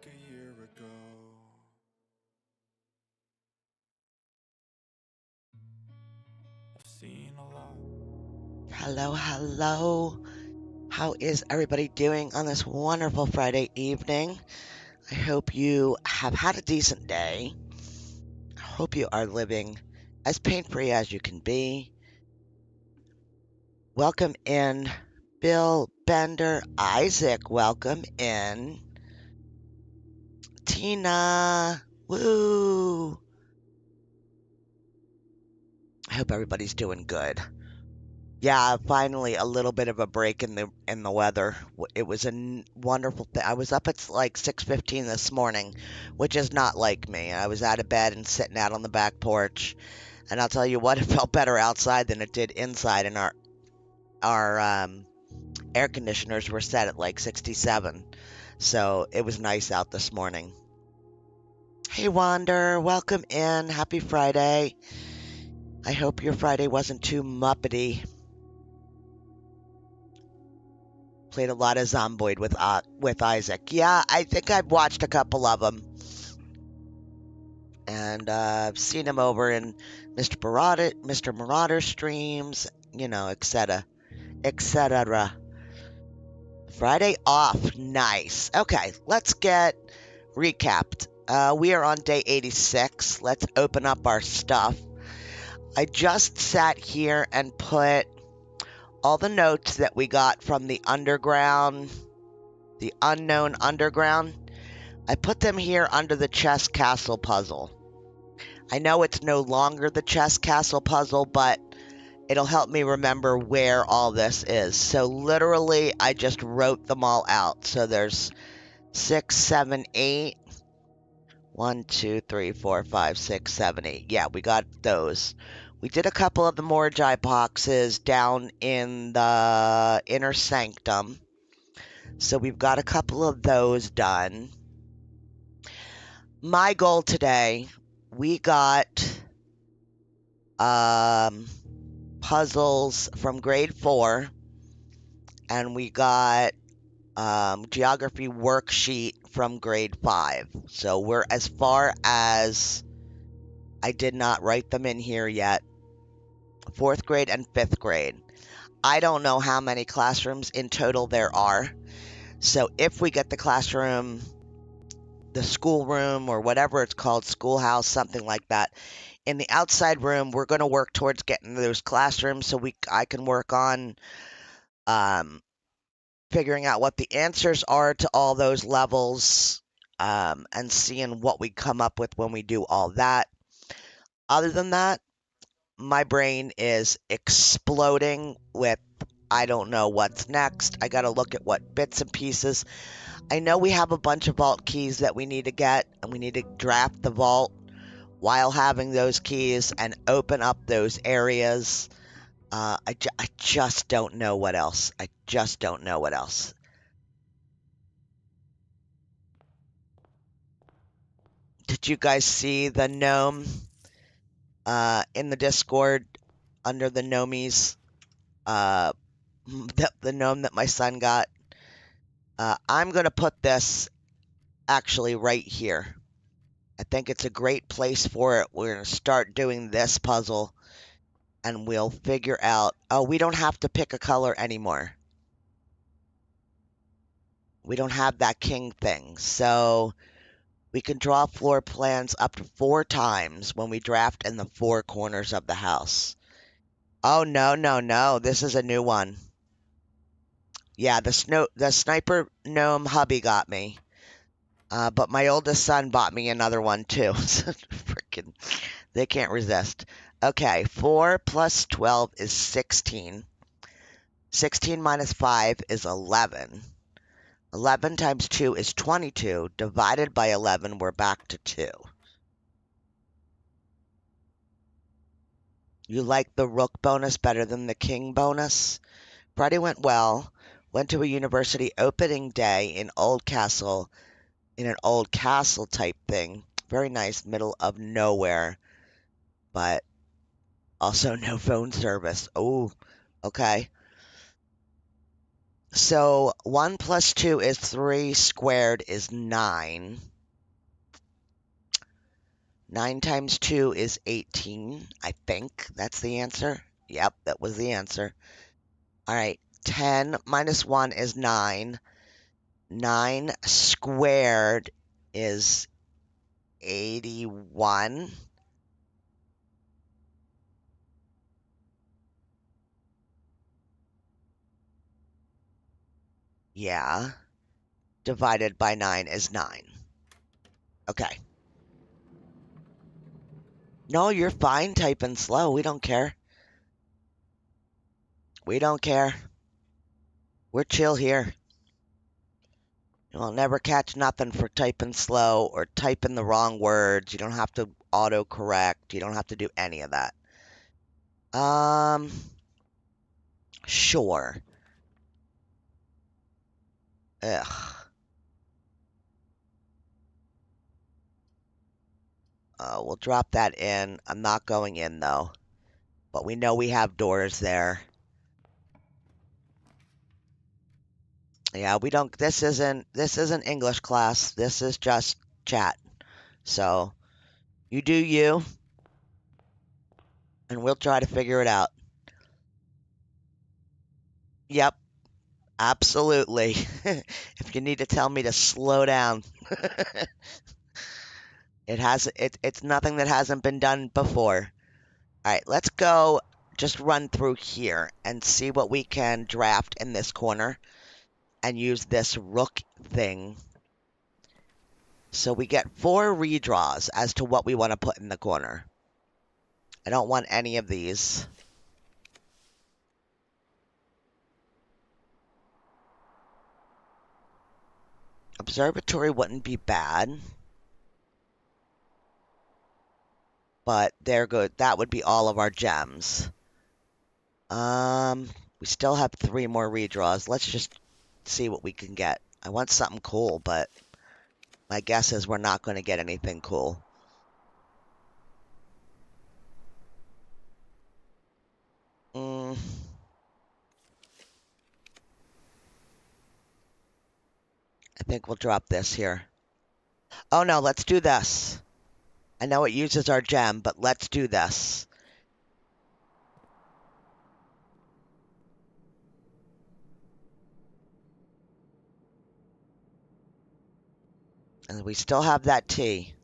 a year ago. I've seen a lot. Hello, hello. How is everybody doing on this wonderful Friday evening? I hope you have had a decent day. I hope you are living as pain-free as you can be. Welcome in, Bill, Bender, Isaac. Welcome in, Tina. Woo! I hope everybody's doing good. Yeah, finally a little bit of a break in the weather. It was a wonderful thing. I was up at like 6:15 this morning, which is not like me. I was out of bed and sitting out on the back porch, and I'll tell you what, it felt better outside than it did inside. And our air conditioners were set at like 67, so it was nice out this morning. Hey, Wander, welcome in. Happy Friday. I hope your Friday wasn't too muppety. Played a lot of Zomboid with Isaac. Yeah, I think I've watched a couple of them, and I've seen him over in Mr. Marauder streams, etc., etc. Friday off, nice. Okay, let's get recapped. We are on day 86. Let's open up our stuff. I just sat here and put all the notes that we got from the underground, the unknown underground. I put them here under the chess castle puzzle. I know it's no longer the chess castle puzzle, but it'll help me remember where all this is. So literally, I just wrote them all out. So there's 6, 7, 8. 1, 2, 3, 4, 5, 6, 7, 8. Yeah, we got those. We did a couple of the Morjai boxes down in the inner sanctum. So we've got a couple of those done. My goal today, we got puzzles from grade 4, and we got geography worksheet from grade 5. So we're as far as, I did not write them in here yet, 4th grade and 5th grade. I don't know how many classrooms in total there are. So if we get the classroom, the schoolroom, or whatever it's called, schoolhouse, something like that, in the outside room, we're going to work towards getting those classrooms so I can work on um, figuring out what the answers are to all those levels, and seeing what we come up with when we do all that. Other than that, my brain is exploding with, I don't know what's next. I got to look at what bits and pieces. I know we have a bunch of vault keys that we need to get, and we need to draft the vault while having those keys and open up those areas. I just don't know what else. I just don't know what else. Did you guys see the gnome in the Discord under the gnomies? Uh, the gnome that my son got. I'm going to put this actually right here. I think it's a great place for it. We're going to start doing this puzzle, and we'll figure out. Oh, we don't have to pick a color anymore. We don't have that king thing. So we can draw floor plans up to 4 times when we draft in the 4 corners of the house. Oh, no, no, no. This is a new one. Yeah, the sniper gnome hubby got me. But my oldest son bought me another one too. Freaking, they can't resist. Okay, 4 plus 12 is 16. 16 minus 5 is 11. 11 times 2 is 22. Divided by 11, we're back to 2. You like the rook bonus better than the king bonus? Friday went well. Went to a university opening day in an old castle type thing. Very nice, middle of nowhere, but also no phone service. Oh, okay. So 1 plus 2 is 3, squared is 9. 9 times 2 is 18, I think that's the answer. Yep, that was the answer. All right, 10 minus 1 is 9. 9 squared is 81. Yeah. Divided by 9 is 9. Okay. No, you're fine typing slow. We don't care. We don't care. We're chill here. You'll never catch nothing for typing slow or typing the wrong words. You don't have to autocorrect. You don't have to do any of that. Sure. Ugh. We'll drop that in. I'm not going in though. But we know we have doors there. Yeah, we don't this isn't English class. This is just chat. So, you do you, and we'll try to figure it out. Yep, absolutely. If you need to tell me to slow down. It's nothing that hasn't been done before. All right, let's go just run through here and see what we can draft in this corner and use this rook thing. So we get 4 redraws as to what we want to put in the corner. I don't want any of these. Observatory wouldn't be bad. But they're good. That would be all of our gems. We still have 3 more redraws. Let's just see what we can get. I want something cool, but my guess is we're not going to get anything cool. I think we'll drop this here. Oh no, let's do this. I know it uses our gem, but let's do this. And we still have that T.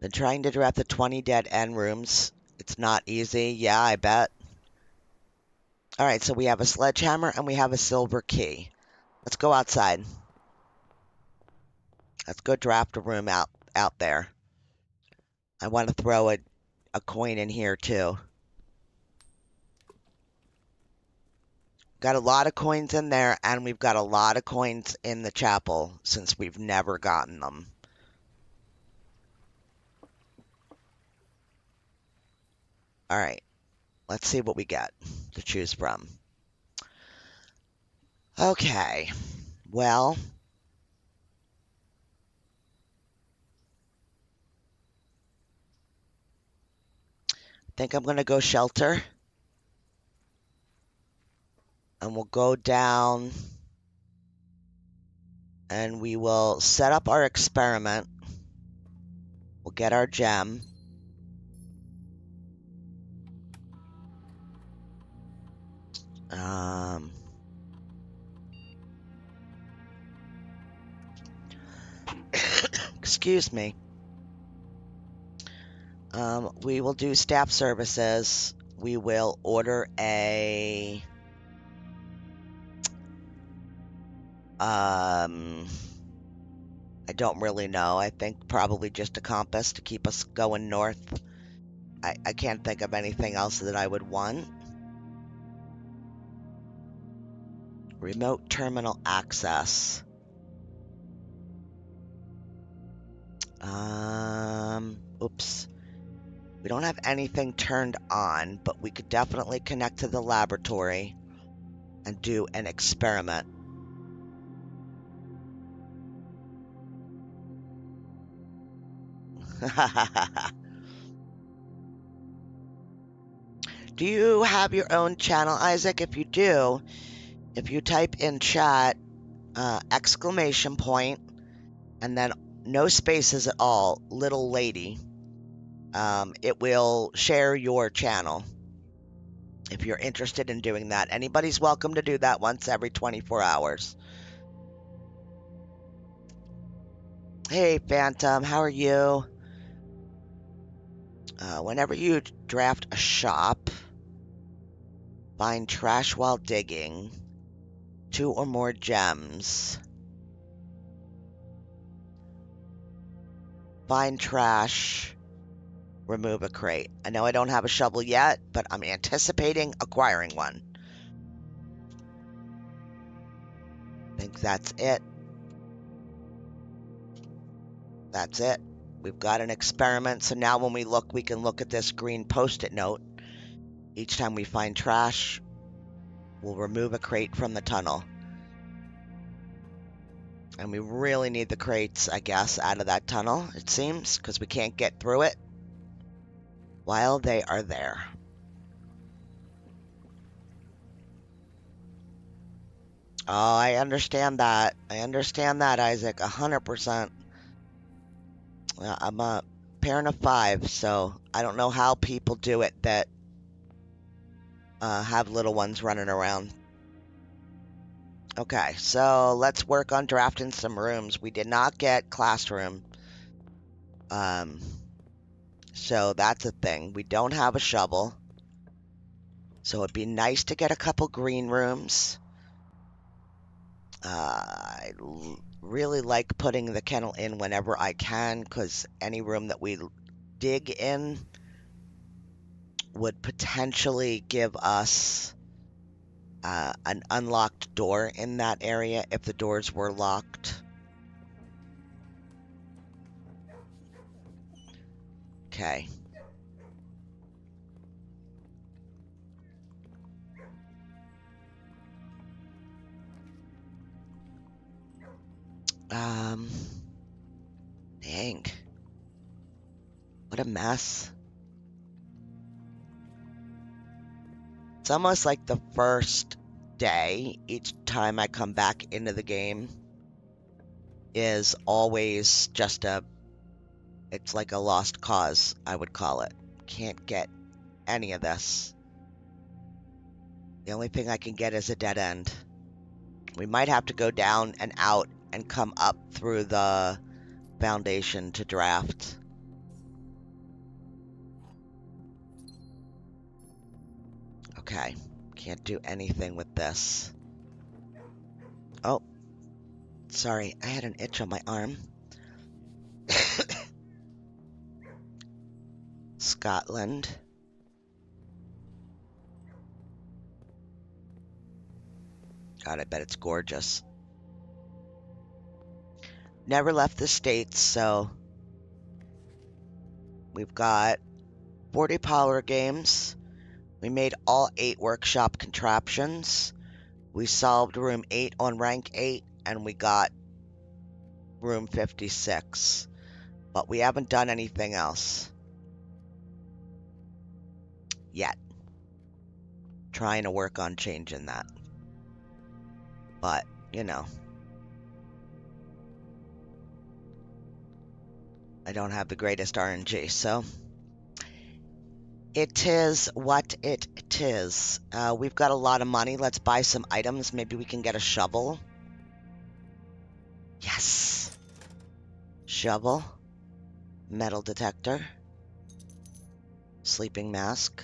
Been trying to draft the 20 dead end rooms. It's not easy. Yeah, I bet. All right, so we have a sledgehammer and we have a silver key. Let's go outside. Let's go draft a room out there. I want to throw a coin in here too. Got a lot of coins in there, and we've got a lot of coins in the chapel since we've never gotten them. All right, let's see what we get to choose from. Okay, well, I think I'm going to go shelter. And we'll go down and we will set up our experiment. We'll get our gem. Excuse me. We will do staff services. We will order a I don't really know. I think probably just a compass to keep us going north. I can't think of anything else that I would want. Remote terminal access. Oops. We don't have anything turned on, but we could definitely connect to the laboratory and do an experiment. Do you have your own channel, Isaac? If you do, If you type in chat, exclamation point, and then no spaces at all, little lady, it will share your channel. If you're interested in doing that, anybody's welcome to do that once every 24 hours. Hey, Phantom, how are you? Whenever you draft a shop, find trash while digging, 2 or more gems. Find trash, remove a crate. I know I don't have a shovel yet, but I'm anticipating acquiring one. I think that's it. That's it. We've got an experiment, so now when we look, we can look at this green post-it note. Each time we find trash, we'll remove a crate from the tunnel. And we really need the crates, I guess, out of that tunnel, it seems, because we can't get through it while they are there. Oh, I understand that. I understand that, Isaac, 100%. I'm a parent of 5, so I don't know how people do it that have little ones running around. Okay, so let's work on drafting some rooms. We did not get classroom. So that's a thing. We don't have a shovel. So it'd be nice to get a couple green rooms. I really like putting the kennel in whenever I can, because any room that we dig in would potentially give us an unlocked door in that area if the doors were locked. Okay. Dang. What a mess. It's almost like the first day, each time I come back into the game, is always just it's like a lost cause, I would call it. Can't get any of this. The only thing I can get is a dead end. We might have to go down and out and come up through the foundation to draft. Okay, can't do anything with this. Oh, sorry, I had an itch on my arm. Scotland. God, I bet it's gorgeous. Never left the States, so we've got 40 power games. We made all 8 workshop contraptions. We solved room 8 on rank 8, and we got room 56. But we haven't done anything else yet. Trying to work on changing that. But, you know, I don't have the greatest RNG, so it is what it is. We've got a lot of money. Let's buy some items. Maybe we can get a shovel. Yes. Shovel. Metal detector. Sleeping mask.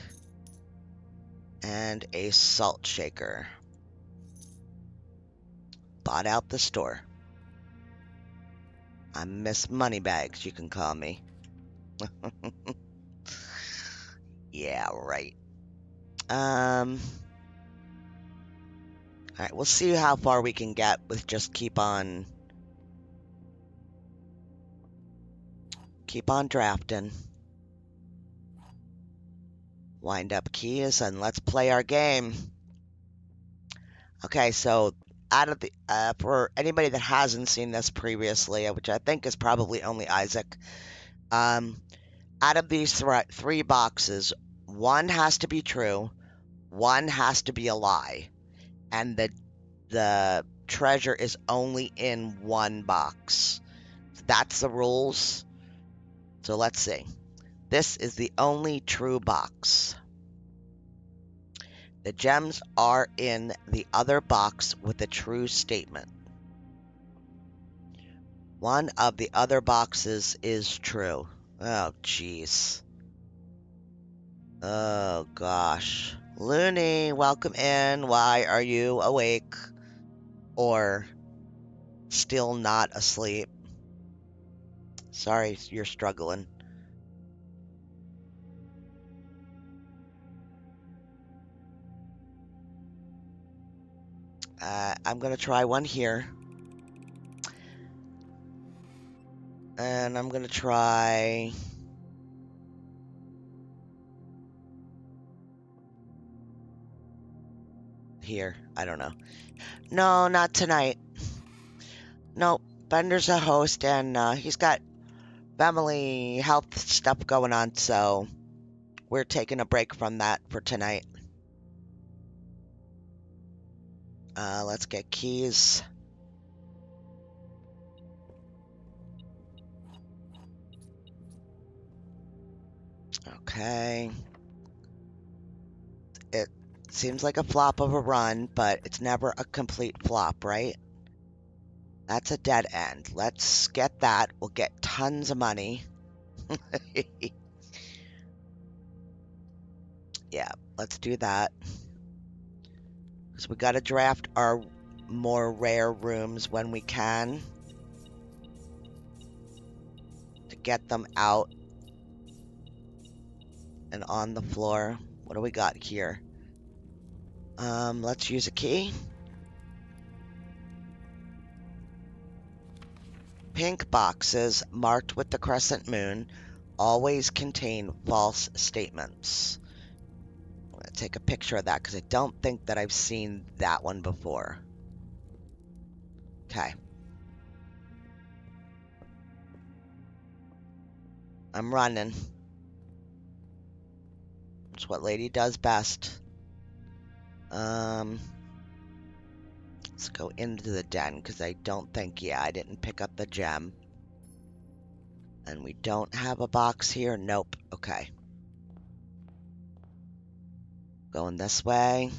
And a salt shaker. Bought out the store. I'm Miss Moneybags, you can call me. Yeah, right. Alright, we'll see how far we can get with just keep on drafting. Wind up keys and let's play our game. Okay, so out of the for anybody that hasn't seen this previously, which I think is probably only Isaac, out of these 3 boxes, 1 has to be true, 1 has to be a lie, and the the treasure is only in one box. That's the rules. So let's see. This is the only true box. The gems are in the other box with a true statement. One of the other boxes is true. Oh, jeez. Oh, gosh. Looney, welcome in. Why are you awake? Or still not asleep? Sorry, you're struggling. I'm going to try one here. And I'm going to try... here. I don't know. No, not tonight. Nope. Bender's a host, and he's got family health stuff going on, so we're taking a break from that for tonight. Let's get keys. Okay. It seems like a flop of a run, but it's never a complete flop, right? That's a dead end. Let's get that. We'll get tons of money. Yeah, let's do that. Because we got to draft our more rare rooms when we can to get them out and on the floor. What do we got here? Let's use a key. Pink boxes marked with the crescent moon always contain false statements. I'm going to take a picture of that because I don't think that I've seen that one before. Okay. I'm running. It's what Lady does best. Let's go into the den because I don't think, yeah, I didn't pick up the gem. And we don't have a box here. Nope. Okay. Going this way.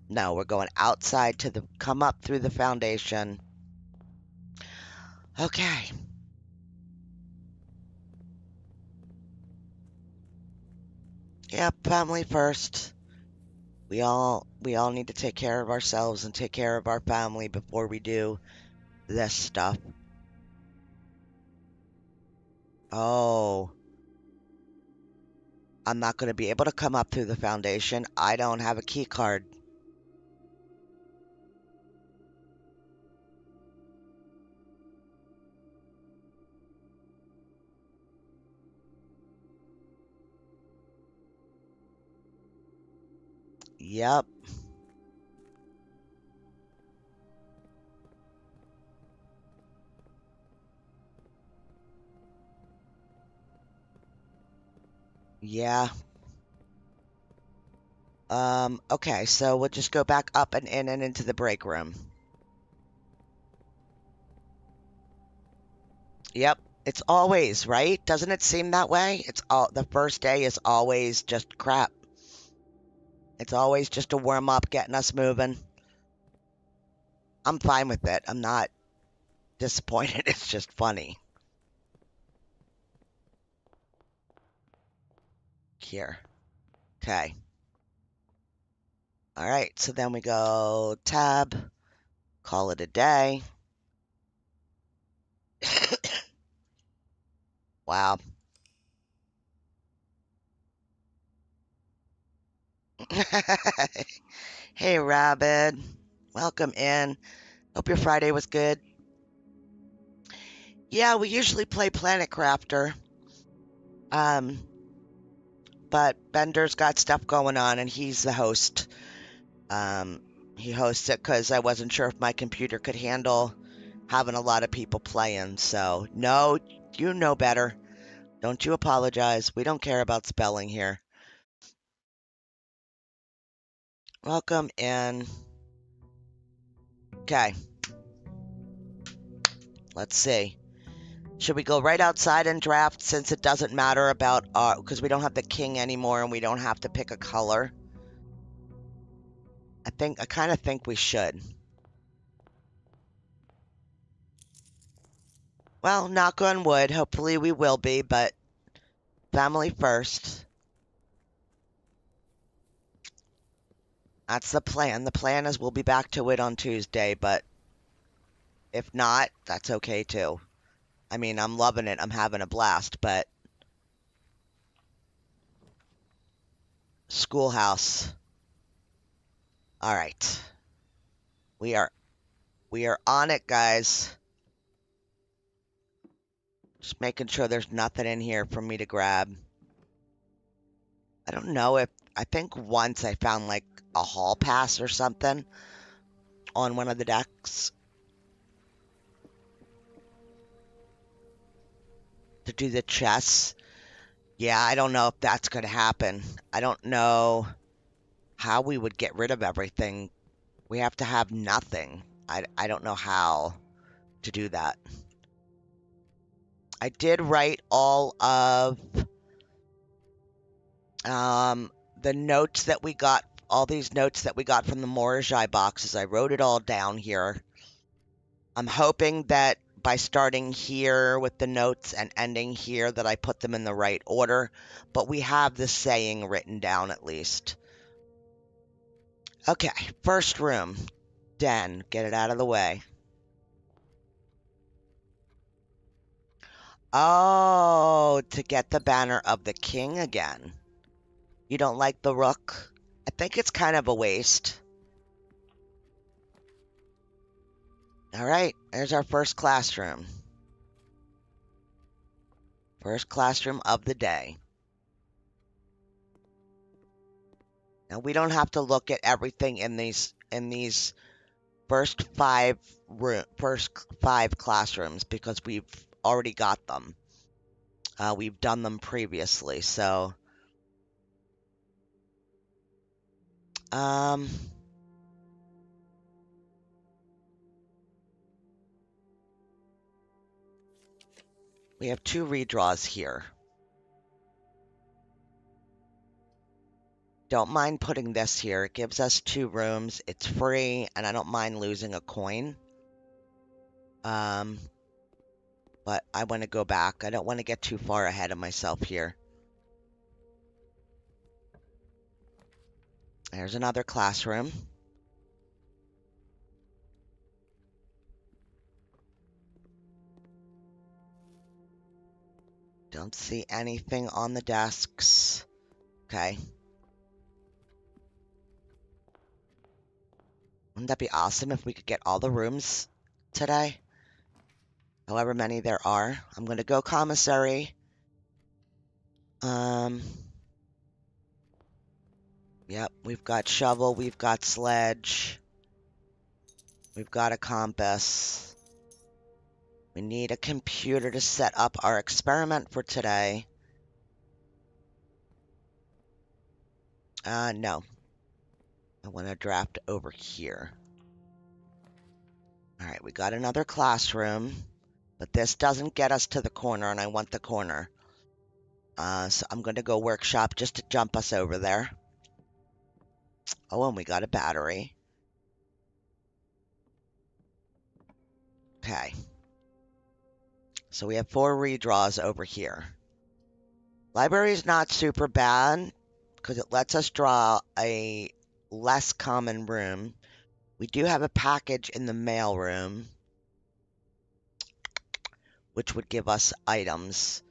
No, we're going outside to the come up through the foundation. Okay. Yep, family first. We all need to take care of ourselves and take care of our family before we do this stuff. Oh. I'm not going to be able to come up through the foundation. I don't have a key card. Yep. Yeah. Okay, so we'll just go back up and in and into the break room. Yep. It's always, right? Doesn't it seem that way? It's all the first day is always just crap. It's always just a warm up, getting us moving. I'm fine with it. I'm not disappointed. It's just funny. Here. Okay. All right, so then we go tab, call it a day. Wow. Hey, Rabbit. Welcome in. Hope your Friday was good. Yeah, we usually play Planet Crafter. But Bender's got stuff going on and he's the host. He hosts it because I wasn't sure if my computer could handle having a lot of people playing. So, no, you know better. Don't you apologize. We don't care about spelling here. Welcome in. Okay. Let's see. Should we go right outside and draft since it doesn't matter about because we don't have the king anymore and we don't have to pick a color? I kind of think we should. Well, knock on wood. Hopefully we will be, but family first. That's the plan. The plan is we'll be back to it on Tuesday, but if not, that's okay too. I mean, I'm loving it. I'm having a blast, but schoolhouse. All right. We are on it, guys. Just making sure there's nothing in here for me to grab. I don't know if I think once I found like a hall pass or something on one of the decks to do the chess. Yeah, I don't know if that's going to happen. I don't know how we would get rid of everything. We have to have nothing. I don't know how to do that. I did write all of the notes that we got, all these notes that we got from the Morajai boxes. I wrote it all down here. I'm hoping that by starting here with the notes and ending here that I put them in the right order, but we have the saying written down at least. Okay, first room, den, get it out of the way. Oh, to get the banner of the king again. You don't like the rook? I think it's kind of a waste. All right, there's our first classroom. First classroom of the day. Now we don't have to look at everything in these first five classrooms because we've already got them. We've done them previously, so we have 2 redraws here. Don't mind putting this here. It gives us 2 rooms. It's free, and I don't mind losing a coin. But I want to go back. I don't want to get too far ahead of myself here. There's another classroom. Don't see anything on the desks. Okay. Wouldn't that be awesome if we could get all the rooms today? However many there are. I'm going to go commissary. Yep, we've got shovel, we've got sledge. We've got a compass. We need a computer to set up our experiment for today. No. I want to draft over here. All right, we got another classroom, but this doesn't get us to the corner, and I want the corner. So I'm going to go workshop just to jump us over there. Oh, and we got a battery. Okay. So we have 4 redraws over here. Library is not super bad because it lets us draw a less common room. We do have a package in the mail room, which would give us items.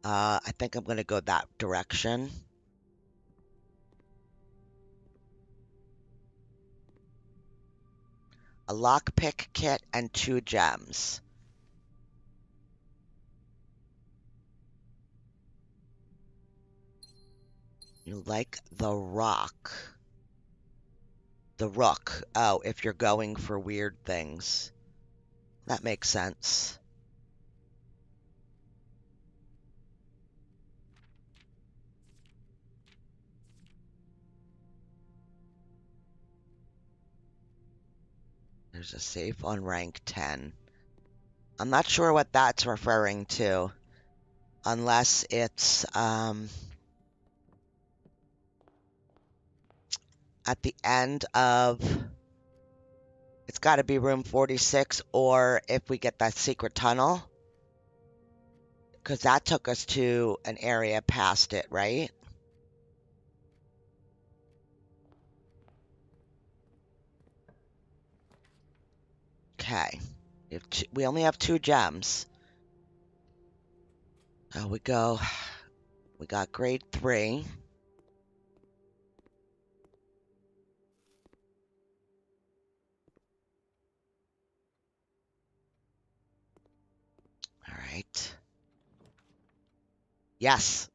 I think I'm going to go that direction. A lockpick kit and 2 gems. You like the rock. The rook. Oh, if you're going for weird things. That makes sense. There's a safe on rank 10. I'm not sure what that's referring to. Unless it's, at the end of... It's got to be room 46, or if we get that secret tunnel. Because that took us to an area past it, right? Okay. We only have 2 gems. We go. We got grade 3. All right. Yes.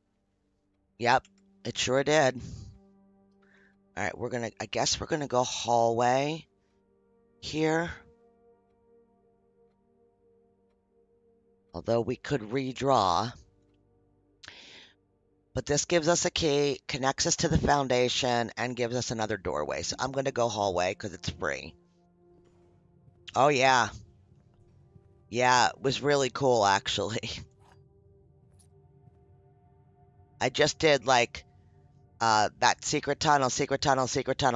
Yep. It sure did. All right. I guess we're gonna go hallway here. Although we could redraw. But this gives us a key, connects us to the foundation, and gives us another doorway. So I'm going to go hallway because it's free. Oh, yeah. Yeah, it was really cool, actually. I just did, like, that secret tunnel,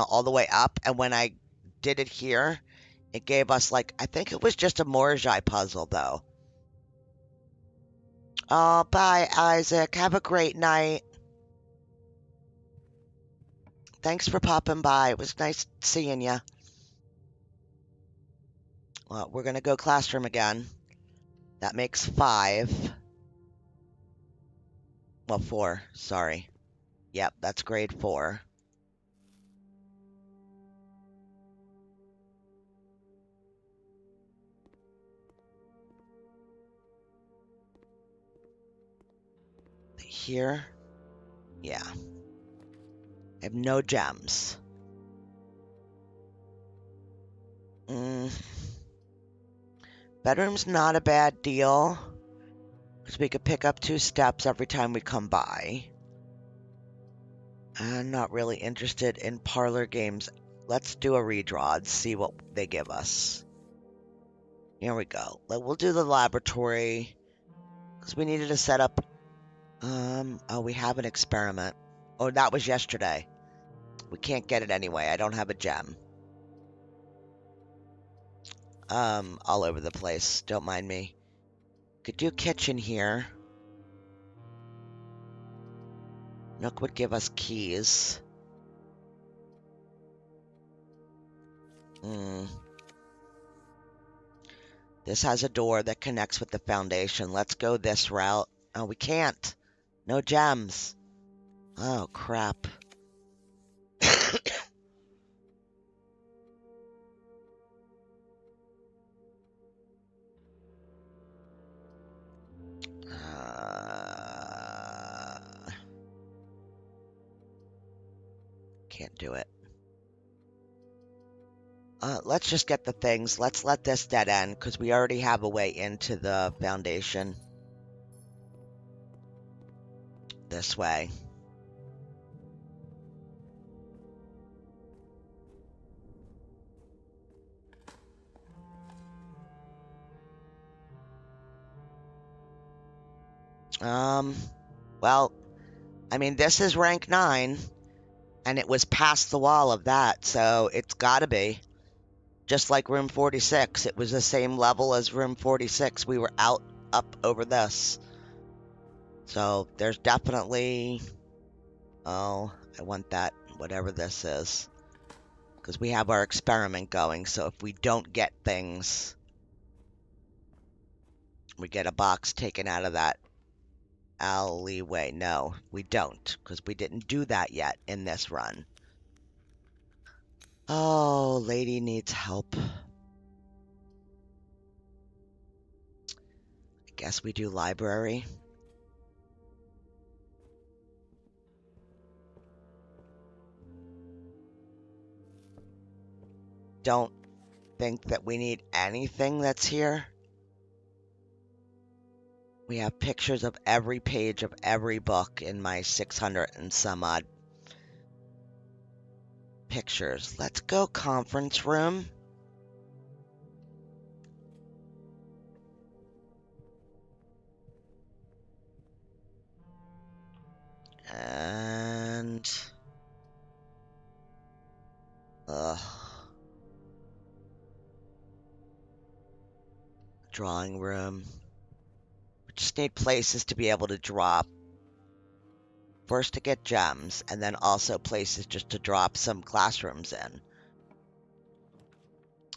all the way up. And when I did it here, it gave us, like, I think it was just a Morgai puzzle, though. Oh, bye, Isaac. Have a great night. Thanks for popping by. It was nice seeing you. Well, we're going to go classroom again. That makes 5. Well, 4. Sorry. Yep, that's grade 4. Here. Yeah. I have no gems. Bedroom's not a bad deal. Because we could pick up 2 steps every time we come by. I'm not really interested in parlor games. Let's do a redraw and see what they give us. Here we go. We'll do the laboratory. Because we needed to set up... Oh, we have an experiment. Oh, that was yesterday. We can't get it anyway. I don't have a gem. All over the place. Don't mind me. Could do kitchen here. Nook would give us keys. This has a door that connects with the foundation. Let's go this route. Oh, we can't. No gems. Oh, crap. Can't do it. Let's just get the things. Let's let this dead end, because we already have a way into the foundation. This way. Well, I mean, this is rank 9, and it was past the wall of that, so it's gotta be. Just like room 46, it was the same level as room 46. We were up over this. So there's definitely... Oh, I want that, whatever this is. Because we have our experiment going, so if we don't get things, we get a box taken out of that alleyway. No, we don't, because we didn't do that yet in this run. Oh, lady needs help. I guess we do library. Don't think that we need anything that's here. We have pictures of every page of every book in my 600 and some odd pictures. Let's go conference room. Ugh. Drawing room. We just need places to be able to drop. First to get gems, and then also places just to drop some classrooms in.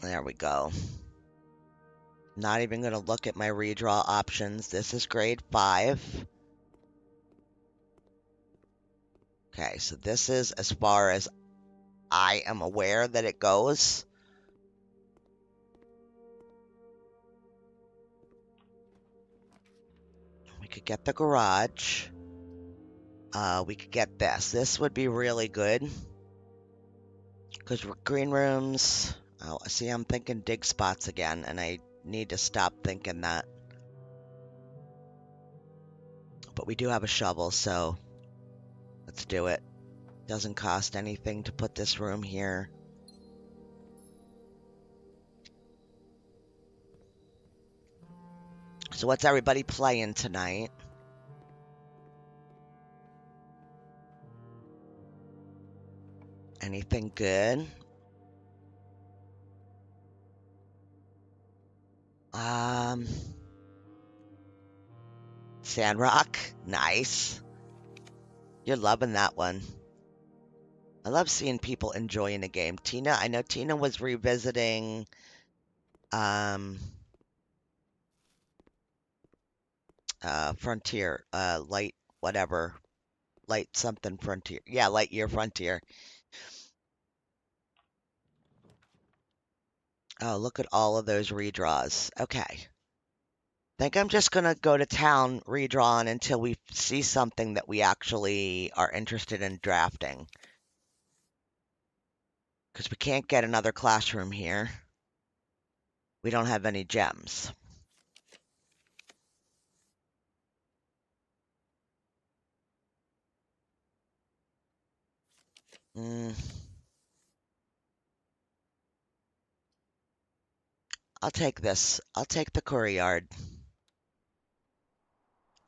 There we go. Not even going to look at my redraw options. This is grade 5. Okay, so this is as far as I am aware that it goes. We could get the garage. We could get this. This would be really good. Because green rooms... Oh, see, I'm thinking dig spots again, and I need to stop thinking that. But we do have a shovel, so let's do it. Doesn't cost anything to put this room here. So what's everybody playing tonight? Anything good? Sandrock? Nice. You're loving that one. I love seeing people enjoying a game. Tina, I know Tina was revisiting Frontier, Light whatever. Light something Frontier. Yeah, Lightyear Frontier. Oh, look at all of those redraws. Okay. Think I'm just gonna go to town redrawing until we see something that we actually are interested in drafting. Because we can't get another classroom here. We don't have any gems. I'll take this. I'll take the courtyard.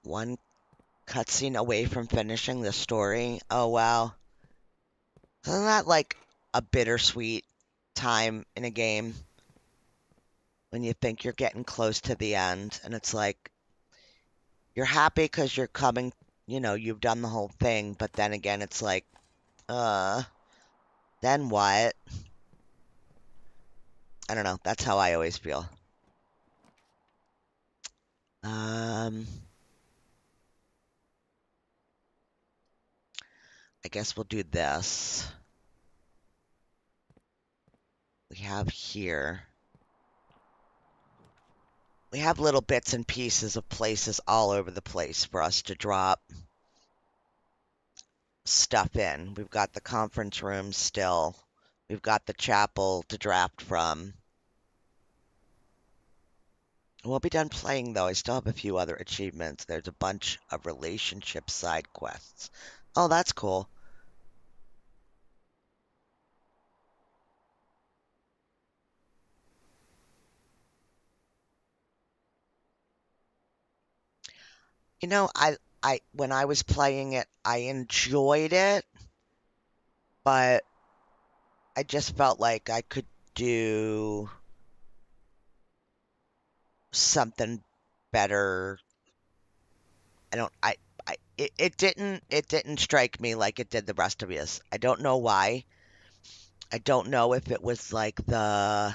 One cutscene away from finishing the story. Oh, wow. Isn't that like a bittersweet time in a game when you think you're getting close to the end and it's like you're happy because you're coming, you've done the whole thing, but then again, it's like, then what? I don't know. That's how I always feel. I guess we'll do this. We have here. We have little bits and pieces of places all over the place for us to drop stuff in. We've got the conference room still. We've got the chapel to draft from. We'll be done playing, though. I still have a few other achievements. There's a bunch of relationship side quests. Oh, that's cool. When I was playing it, I enjoyed it, but I just felt like I could do something better. I don't, I it didn't strike me like it did the rest of us. I don't know why. I don't know if it was like the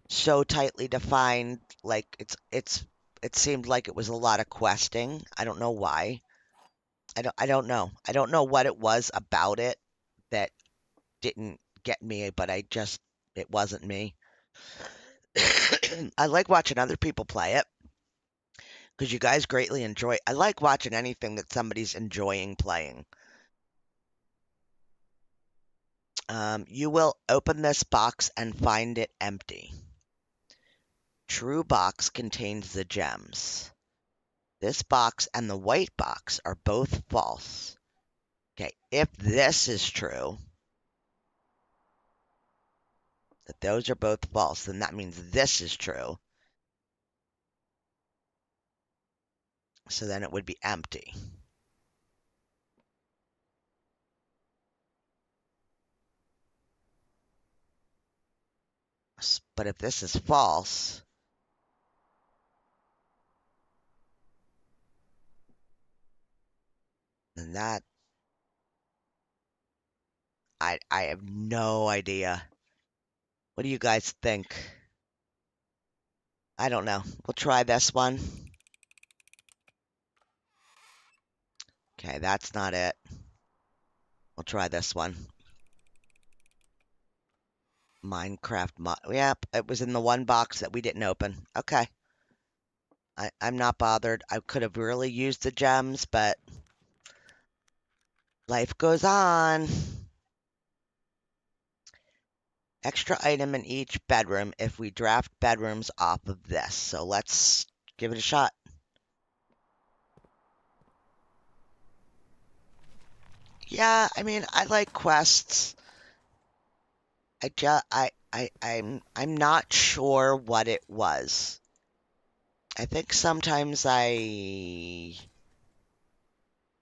so tightly defined, like it seemed like it was a lot of questing. I don't know why. I don't know. I don't know what it was about it that didn't get me, but it wasn't me. I like watching other people play it because you guys greatly enjoy. I like watching anything that somebody's enjoying playing. You will open this box and find it empty. True box contains the gems. This box and the white box are both false. Okay, if this is true, that those are both false, then that means this is true. So then it would be empty. But if this is false, then that, I have no idea. What do you guys think? I don't know. We'll try this one. Okay, that's not it. We'll try this one. Minecraft mod. Yep, it was in the one box that we didn't open. Okay. I'm not bothered. I could have really used the gems, but life goes on. Extra item in each bedroom if we draft bedrooms off of this. So let's give it a shot. Yeah, I mean, I like quests. I'm not sure what it was. I think sometimes I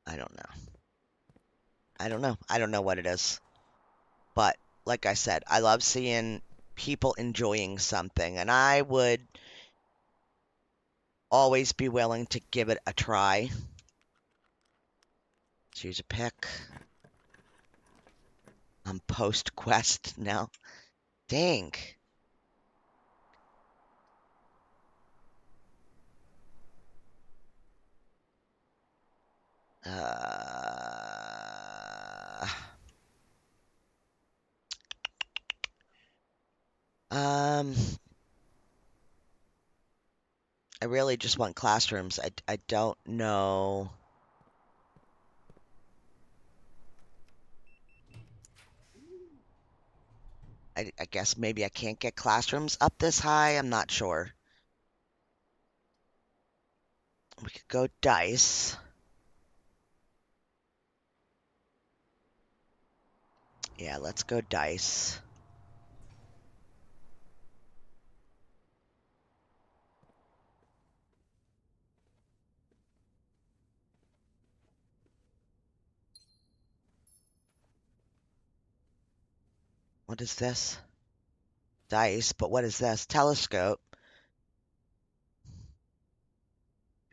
don't know. I don't know. I don't know what it is. But like I said, I love seeing people enjoying something, and I would always be willing to give it a try. Choose a pick. I'm post quest now. Dang. Uh, um, I really just want classrooms. I don't know. I guess maybe I can't get classrooms up this high. I'm not sure. We could go dice. Yeah, let's go dice. What is this? Dice, but what is this? Telescope.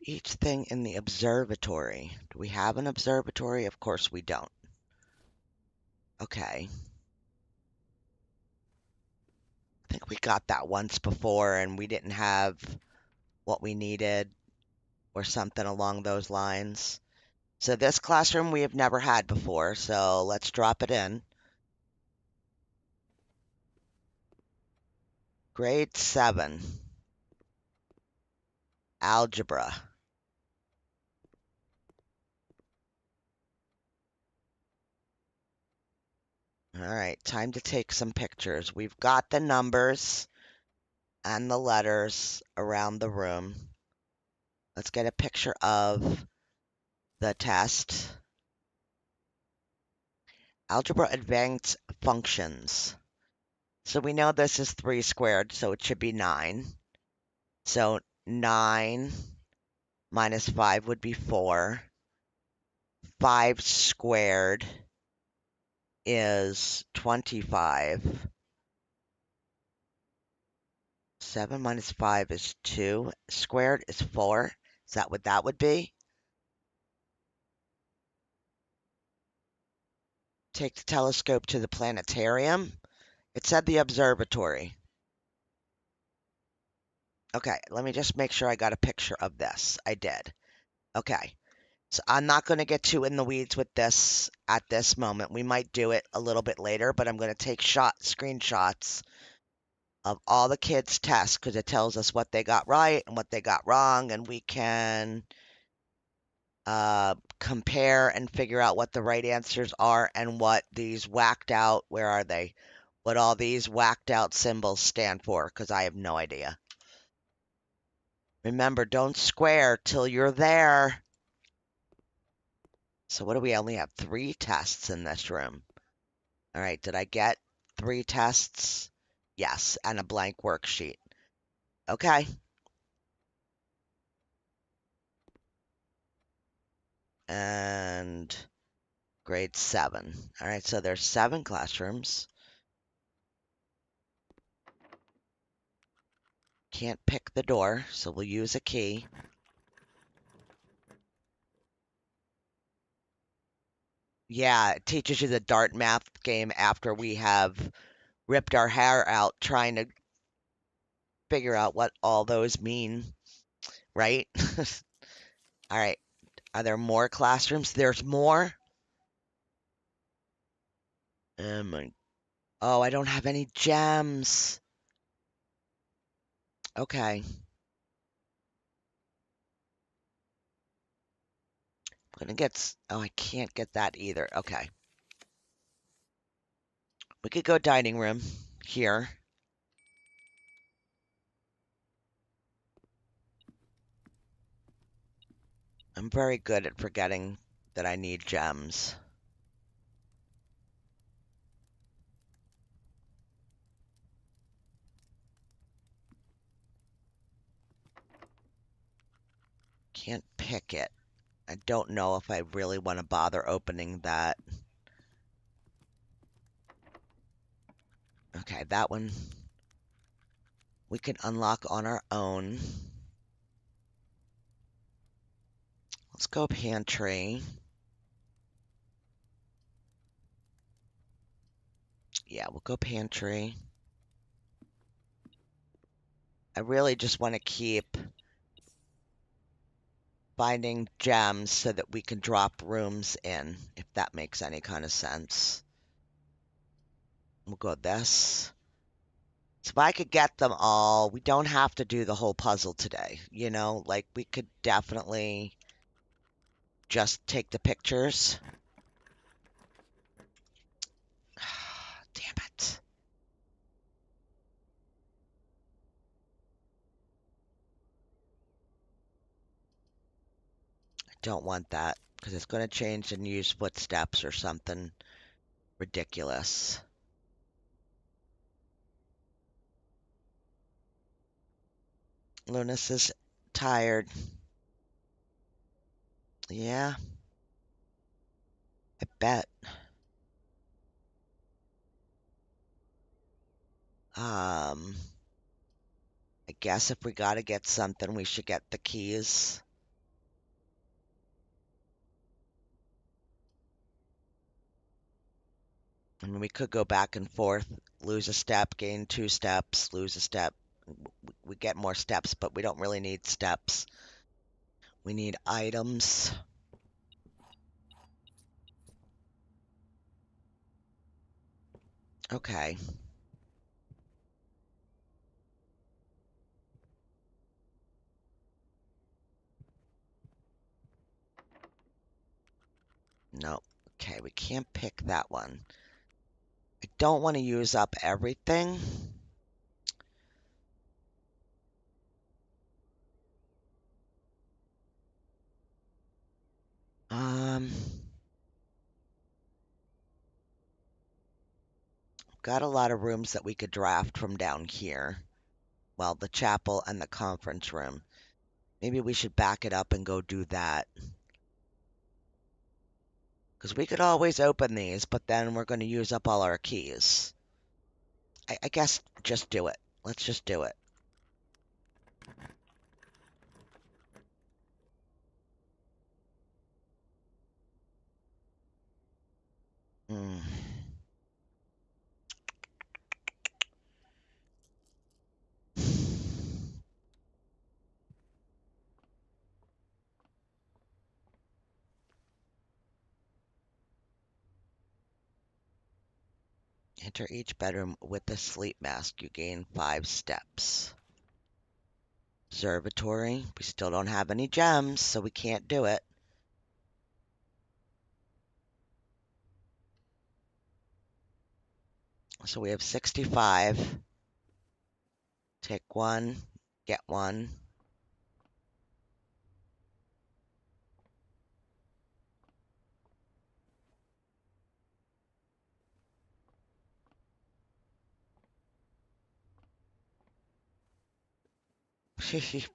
Each thing in the observatory. Do we have an observatory? Of course we don't. Okay. I think we got that once before and we didn't have what we needed or something along those lines. So this classroom we have never had before, so let's drop it in. Grade 7. Algebra. All right, time to take some pictures. We've got the numbers and the letters around the room. Let's get a picture of the test. Algebra advanced functions. So we know this is 3 squared, so it should be 9. So 9 minus 5 would be 4. 5 squared is 25. 7 minus 5 is 2. Squared is 4. Is that what that would be? Take the telescope to the planetarium. It said the observatory. Okay, let me just make sure I got a picture of this. I did. Okay. So I'm not going to get too in the weeds with this at this moment. We might do it a little bit later, but I'm going to take screenshots of all the kids' tests because it tells us what they got right and what they got wrong, and we can compare and figure out what the right answers are and what these whacked out, where are they? What all these whacked out symbols stand for, because I have no idea. Remember, don't square till you're there. So what do we only have 3 tests in this room? All right, did I get 3 tests? Yes, and a blank worksheet. Okay. And grade 7. All right, so there's 7 classrooms. Can't pick the door, so we'll use a key. Yeah, it teaches you the Dart math game after we have ripped our hair out trying to figure out what all those mean, right? All right. Are there more classrooms? There's more? My, oh, I don't have any gems. Okay. I'm gonna get. Oh, I can't get that either. Okay. We could go dining room here. I'm very good at forgetting that I need gems. Can't pick it. I don't know if I really want to bother opening that. Okay, that one we can unlock on our own. Let's go pantry. Yeah, we'll go pantry. I really just want to keep finding gems so that we can drop rooms in, if that makes any kind of sense. We'll go this. So if I could get them all, we don't have to do the whole puzzle today, you know? Like, we could definitely just take the pictures. Damn it. I don't want that, because it's going to change and use footsteps or something ridiculous. Lunas is tired. Yeah, I bet. I guess if we gotta get something, we should get the keys. I mean, we could go back and forth, lose a step, gain 2 steps, lose a step. We get more steps, but we don't really need steps. We need items. Okay. No. Okay, we can't pick that one. I don't want to use up everything. Got a lot of rooms that we could draft from down here. Well, the chapel and the conference room. Maybe we should back it up and go do that. Because we could always open these, but then we're going to use up all our keys. I guess just do it. Let's just do it. Mm. Enter each bedroom with a sleep mask. You gain 5 steps. Observatory. We still don't have any gems, so we can't do it. So we have 65. Take one, get one.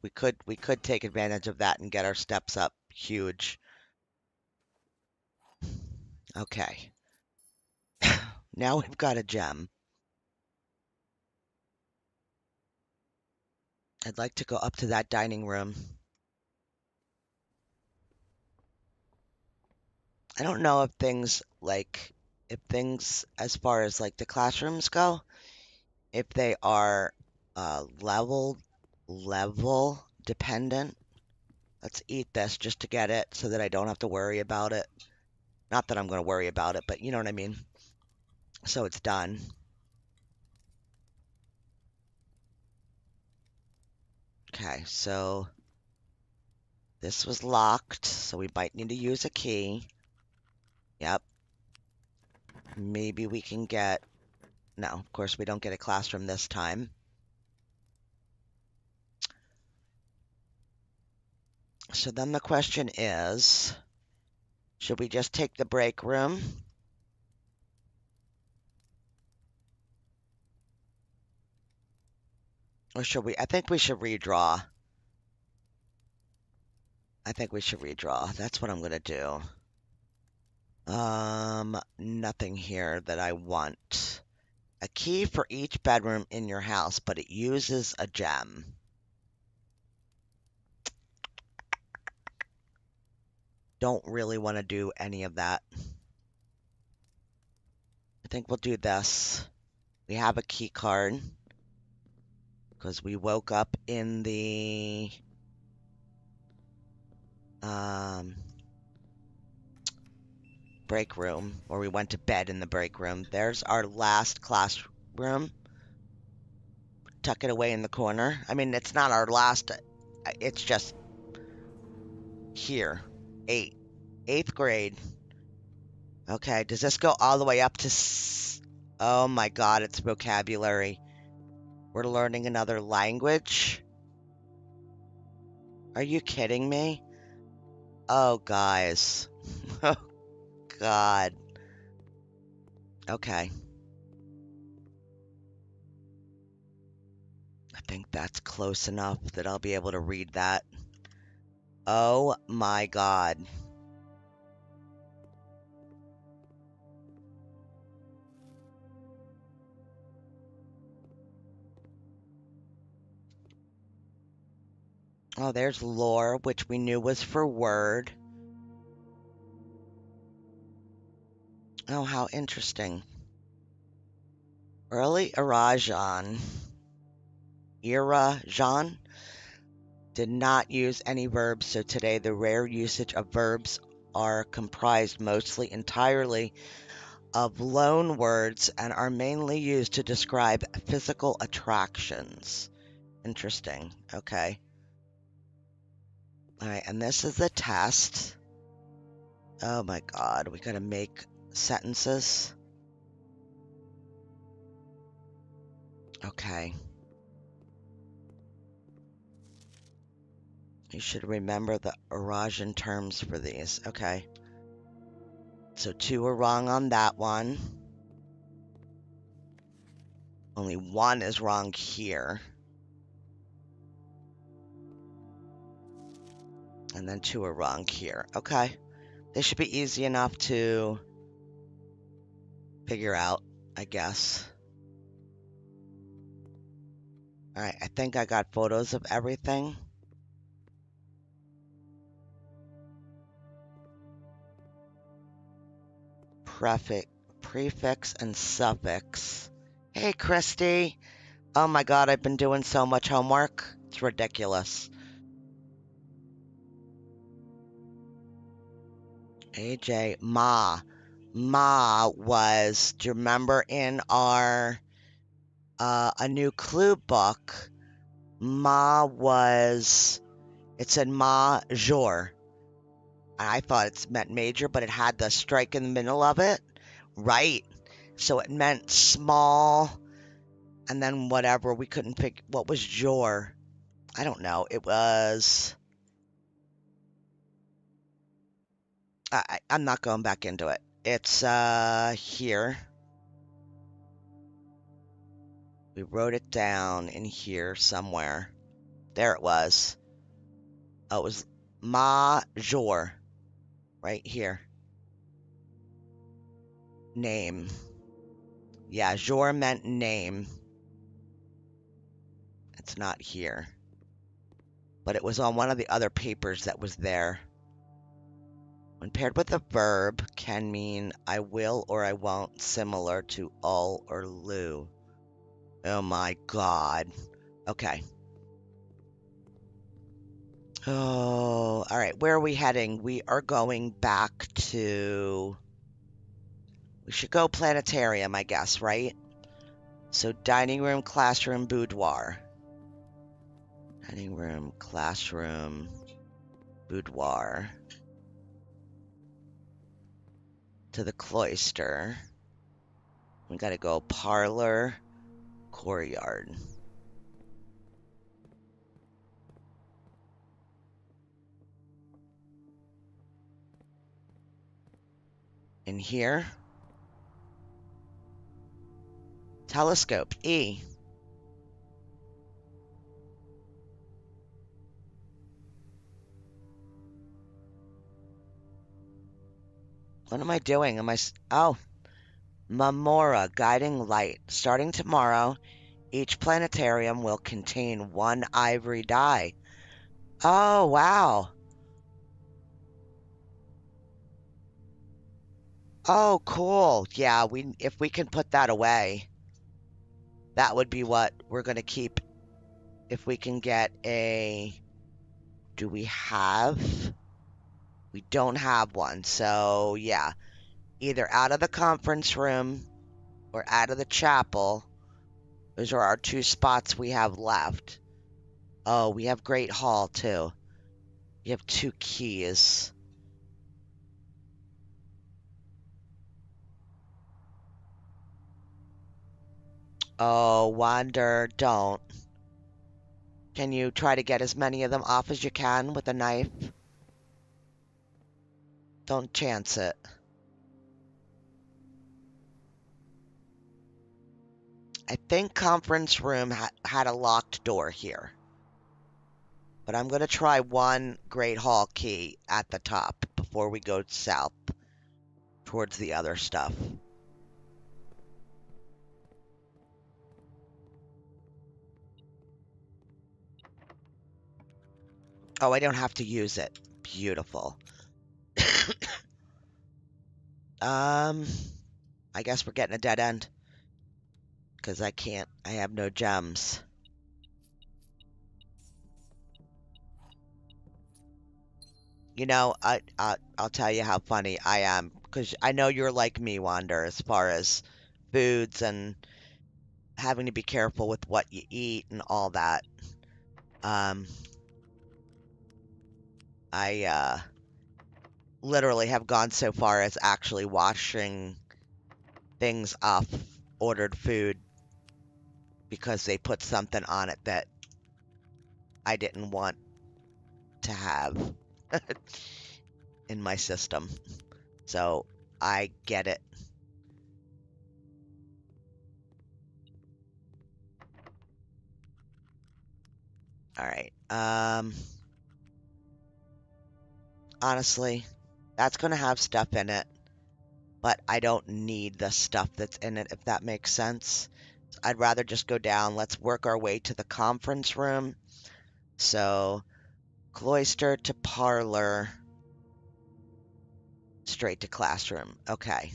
we could take advantage of that and get our steps up huge. Okay. Now we've got a gem. I'd like to go up to that dining room. I don't know if things as far as like the classrooms go, if they are level dependent. Let's eat this just to get it so that I don't have to worry about it. Not that I'm going to worry about it, but you know what I mean. So it's done. Okay, so this was locked, so we might need to use a key. Yep. Maybe we can get... No, of course we don't get a classroom this time. So then the question is, should we just take the break room? Or should we? I think we should redraw. That's what I'm going to do. Nothing here that I want. A key for each bedroom in your house, but it uses a gem. Don't really want to do any of that. I think we'll do this. We have a key card because we woke up in the break room, or we went to bed in the break room. There's our last classroom. Tuck it away in the corner. I mean, it's not our last, it's just here. Eighth grade. Okay, does this go all the way up to... Oh my God, it's vocabulary. We're learning another language? Are you kidding me? Oh, guys. Oh, God. Okay. I think that's close enough that I'll be able to read that. Oh my God. Oh, there's lore, which we knew was for word. Oh, how interesting. Early Erajan did not use any verbs, so today the rare usage of verbs are comprised mostly entirely of loan words and are mainly used to describe physical attractions. Interesting. Okay. All right, and this is the test. Oh my God, we gotta make sentences. Okay. You should remember the Eurasian terms for these. Okay. So 2 are wrong on that one. Only 1 is wrong here. And then 2 are wrong here. Okay. They should be easy enough to figure out, I guess. All right, I think I got photos of everything. Prefix, and suffix. Hey, Christy. Oh my God, I've been doing so much homework. It's ridiculous. AJ, Ma. Ma was, do you remember in our A New Clue book, Ma was, it said major. And I thought it meant major, but it had the strike in the middle of it. Right. So it meant small, and then whatever. We couldn't pick, what was jor? I don't know. It was, I'm not going back into it. It's here. We wrote it down in here somewhere. There it was. Oh, it was major. Right here. Name. Yeah, jour meant name. It's not here. but it was on one of the other papers that was there. When paired with a verb, can mean I will or I won't, similar to ul or lu. Oh my god. Okay. Oh, all right. Where are we heading? We are going back to... We should go planetarium, I guess, right? So dining room, classroom, boudoir. Dining room, classroom, boudoir. To the cloister. We gotta go parlor, courtyard. In here, telescope, E. What am I doing? Oh, Mamora, guiding light. Starting tomorrow, each planetarium will contain one ivory die. Oh, wow. Oh, cool. Yeah, if we can put that away, that would be what we're going to keep. If we can get a... Do we have? We don't have one. So, yeah. Either out of the conference room or out of the chapel. Those are our two spots we have left. Oh, we have Great Hall, too. We have 2 keys. Oh, Wander, don't. Can you try to get as many of them off as you can with a knife? Don't chance it. I think conference room had a locked door here. But I'm going to try one Great Hall key at the top before we go south towards the other stuff. Oh, I don't have to use it. Beautiful. I guess we're getting a dead end. Because I have no gems. You know, I'll tell you how funny I am. Because I know you're like me, Wander, as far as foods and having to be careful with what you eat and all that. I literally have gone so far as actually washing things off ordered food because they put something on it that I didn't want to have in my system. So I get it. All right. Honestly, that's going to have stuff in it, but I don't need the stuff that's in it, if that makes sense. I'd rather just go down. Let's work our way to the conference room. So, cloister to parlor, straight to classroom. Okay.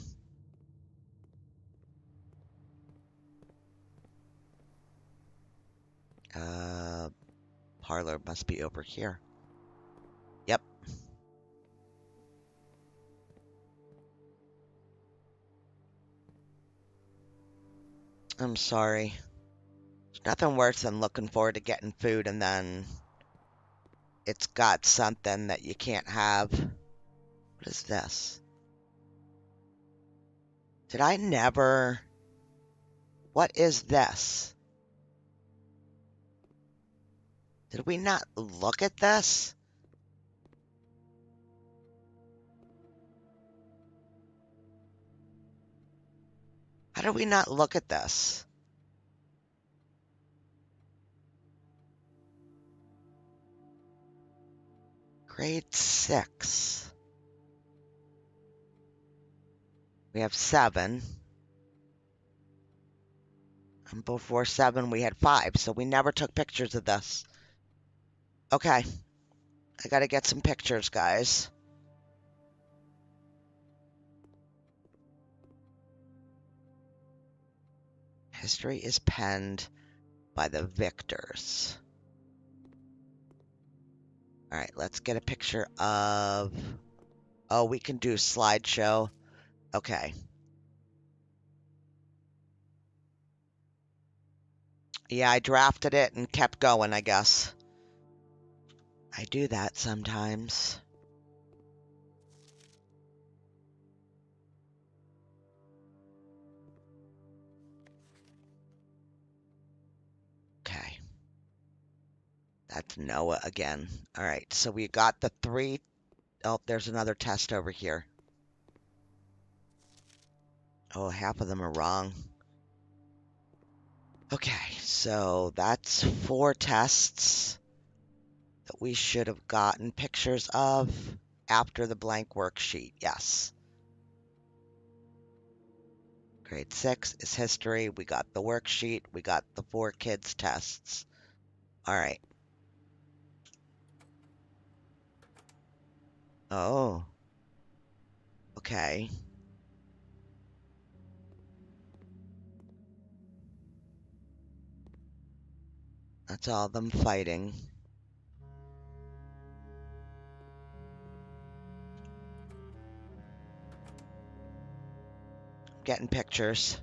Parlor must be over here. Yep. I'm sorry. There's nothing worse than looking forward to getting food and then it's got something that you can't have. What is this? Did I never... What is this? Did we not look at this? How did we not look at this? Grade 6. We have 7. And before 7 we had 5, so we never took pictures of this. Okay. I gotta get some pictures, guys. History is penned by the victors. All right, let's get a picture of... Oh, we can do slideshow. Okay. Yeah, I drafted it and kept going, I guess. I do that sometimes. Okay. That's Noah again. All right, so we got the 3... Oh, there's another test over here. Oh, half of them are wrong. Okay, so that's 4 tests that we should have gotten pictures of after the blank worksheet. Yes. Grade 6 is history. We got the worksheet. We got the 4 kids tests. All right. Oh. Okay. That's all them fighting. Getting pictures.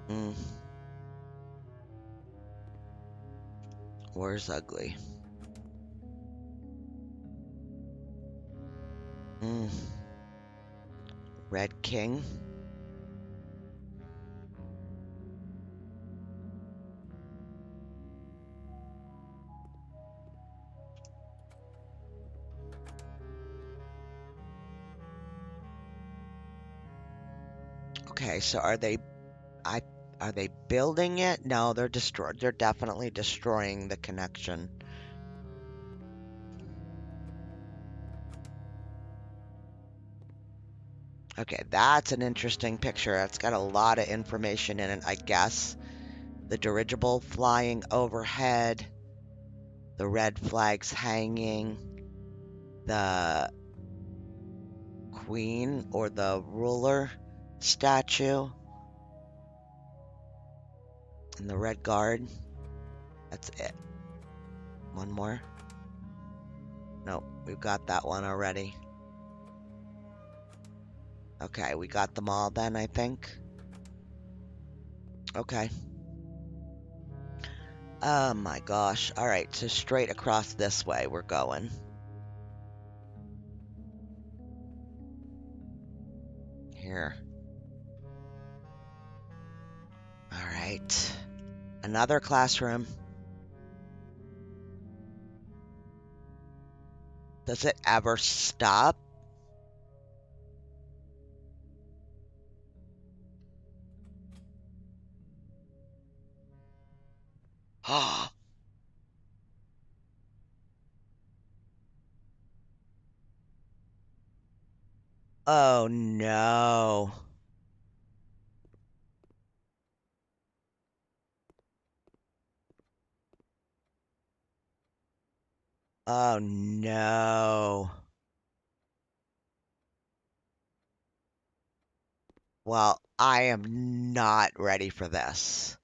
Mm. War's ugly. Mm. Red King. Okay, so are they building it? No, they're definitely destroying the connection. Okay, that's an interesting picture. It's got a lot of information in it, I guess. The dirigible flying overhead, the red flags hanging, the queen or the ruler statue, and the red guard. That's it. One more. Nope, we've got that one already. Okay, we got them all then, I think. Okay. Oh my gosh. All right, so straight across this way we're going. Here. All right. Another classroom. Does it ever stop? Oh no. Oh no. Well, I am not ready for this.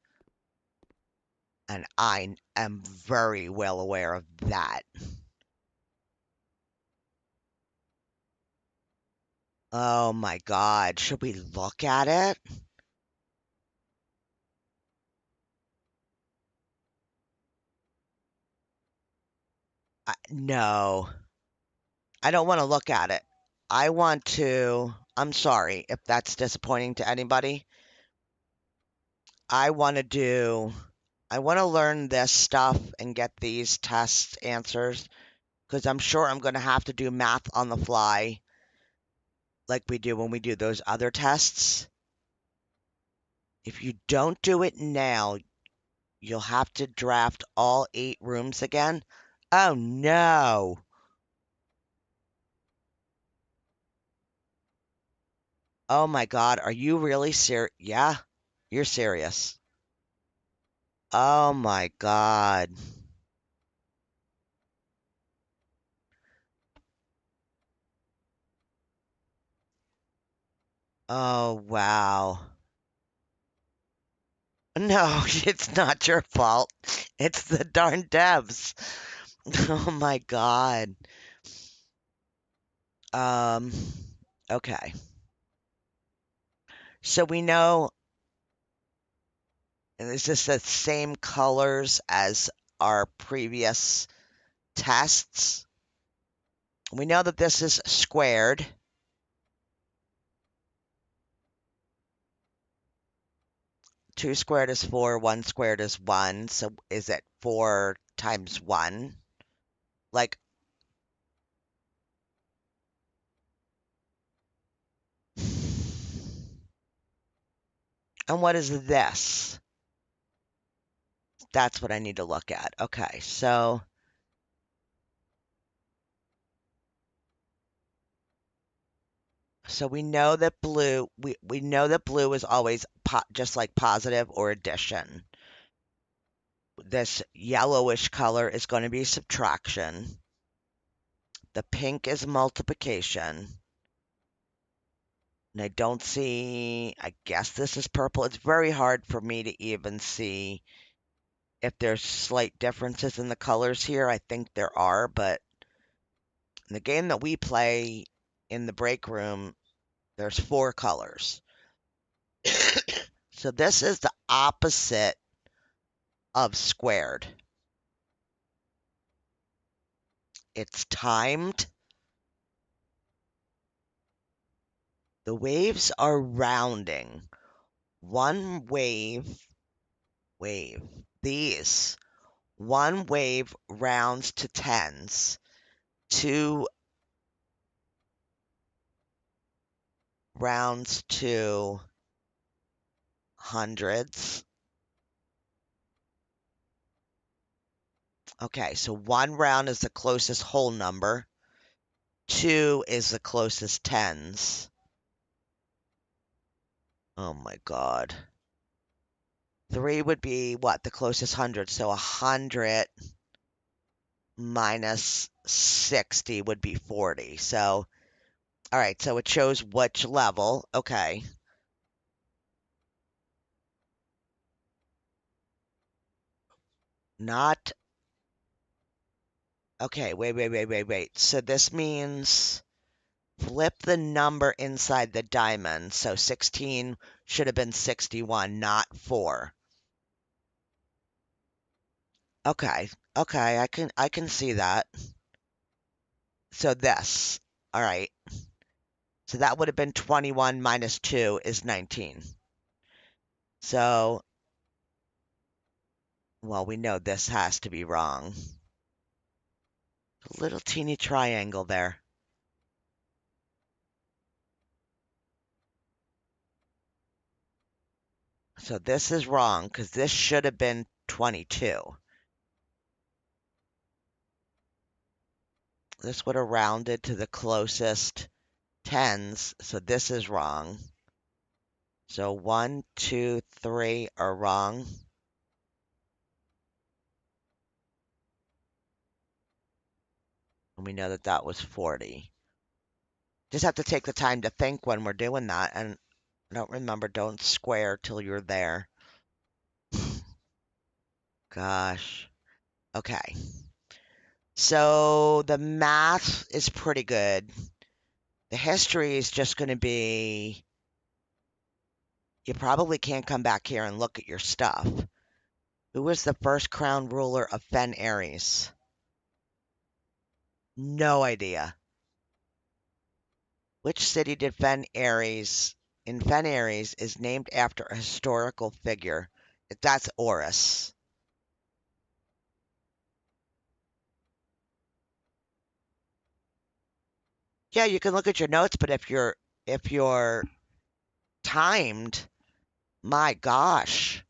And I am very well aware of that. Oh my God. Should we look at it? No. I don't want to look at it. I want to. I'm sorry if that's disappointing to anybody. I want to do. I want to learn this stuff and get these test answers because I'm sure I'm going to have to do math on the fly like we do when we do those other tests. If you don't do it now, you'll have to draft all 8 rooms again. Oh no. Oh my God, are you really serious? Yeah, you're serious. Oh my God. Oh wow. No, it's not your fault. It's the darn devs. Oh my God. Um, okay. So we know, and is this the same colors as our previous tests? We know that this is squared. Two squared is four, one squared is one. So is it four times one? Like, and what is this? That's what I need to look at. Okay, so we know that we know that blue is always just like positive or addition. This yellowish color is going to be subtraction. The pink is multiplication. And I don't see, I guess this is purple. It's very hard for me to even see if there's slight differences in the colors here. I think there are, but in the game that we play in the break room, there's four colors. So this is the opposite of squared. It's timed. The waves are rounding. One wave. These. One wave rounds to tens. Two rounds to hundreds. Okay, so one round is the closest whole number. Two is the closest tens. Oh my God. Three would be what? The closest hundred. So 100 minus 60 would be 40. So, all right, so it shows which level. Okay. Not, okay, wait. So this means flip the number inside the diamond. So 16 should have been 61, not 4. Okay. Okay, I can see that. So this. All right. So that would have been 21 minus 2 is 19. So, well, we know this has to be wrong. A little teeny triangle there. So this is wrong because this should have been 22. This would have rounded to the closest tens, so this is wrong. So 1, 2, 3 are wrong. And we know that that was 40. Just have to take the time to think when we're doing that. And I don't remember, don't square till you're there. Gosh. Okay. So the math is pretty good. The history is just going to be, you probably can't come back here and look at your stuff. Who was the first crown ruler of Fen Ares? No idea. Which city did Fen Ares in Fen Ares is named after a historical figure? That's Horus. Yeah, you can look at your notes, but if you're timed, my gosh.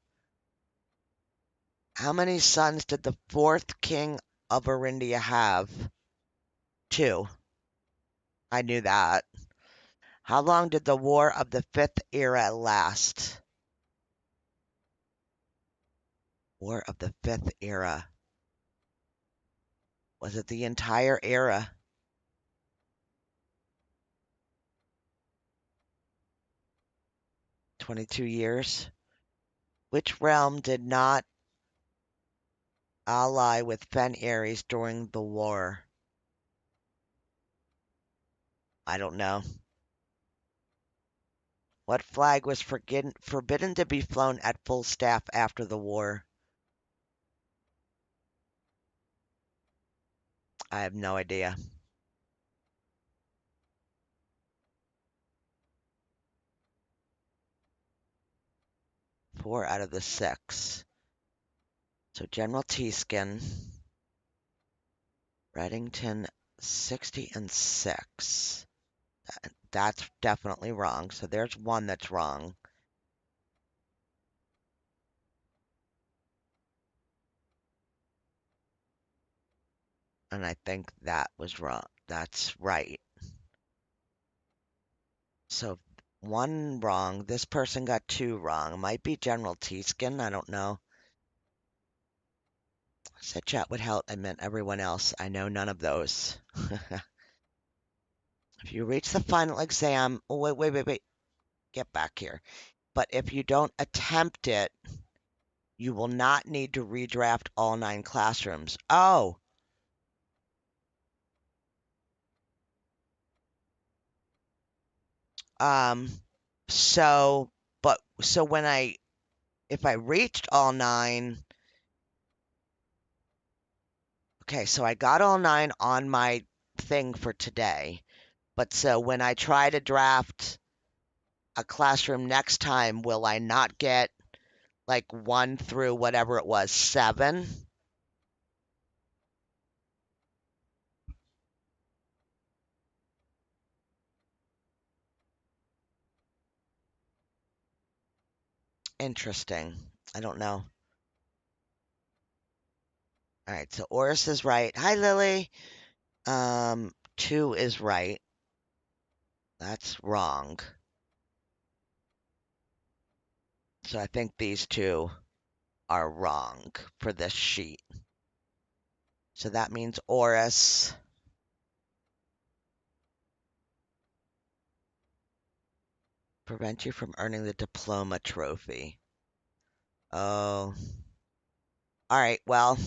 How many sons did the fourth king of Arindia have? Two. I knew that. How long did the War of the Fifth Era last? War of the Fifth Era. Was it the entire era? 22 years? Which realm did not ally with Fen Ares during the war? I don't know. What flag was forbidden to be flown at full staff after the war? I have no idea. 4 out of the 6. So General Teeskin, Reddington, 60 and 6. That's definitely wrong. So there's one that's wrong. And I think that was wrong. That's right. So one wrong. This person got 2 wrong. It might be General Teeskin. I don't know. Said chat would help. I meant everyone else. I know none of those. If you reach the final exam, oh, wait. Get back here. But if you don't attempt it, you will not need to redraft all 9 classrooms. Oh. So, if I reached all 9, okay, so I got all 9 on my thing for today. But so when I try to draft a classroom next time, will I not get like 1 through whatever it was, 7? Interesting. I don't know. All right, so Oris is right. Hi, Lily. 2 is right. That's wrong. So I think these 2 are wrong for this sheet. So that means Oris. Prevent you from earning the diploma trophy. Oh. All right, well,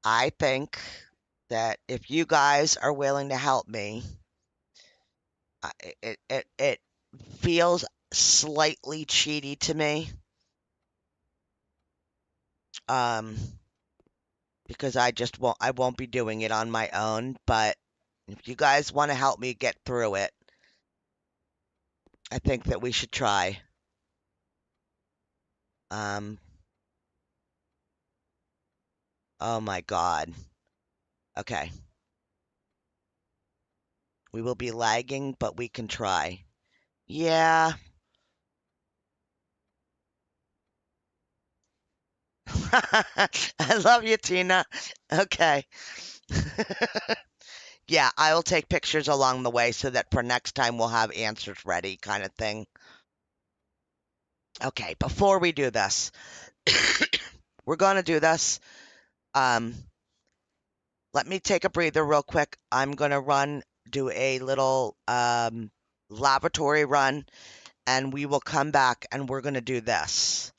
I think that if you guys are willing to help me, it feels slightly cheaty to me. Because I won't be doing it on my own, but if you guys want to help me get through it, I think that we should try. Oh my God. Okay. We will be lagging, but we can try. Yeah. I love you, Tina. Okay. Yeah, I will take pictures along the way so that for next time we'll have answers ready, kind of thing. Okay, before we do this, we're going to do this. Let me take a breather real quick. I'm going to do a little laboratory run, and we will come back and we're going to do this.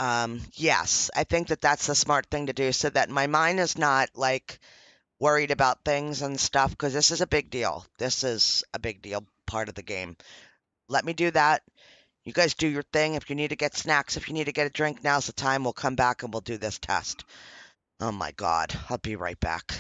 Yes, I think that that's the smart thing to do so that my mind is not like worried about things and stuff because this is a big deal. This is a big deal part of the game. Let me do that. You guys do your thing. If you need to get snacks, if you need to get a drink, now's the time. We'll come back and we'll do this test. Oh my God. I'll be right back.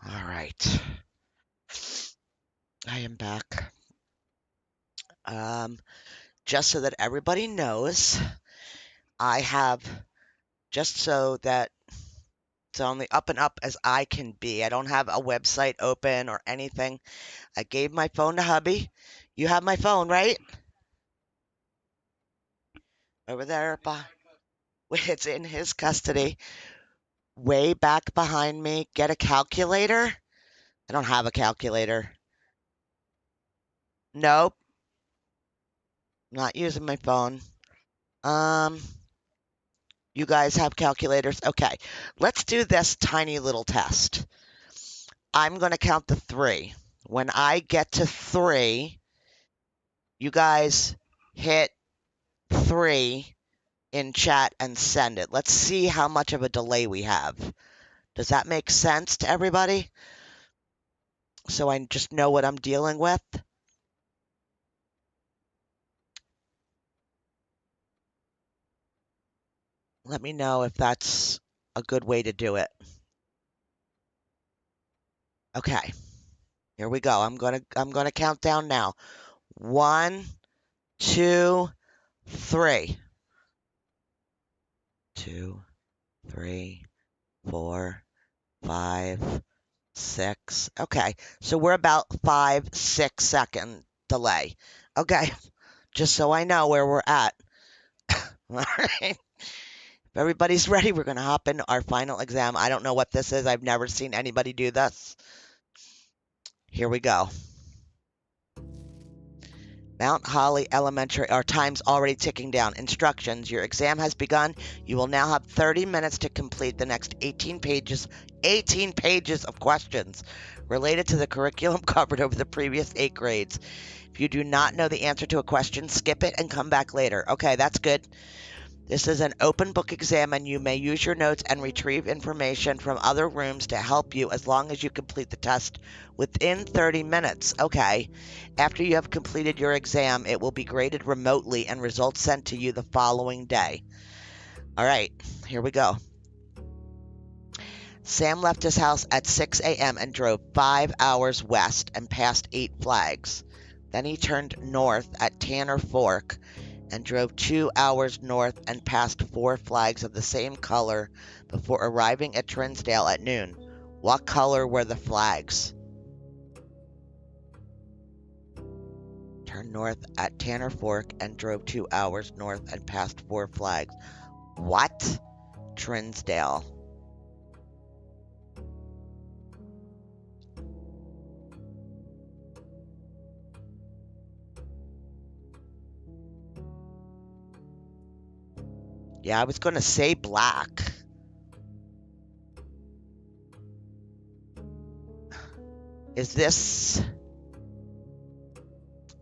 All right. I am back. Just so that everybody knows, I have, just so that it's on the up and up as I can be. I don't have a website open or anything. I gave my phone to hubby. You have my phone, right? Over there. It's in his custody. Way back behind me. Get a calculator? I don't have a calculator. Nope. Not using my phone. Um, you guys have calculators? Okay. Let's do this tiny little test. I'm going to count to 3. When I get to 3, you guys hit 3 in chat and send it. Let's see how much of a delay we have. Does that make sense to everybody? So I just know what I'm dealing with? Let me know if that's a good way to do it. Okay. Here we go. I'm gonna count down now. 1, 2, 3. 2, 3, 4, 5, 6. Okay. So we're about 5, 6 second delay. Okay. Just so I know where we're at. All right. If everybody's ready, we're going to hop into our final exam. I don't know what this is. I've never seen anybody do this. Here we go. Mount Holly Elementary, our time's already ticking down. Instructions, your exam has begun. You will now have 30 minutes to complete the next 18 pages of questions related to the curriculum covered over the previous 8 grades. If you do not know the answer to a question, skip it and come back later. Okay, that's good. This is an open book exam and you may use your notes and retrieve information from other rooms to help you as long as you complete the test within 30 minutes. Okay. After you have completed your exam, it will be graded remotely and results sent to you the following day. All right, here we go. Sam left his house at 6 a.m. and drove 5 hours west and passed 8 flags. Then he turned north at Tanner Fork and drove 2 hours north and passed 4 flags of the same color before arriving at Trinsdale at noon. What color were the flags? Turned north at Tanner Fork and drove 2 hours north and passed 4 flags. What? Trinsdale. Yeah, I was going to say black. Is this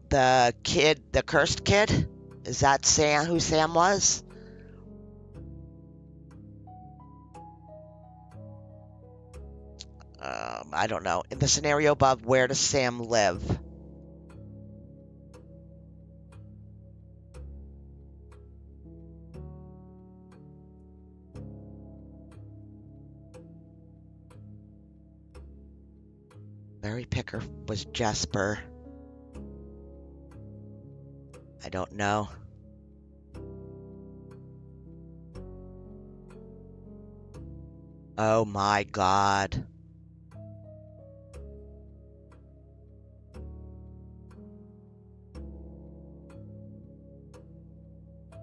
the kid, the cursed kid? Is that Sam, who Sam was? I don't know. In the scenario above, where does Sam live? Mary Picker was Jesper. I don't know. Oh my God.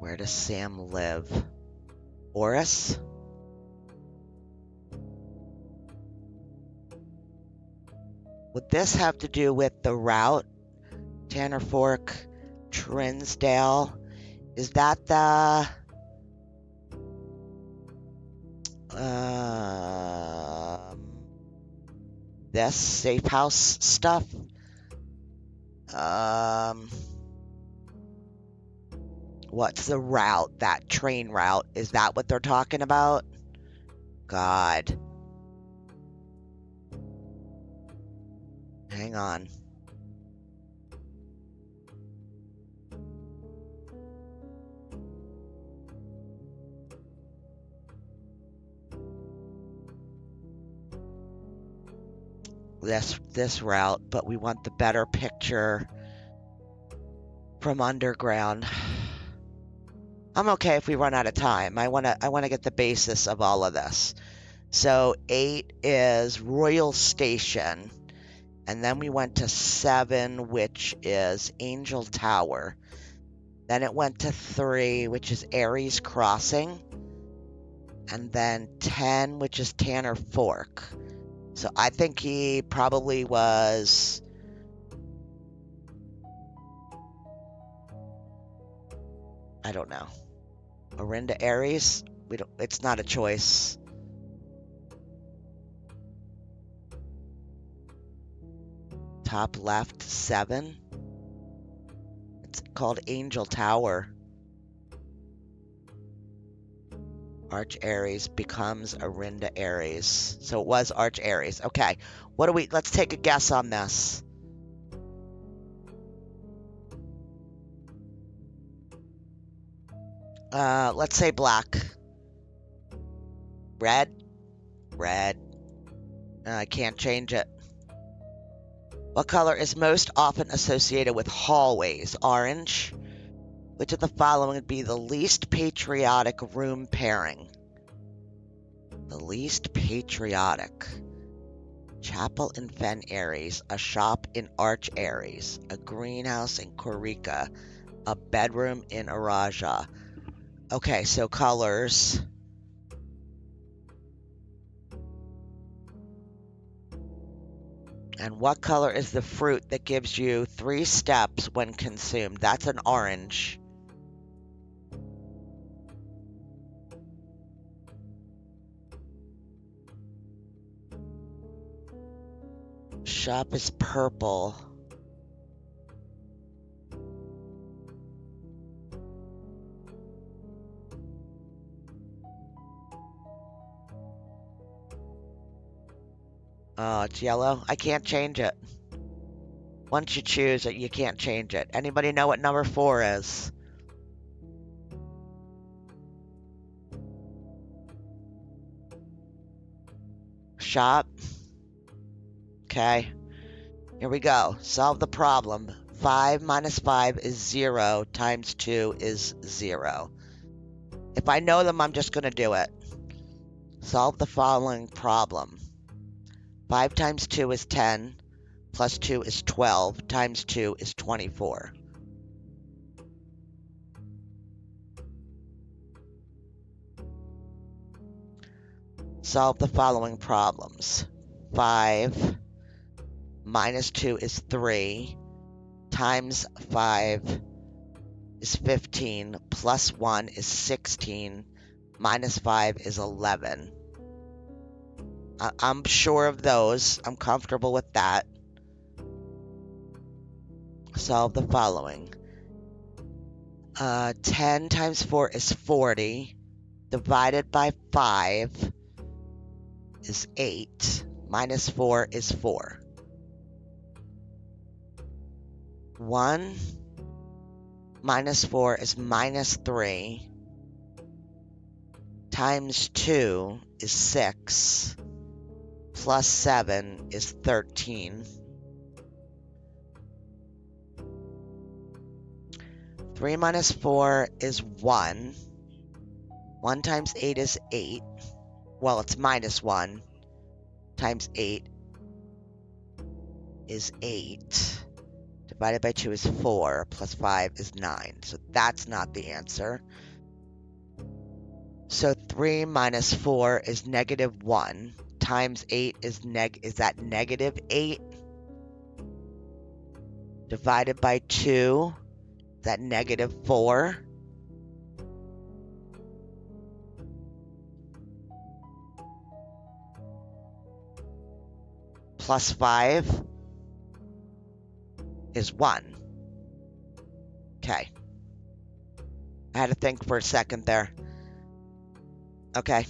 Where does Sam live? Oris? Would this have to do with the route? Tanner Fork, Trinsdale? Is that the... this safe house stuff? What's the route? That train route? Is that what they're talking about? God. Hang on. this route, but we want the better picture from underground. I'm okay if we run out of time. I wanna get the basis of all of this. So 8 is Royal Station, and then we went to 7, which is Angel Tower. Then it went to 3, which is Aries Crossing, and then 10, which is Tanner Fork. So I think he probably was... I don't know. Orinda Aries? It's not a choice. Top left, 7. It's called Angel Tower. Arch Aries becomes Orinda Aries. So it was Arch Aries. Okay. Let's take a guess on this. Let's say black. Red? Red. I can't change it. What color is most often associated with hallways? Orange. Which of the following would be the least patriotic room pairing? The least patriotic. Chapel in Fen Aries, a shop in Arch Aries, a greenhouse in Korika, a bedroom in Araja. Okay, so colors. And what color is the fruit that gives you 3 steps when consumed? That's an orange. Shop is purple. Oh, it's yellow. I can't change it. Once you choose it, you can't change it. Anybody know what number 4 is? Shop. Okay. Here we go. Solve the problem. 5 minus 5 is 0 times 2 is 0. If I know them, I'm just going to do it. Solve the following problem. 5 times 2 is 10, plus 2 is 12, times 2 is 24. Solve the following problems. 5 minus 2 is 3, times 5 is 15, plus 1 is 16, minus 5 is 11. I'm sure of those. I'm comfortable with that. Solve the following. 10 times 4 is 40, divided by 5 is 8, minus 4 is 4. 1 minus 4 is minus 3, times 2 is 6, plus 7 is 13. 3 minus 4 is 1. 1 times 8 is 8. Well, it's minus 1 times 8 is 8. Divided by 2 is 4, plus 5 is 9. So that's not the answer. So 3 minus 4 is negative 1. Times 8 is that negative 8? Divided by 2, is that negative 4? Plus 5 is 1. Okay. I had to think for a second there. Okay.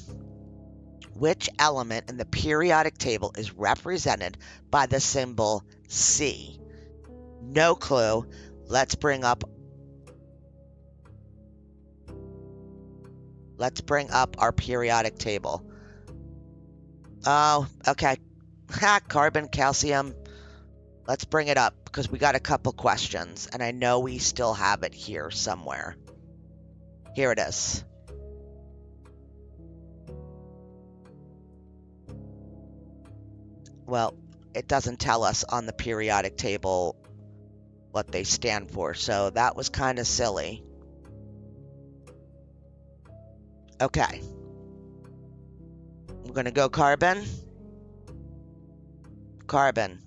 Which element in the periodic table is represented by the symbol C? No clue. Let's bring up our periodic table. Oh, okay. Ha, carbon, calcium. Let's bring it up because we got a couple questions, and I know we still have it here somewhere. Here it is. Well, it doesn't tell us on the periodic table what they stand for, so that was kind of silly. Okay. We're going to go carbon. Carbon.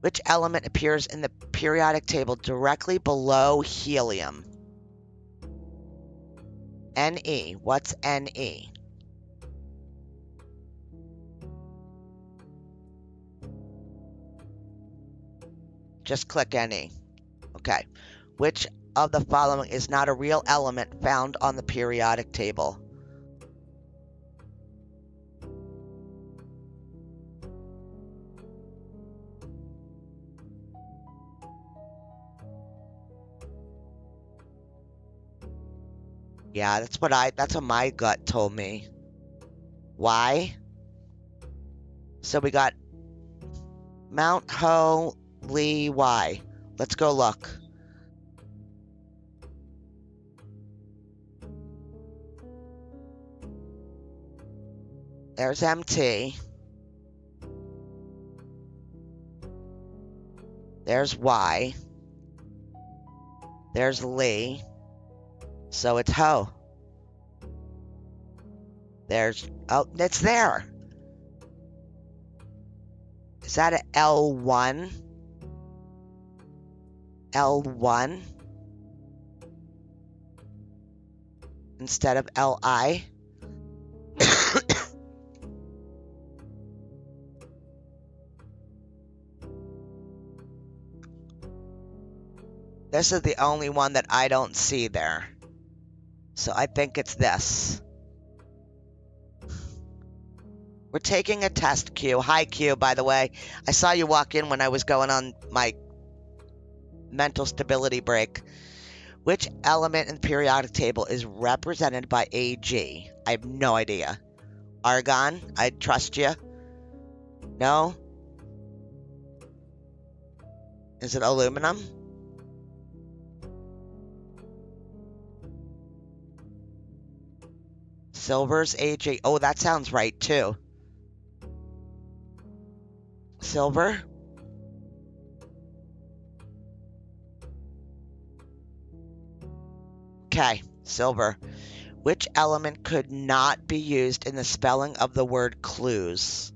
Which element appears in the periodic table directly below helium? Ne. What's Ne? Just click Ne. Okay. Which of the following is not a real element found on the periodic table? Yeah, that's what my gut told me. Why? So we got Mount Ho Lee Y. Let's go look. There's MT. There's Y. There's Lee. So it's Ho. There's, oh, it's there. Is that an L1? L1? Instead of Li? This is the only one that I don't see there. So I think it's this. We're taking a test, Q. Hi, Q, by the way. I saw you walk in when I was going on my mental stability break. Which element in the periodic table is represented by Ag? I have no idea. Argon? I trust you. No? Is it aluminum? Silver's Ag. Oh, that sounds right, too. Silver? Okay, silver. Which element could not be used in the spelling of the word clues?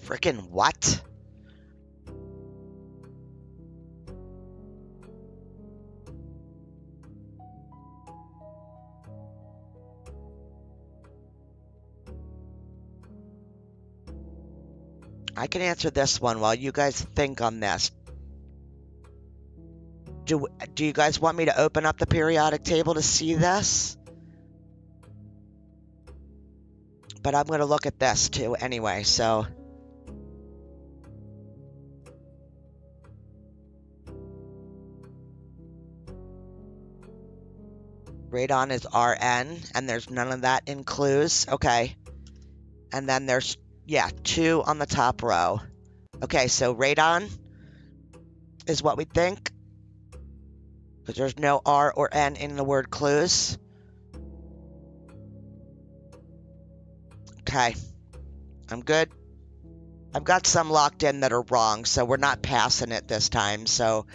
Frickin' what? I can answer this one while you guys think on this. Do you guys want me to open up the periodic table to see this? But I'm going to look at this too anyway, so. Radon is Rn, and there's none of that in clues. Okay. And then there's, yeah, 2 on the top row. Okay, so radon is what we think. Because there's no R or N in the word clues. Okay. I'm good. I've got some locked in that are wrong, so we're not passing it this time. So,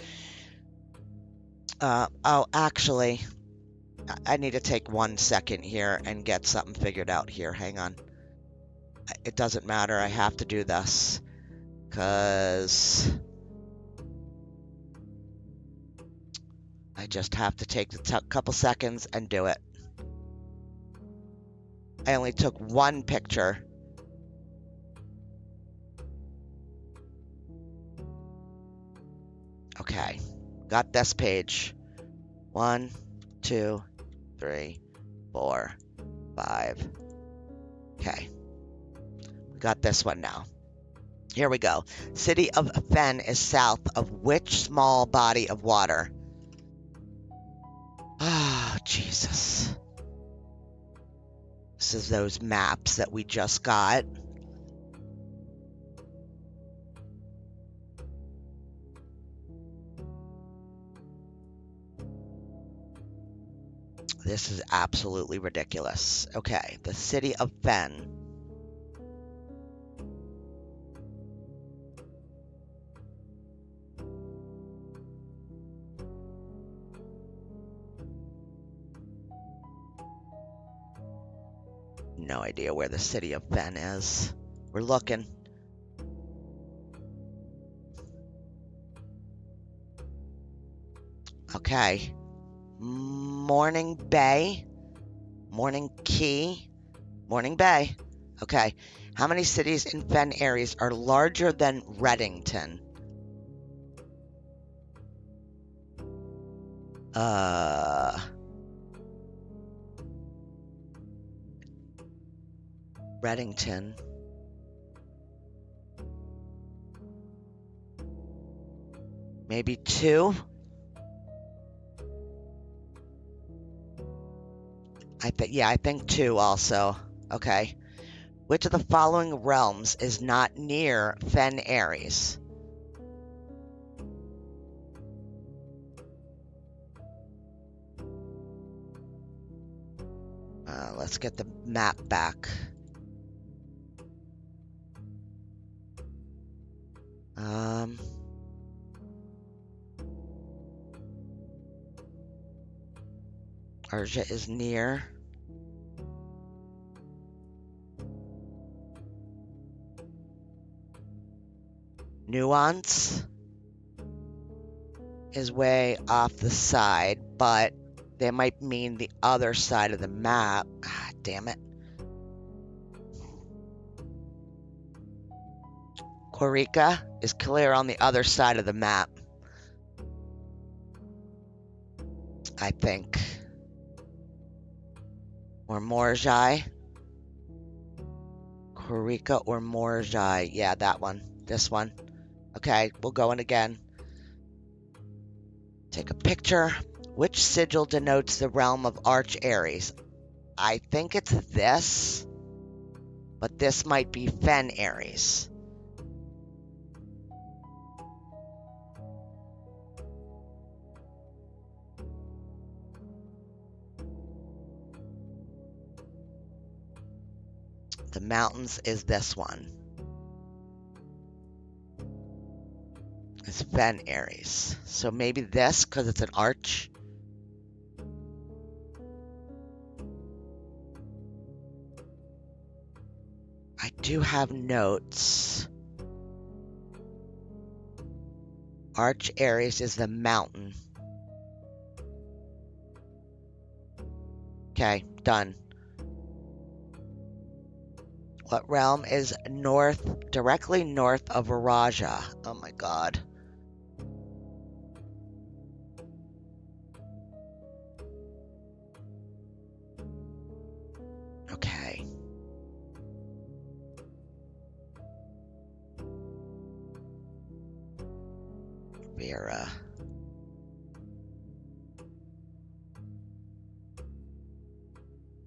oh, actually, I need to take 1 second here and get something figured out here. Hang on. It doesn't matter. I have to do this. Because I just have to take the couple seconds and do it. I only took 1 picture. Okay, got this page. 1, 2, 3, 4, 5. Okay, we got this one now. Here we go. City of Fen is south of which small body of water? Ah, Jesus. This is those maps that we just got. This is absolutely ridiculous. Okay, the city of Fen. No idea where the city of Fen is. We're looking. Okay. Morning Bay. Morning Key. Morning Bay. Okay. How many cities in Fen Aries are larger than Reddington? Reddington. Maybe 2? I think 2 also. Okay. Which of the following realms is not near Fen Aries? Let's get the map back. Arja is near. Nuance is way off the side, but they might mean the other side of the map. Ah, damn it. Corica is clear on the other side of the map, I think. Or Morjai. Corica or Morjai. Yeah, that one. This one. Okay, we'll go in again. Take a picture. Which sigil denotes the realm of Arch Aries? I think it's this, but this might be Fen Aries. The mountains is this one. It's Fen Aries. So maybe this, because it's an arch. I do have notes. Arch Aries is the mountain. Okay, done. What realm is directly north of Viraja? Oh my god. Okay. Vera.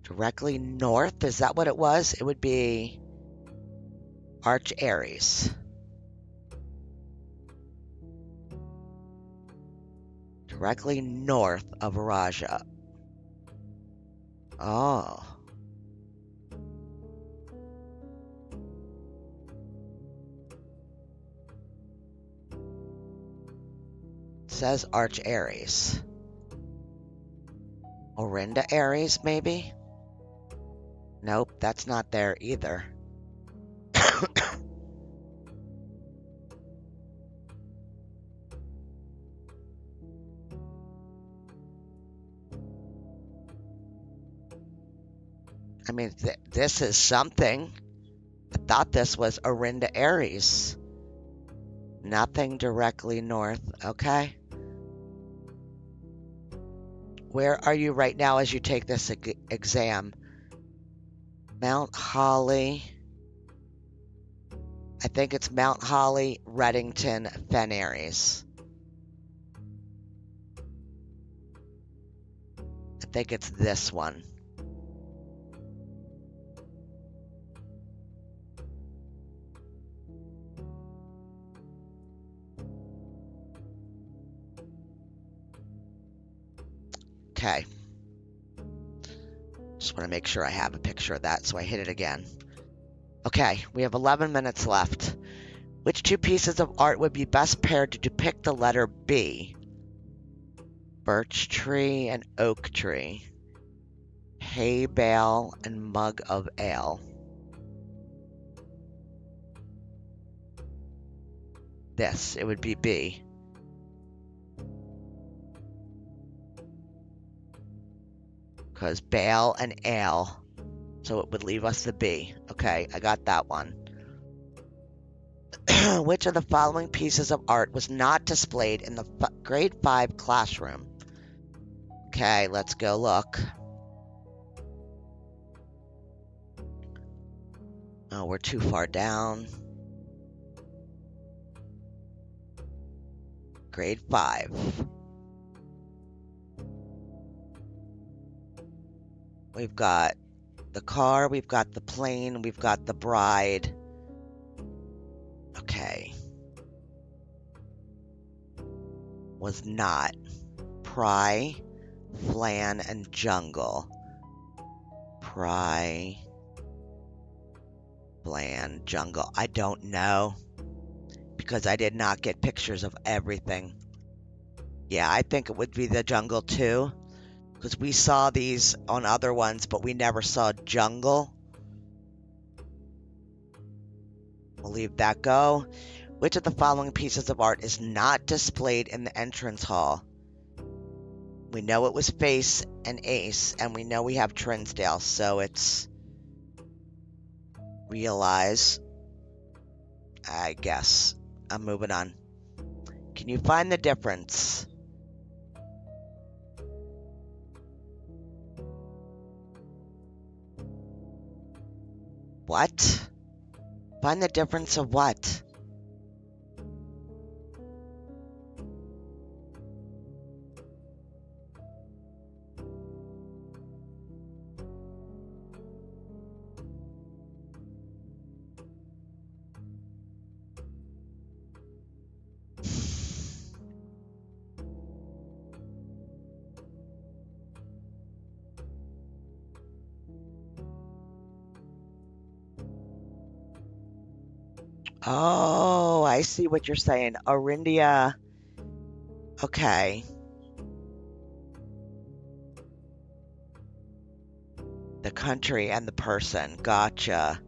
Directly north? Is that what it was? It would be Arch Aries. Directly north of Raja. Oh. It says Arch Aries. Orinda Aries, maybe? Nope, that's not there either. I mean, this is something. I thought this was Orinda Aries. Nothing directly north. Okay. Where are you right now as you take this exam? Mount Holly. I think it's Mount Holly, Reddington, Fen Aries. I think it's this one. Okay. Just want to make sure I have a picture of that, so I hit it again. Okay, we have 11 minutes left. Which two pieces of art would be best paired to depict the letter B? Birch tree and oak tree. Hay bale and mug of ale. This, it would be B. Because bale and ale. So it would leave us the B. Okay, I got that one. Which of the following pieces of art was not displayed in the grade 5 classroom? Okay, let's go look. Oh, we're too far down. Grade 5. We've got the car, we've got the plane, we've got the bride. Okay. Was not. Pry, flan, and jungle. Pry, flan, jungle. I don't know. Because I did not get pictures of everything. Yeah, I think it would be the jungle too. Because we saw these on other ones, but we never saw jungle. We'll leave that go. Which of the following pieces of art is not displayed in the entrance hall? We know it was Face and Ace, and we know we have Trinsdale, so it's Realize. I guess. I'm moving on. Can you find the difference? What? Find the difference of what? Oh, I see what you're saying. Orindia. Okay. The country and the person. Gotcha.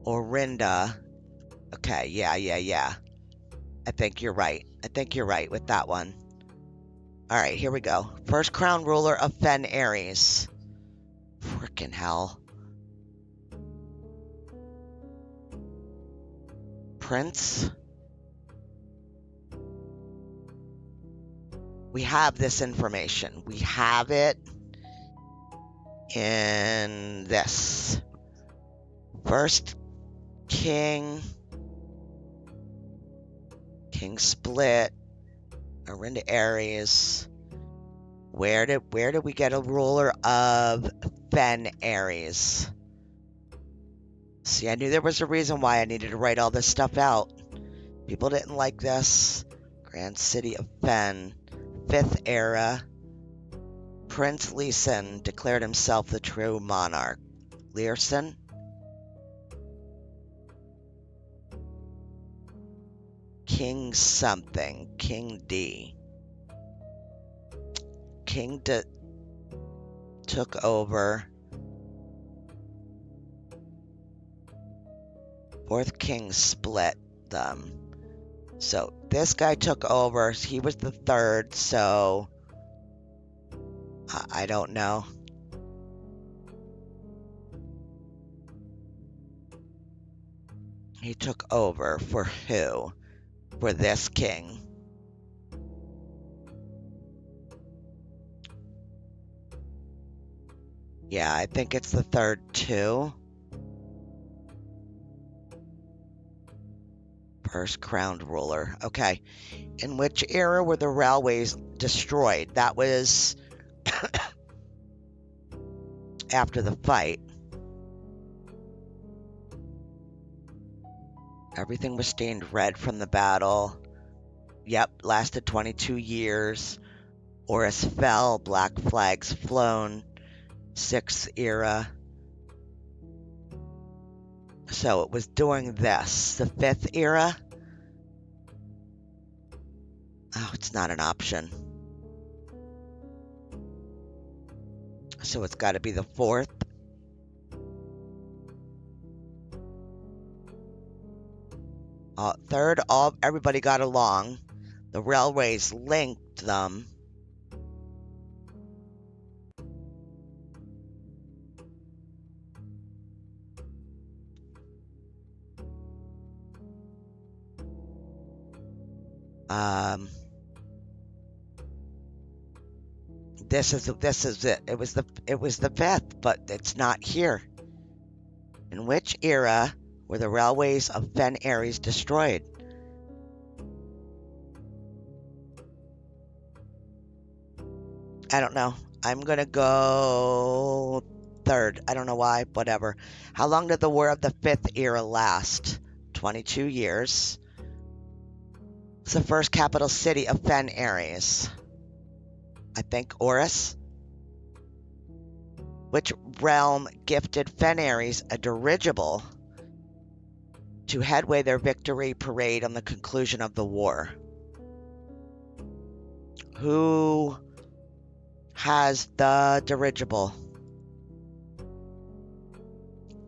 Orinda. Okay, yeah. I think you're right. I think you're right with that one. Alright, here we go. First crown ruler of Fen Aries. Frickin' hell. Prince? We have this information. We have it in this. First king. King split. Orinda Aries. Where did we get a ruler of Fen Aries? See, I knew there was a reason why I needed to write all this stuff out. People didn't like this. Grand City of Fen. 5th era. Prince Leeson declared himself the true monarch. Learson? King something. King D. King D took over. 4th king split them. So this guy took over. He was the 3rd, so I don't know. He took over for who? For this king. Yeah, I think it's the 3rd too. First crowned ruler. Okay. In which era were the railways destroyed? That was after the fight. Everything was stained red from the battle. Yep, lasted 22 years. Horus fell, black flags flown. 6th era. So it was doing this. The 5th era. Oh, it's not an option. So it's got to be the 4th. Third, everybody got along. The railways linked them. This is it. It was the 5th, but it's not here. In which era were the railways of Fen Ares destroyed? I don't know. I'm gonna go 3rd. I don't know why. Whatever. How long did the War of the 5th era last? 22 years. It's the first capital city of Fen Ares. I think Horus. Which realm gifted Fen Ares a dirigible to headway their victory parade on the conclusion of the war? Who has the dirigible?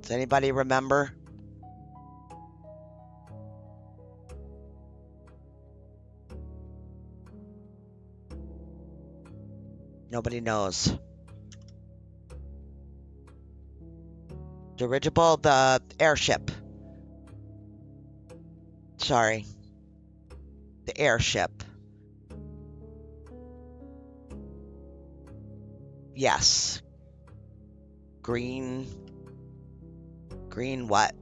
Does anybody remember? Nobody knows. Dirigible, the airship. Sorry. The airship. Yes. Green what?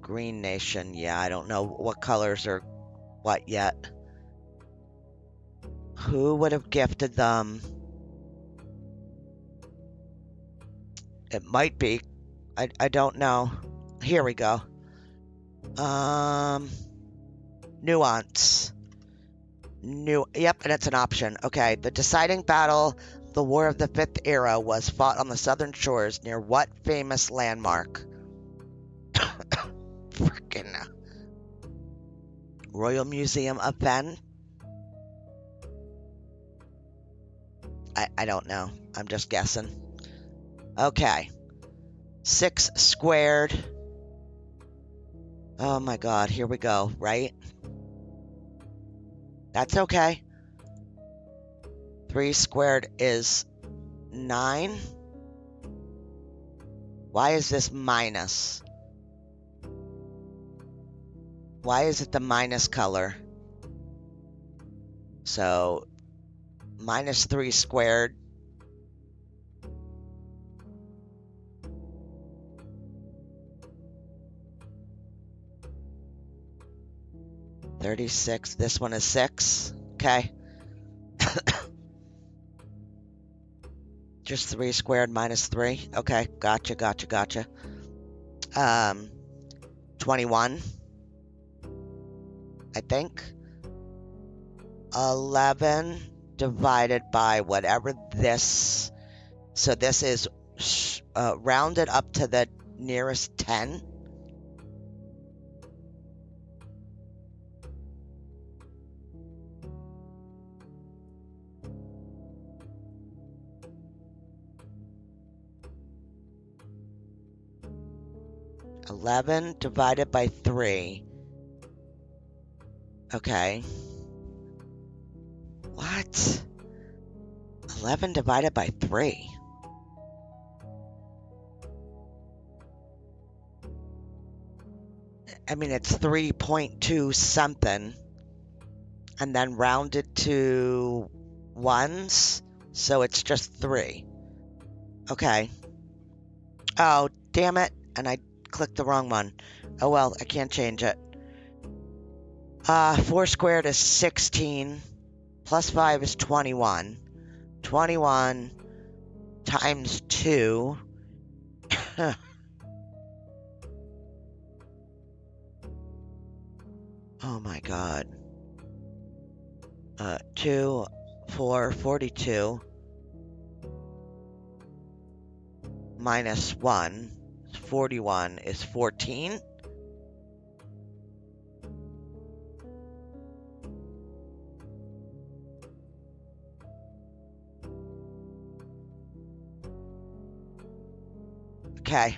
Green Nation. Yeah, I don't know what colors are what yet. Who would have gifted them? It might be. I don't know. Here we go. Nuance. Yep, and it's an option. Okay, the deciding battle, the War of the 5th era, was fought on the southern shores near what famous landmark? Freaking Royal Museum of Fen? I don't know. I'm just guessing. Okay. 6 squared. Oh my god, here we go, right? That's okay. 3 squared is 9. Why is this minus? Why is it the minus color? So, minus 3 squared. $36. This one is 6. Okay. Just 3 squared minus 3. Okay. Gotcha. 21. I think. 11 divided by whatever this. So this is rounded up to the nearest 10. $11 divided by 3. Okay. What? 11 divided by 3. I mean, it's 3.2 something. And then rounded to ones. So it's just 3. Okay. Oh, damn it. And I clicked the wrong one. Oh well, I can't change it. 4 squared is 16. Plus 5 is 21. 21 times 2. Oh my god. 2, 4, 42 minus 1, 41 is 14. Okay.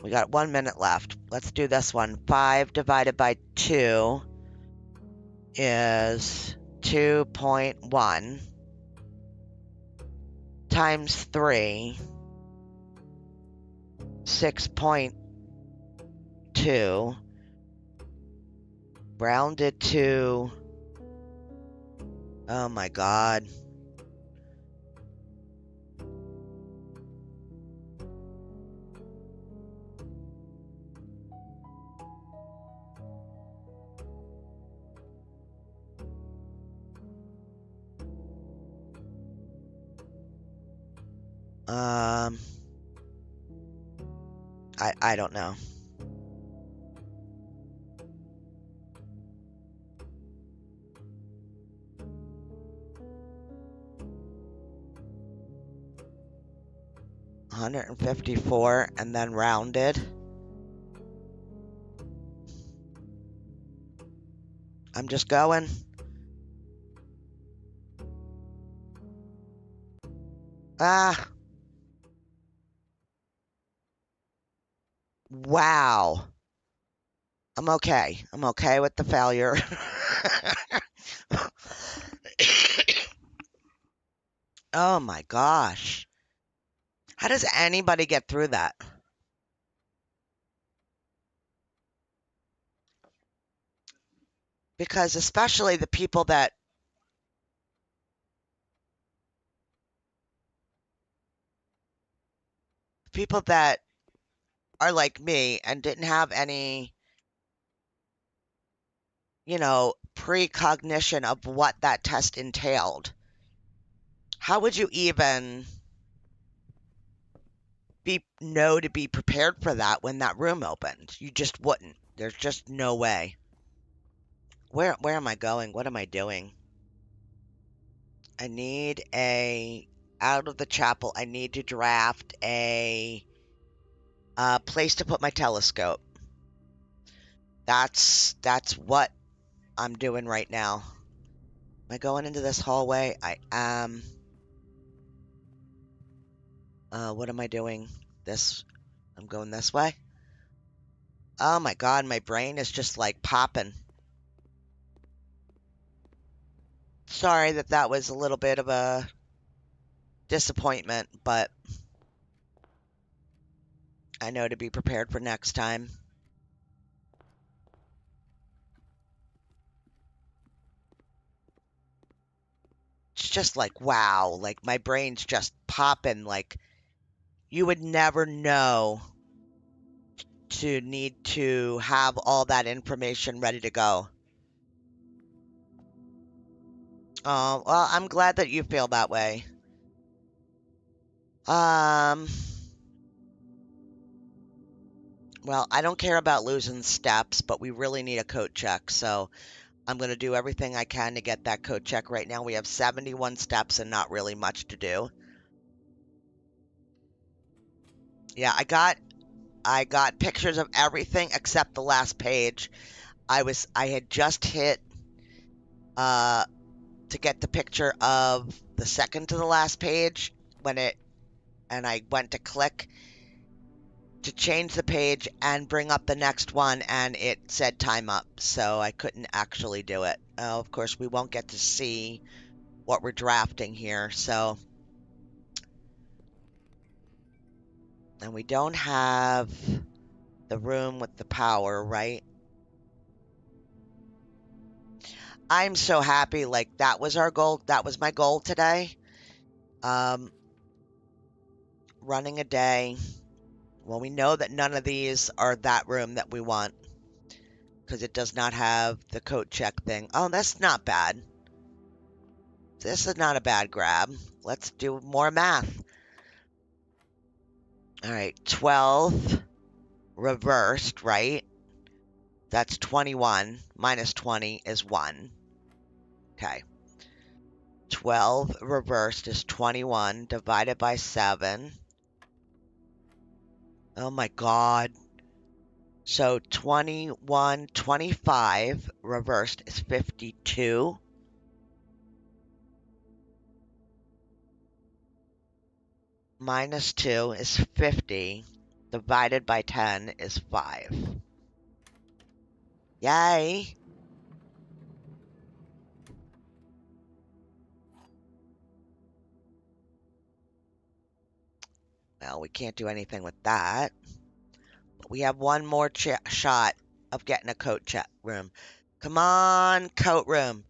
We got 1 minute left. Let's do this one. 5 divided by 2 is 2.1 times 3, 6.2, rounded to, oh my god. I don't know. $154 and then rounded. I'm just going. Ah. Wow. I'm okay. I'm okay with the failure. Oh my gosh. How does anybody get through that? Because especially the people that are like me and didn't have any, precognition of what that test entailed. How would you even know to be prepared for that when that room opened? You just wouldn't. There's just no way. Where am I going? What am I doing? I need out of the chapel, I need to draft a place to put my telescope. That's what I'm doing right now. Am I going into this hallway? I am. What am I doing? I'm going this way. Oh my god, my brain is just like popping. Sorry that was a little bit of a disappointment, but I know to be prepared for next time. It's just like, wow, like my brain's just popping. Like, you would never know to need to have all that information ready to go. Well, I'm glad that you feel that way. Well, I don't care about losing steps, but we really need a coat check, so I'm going to do everything I can to get that coat check right now. We have 71 steps and not really much to do. Yeah, I got pictures of everything except the last page. I had just hit to get the picture of the second to the last page and I went to click to change the page and bring up the next one, and it said time up, so I couldn't actually do it. Of course, we won't get to see what we're drafting here, so. And we don't have the room with the power, right? I'm so happy, like, that was our goal. That was my goal today. Running a day. Well, we know that none of these are that room that we want, because it does not have the coat check thing. Oh, that's not bad. This is not a bad grab. Let's do more math. All right, 12 reversed, right? That's 21. Minus 20 is 1. Okay. 12 reversed is 21 divided by 7. Oh my god. So 21, 25 reversed is 52. Minus 2 is 50. Divided by 10 is 5. Yay! Well, we can't do anything with that. But we have one more shot of getting a coat room. Come on, coat room.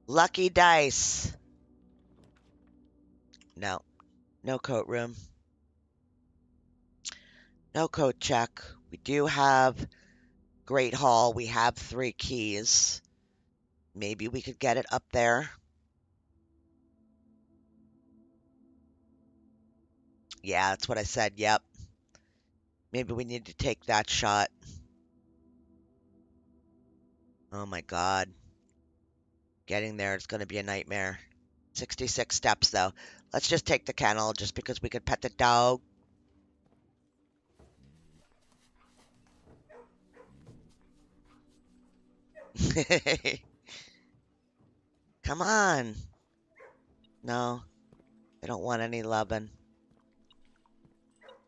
Lucky dice. No. No coat room. No coat check. We do have Great Hall. We have 3 keys. Maybe we could get it up there. Yeah, that's what I said. Yep. Maybe we need to take that shot. Oh my god. Getting there is going to be a nightmare. 66 steps, though. Let's just take the kennel just because we could pet the dog. Come on. No, I don't want any loving.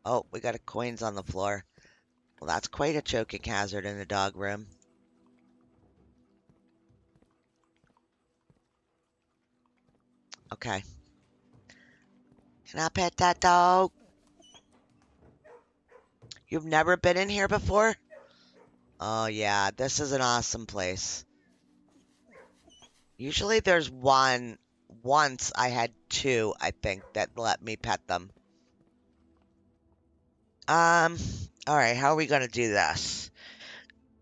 Oh, we got coins on the floor. Well, that's quite a choking hazard in the dog room. Okay. Can I pet that dog? You've never been in here before? Oh, yeah, this is an awesome place. Usually there's one. Once I had 2, I think, that let me pet them. Alright, how are we gonna do this?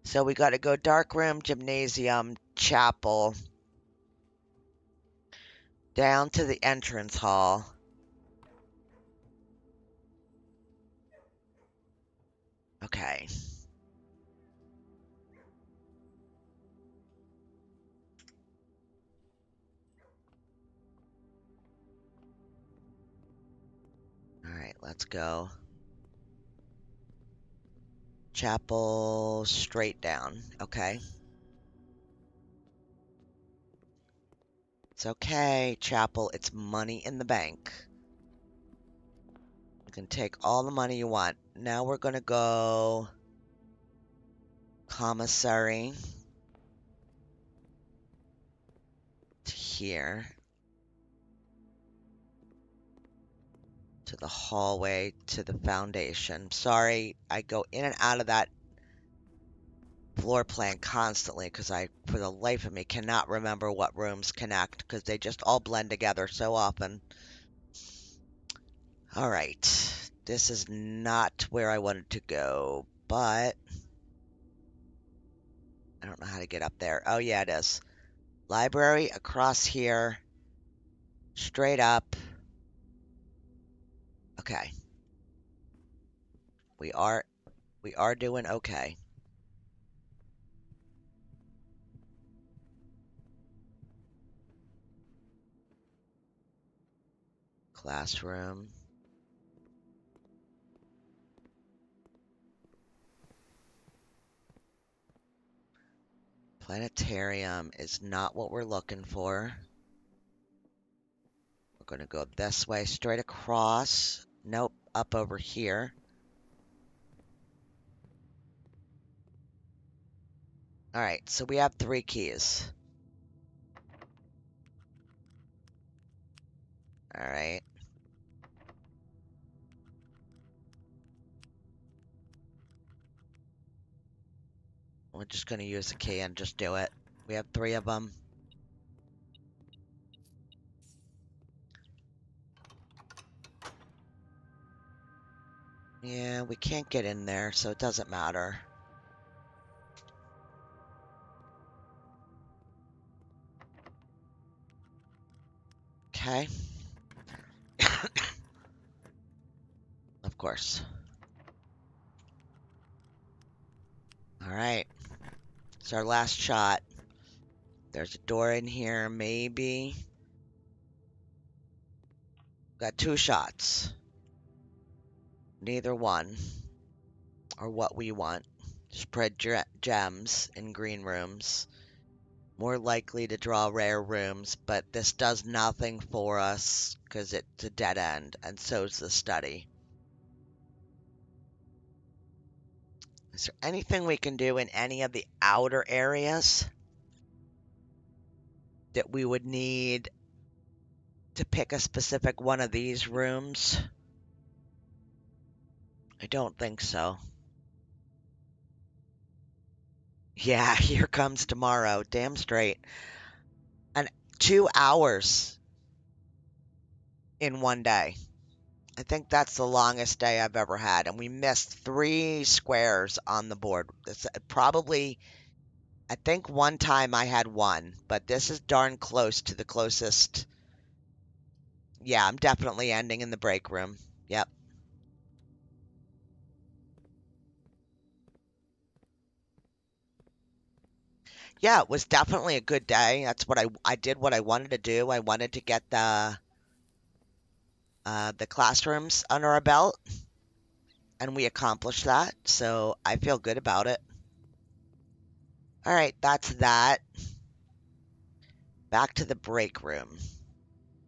So we gotta go dark room, gymnasium, chapel, down to the entrance hall. Okay. Alright, let's go. Chapel, straight down. Okay. It's okay, Chapel. It's money in the bank. You can take all the money you want. Now we're gonna go commissary to here. To the hallway, to the foundation. Sorry, I go in and out of that floor plan constantly because I, for the life of me, cannot remember what rooms connect because they just all blend together so often. Alright, this is not where I wanted to go, but I don't know how to get up there. Oh yeah, it is. Library across here, straight up. Okay. We are doing okay. Classroom. Planetarium is not what we're looking for. We're going to go this way, straight across. Nope, up over here. Alright, so we have 3 keys. Alright. We're just going to use the key and just do it. We have 3 of them. Yeah, we can't get in there, so it doesn't matter. Okay. Of course. Alright. It's our last shot. There's a door in here, maybe. Got 2 shots. Neither one are what we want. Spread gems in green rooms. More likely to draw rare rooms, but this does nothing for us because it's a dead end, and so's the study. Is there anything we can do in any of the outer areas that we would need to pick a specific one of these rooms? I don't think so. Yeah, here comes tomorrow. Damn straight. And 2 hours in one day. I think that's the longest day I've ever had. And we missed 3 squares on the board. It's probably, I think one time I had 1, but this is darn close to the closest. Yeah, I'm definitely ending in the break room. Yep. Yeah, it was definitely a good day. That's what I did what I wanted to do. I wanted to get the classrooms under our belt, and we accomplished that. So I feel good about it. All right, that's that. Back to the break room,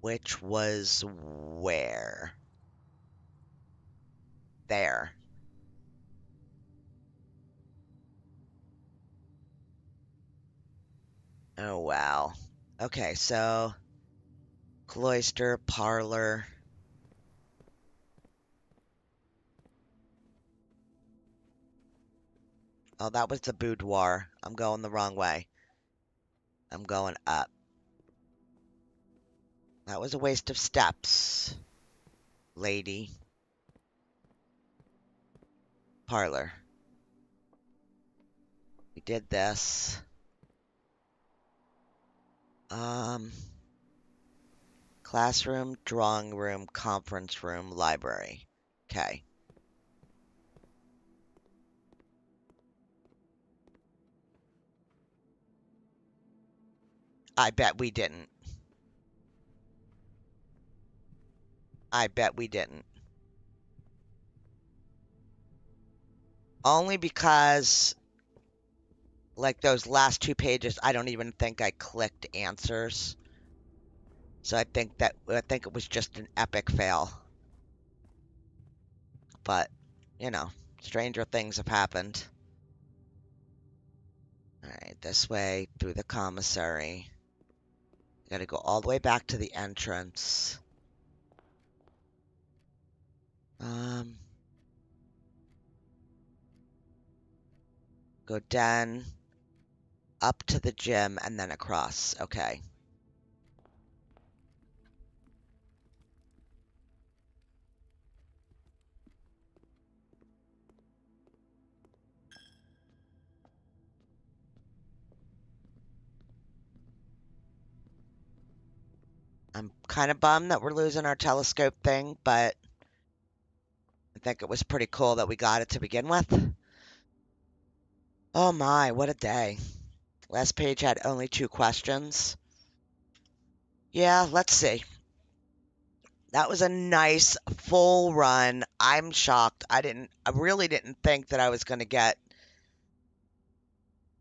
which was where? There. Oh wow. Okay, so cloister, parlor. Oh, that was the boudoir. I'm going the wrong way. I'm going up. That was a waste of steps, lady. Parlor. We did this. Classroom, drawing room, conference room, library. Okay. I bet we didn't. I bet we didn't. Only because, like, those last 2 pages, I don't even think I clicked answers. So I think it was just an epic fail. But, you know, stranger things have happened. Alright, this way, through the commissary. Gotta go all the way back to the entrance. Go down, up to the gym, and then across. Okay. I'm kind of bummed that we're losing our telescope thing, but I think it was pretty cool that we got it to begin with. Oh my, what a day. Last page had only 2 questions. Yeah, let's see. That was a nice full run. I'm shocked. I really didn't think that I was going to get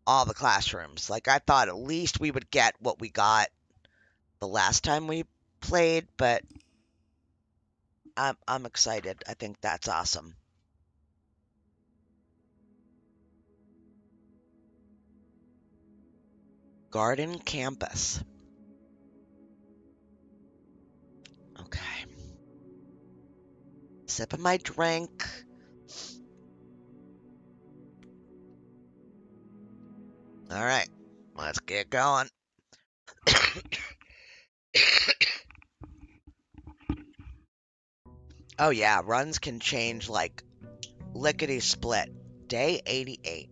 all the classrooms. Like, I thought at least we would get what we got the last time we played, but I'm excited. I think that's awesome. Garden campus. Okay. Sipping my drink. All right, let's get going. Oh yeah, runs can change like lickety split. Day 88.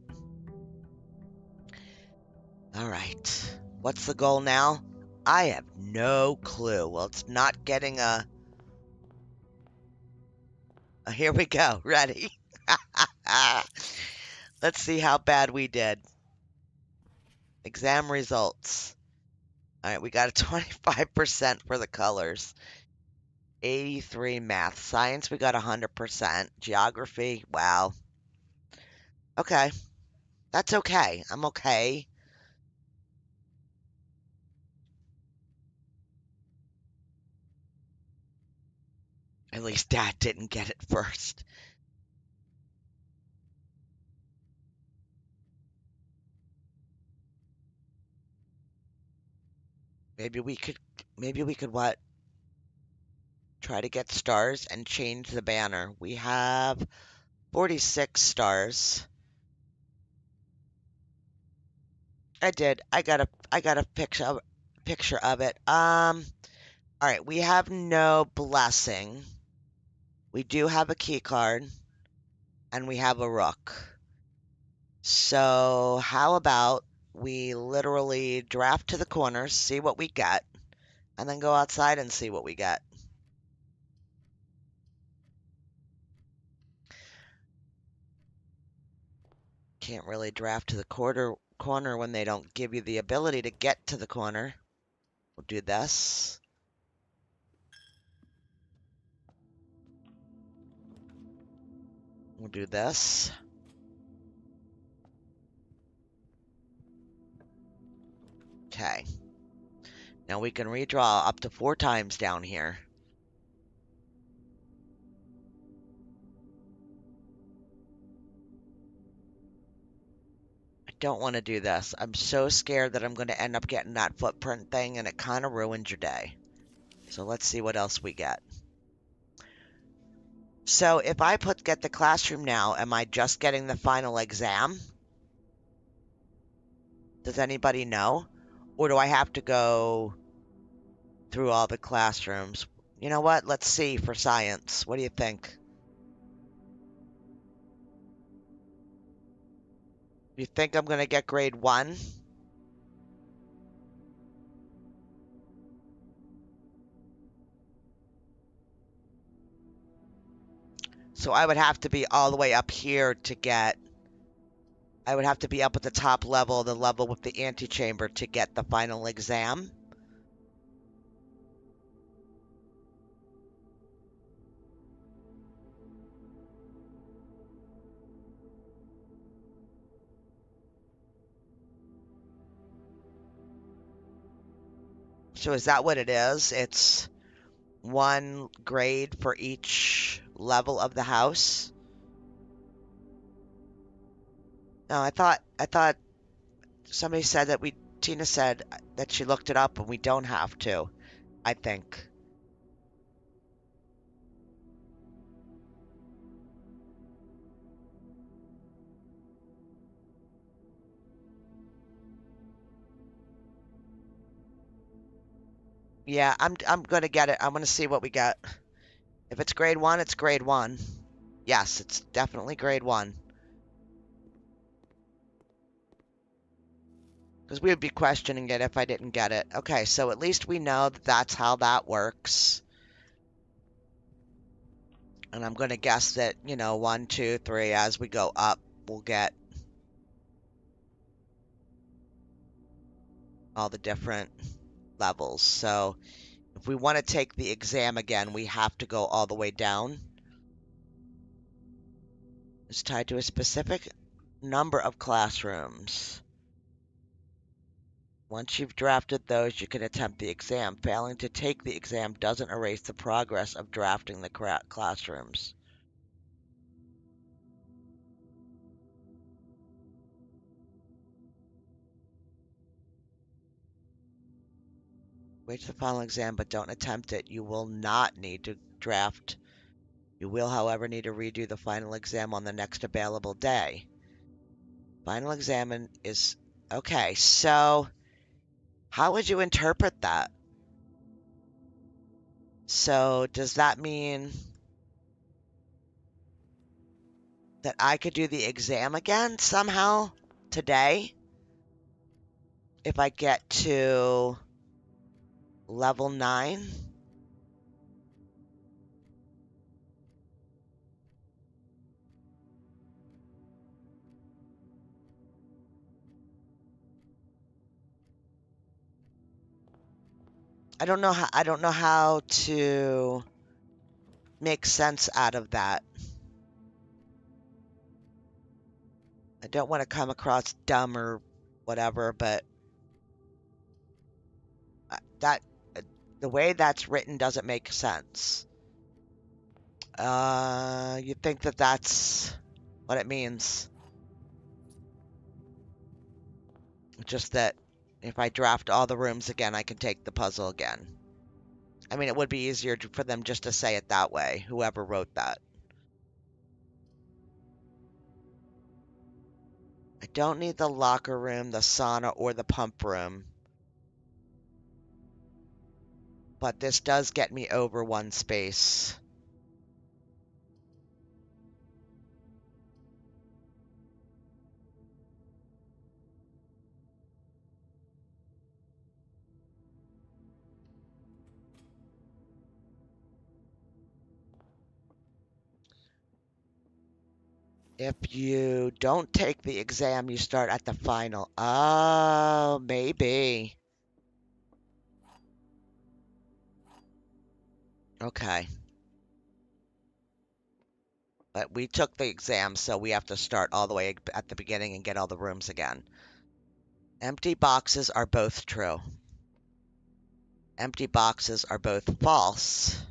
All right. What's the goal now? I have no clue. Well, it's not getting here we go. Ready? Let's see how bad we did. Exam results. All right, we got a 25% for the colors. 83 math. Science, we got 100%. Geography, wow. Okay. That's okay. I'm okay. At least Dad didn't get it first. Maybe we could, what? Try to get stars and change the banner. We have 46 stars. I did. I got a picture of it. All right, we have no blessing. We do have a key card and we have a rook. So, how about we literally draft to the corners, see what we get, and then go outside and see what we get. Can't really draft to the corner when they don't give you the ability to get to the corner. We'll do this. We'll do this. Okay. Now we can redraw up to 4 times down here. I don't want to do this. I'm so scared that I'm going to end up getting that footprint thing and it kind of ruins your day. So let's see what else we get. So if I get the classroom now, am I just getting the final exam? Does anybody know? Or do I have to go through all the classrooms? You know what? Let's see for science. What do you think? You think I'm going to get grade 1? So I would have to be all the way up here to get... I would have to be up at the top level, the level with the antechamber, to get the final exam. So is that what it is? It's 1 grade for each level of the house? No, I thought somebody said that Tina said that she looked it up and we don't have to, I think. Yeah, I'm gonna get it. I'm gonna see what we get. If it's grade 1, it's grade 1. Yes, it's definitely grade 1. Because we would be questioning it if I didn't get it. Okay, so at least we know that that's how that works. And I'm going to guess that, 1, 2, 3, as we go up, we'll get all the different levels. So if we want to take the exam again, we have to go all the way down. It's tied to a specific number of classrooms. Once you've drafted those, you can attempt the exam. Failing to take the exam doesn't erase the progress of drafting the classrooms. Wait to the final exam, but don't attempt it. You will not need to draft. You will, however, need to redo the final exam on the next available day. Final exam is... Okay, so how would you interpret that? So does that mean that I could do the exam again somehow today? If I get to level 9? I don't know how to make sense out of that. I don't want to come across dumb or whatever, but that the way that's written doesn't make sense. You think that that's what it means? Just that if I draft all the rooms again, I can take the puzzle again. I mean, it would be easier for them just to say it that way, whoever wrote that. I don't need the locker room, the sauna, or the pump room. But this does get me over one space. If you don't take the exam, you start at the final. Oh, maybe. Okay. But we took the exam, so we have to start all the way at the beginning and get all the rooms again. Empty boxes are both true. Empty boxes are both false.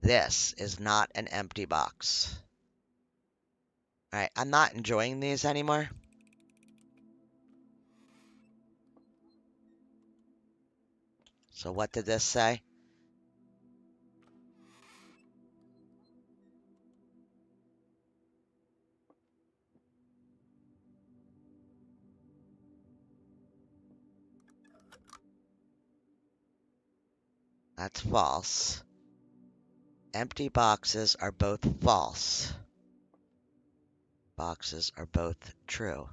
This is not an empty box. Alright, I'm not enjoying these anymore. So what did this say? That's false. Empty boxes are both false. Boxes are both true.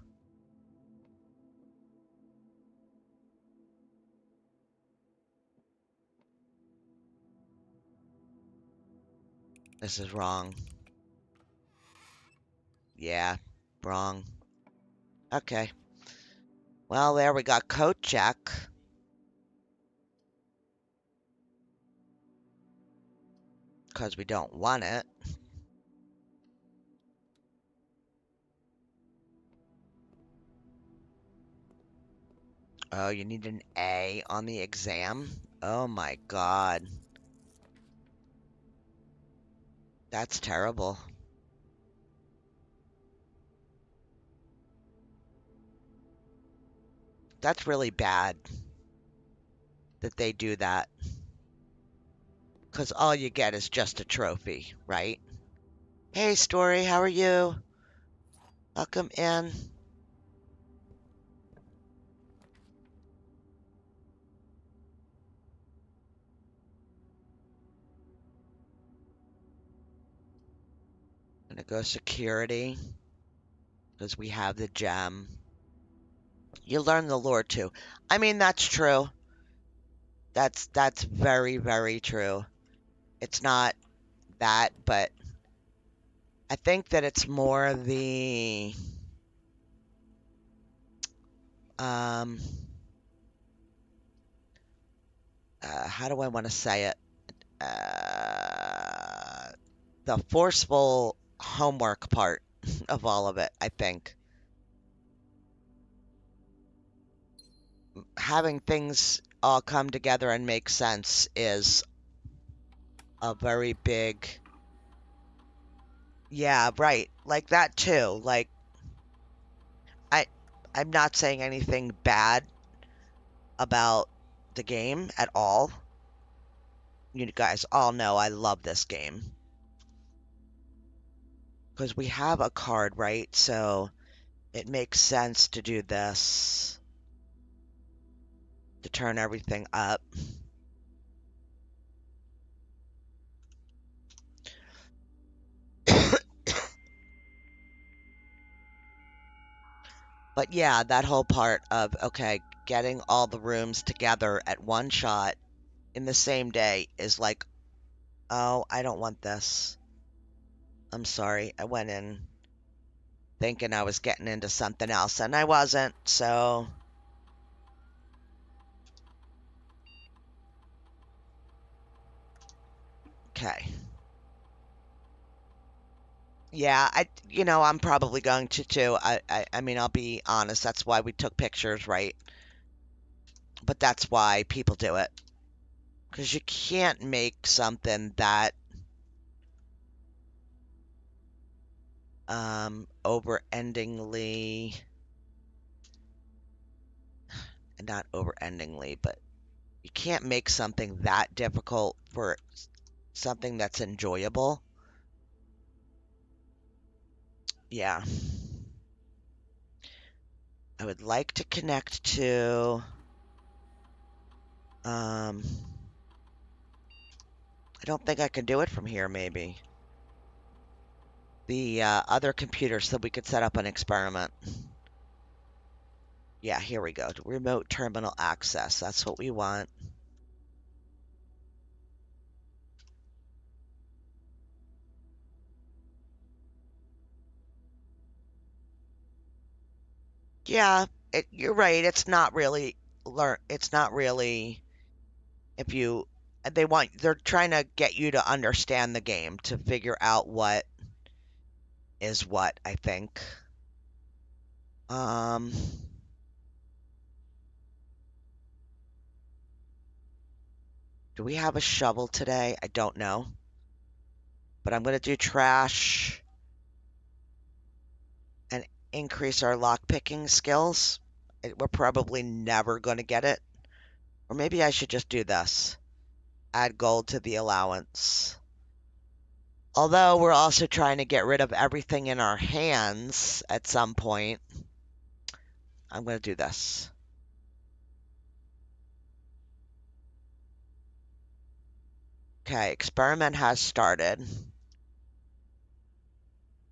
This is wrong. Yeah, wrong. Okay. Well, there we got code check. Because we don't want it. Oh, you need an A on the exam? Oh my god. That's terrible. That's really bad that they do that. Because all you get is just a trophy, right? Hey, Story, how are you? Welcome in. I'm gonna go security. Because we have the gem. You learn the lore too. I mean, that's true. That's very, very true. It's not that, but I think that it's more the um how do I want to say it? The forceful homework part of all of it, I think. Having things all come together and make sense is a very big. Yeah, right. Like that too. Like I I'm not saying anything bad about the game at all. You guys all know I love this game. Because we have a card, right? So it makes sense to do this. To turn everything up. But yeah, that whole part of, okay, getting all the rooms together at one shot in the same day is like, oh, I don't want this. I'm sorry. I went in thinking I was getting into something else, and I wasn't, so. Okay. Yeah, I'm probably going to too. I mean, I'll be honest. That's why we took pictures, right? But that's why people do it. Because you can't make something that over-endingly, not over-endingly, but you can't make something that difficult for something that's enjoyable. Yeah. I would like to connect to, I don't think I can do it from here, maybe. The other computer so we could set up an experiment. Yeah, here we go. Remote terminal access. That's what we want. Yeah, you're right. It's not really It's not really if you. They're trying to get you to understand the game to figure out what is what, I think. Um, do we have a shovel today? I don't know. But I'm going to do trash and increase our lockpicking skills. We're probably never going to get it. Or maybe I should just do this. Add gold to the allowance. Although we're also trying to get rid of everything in our hands at some point. I'm going to do this. Okay, experiment has started.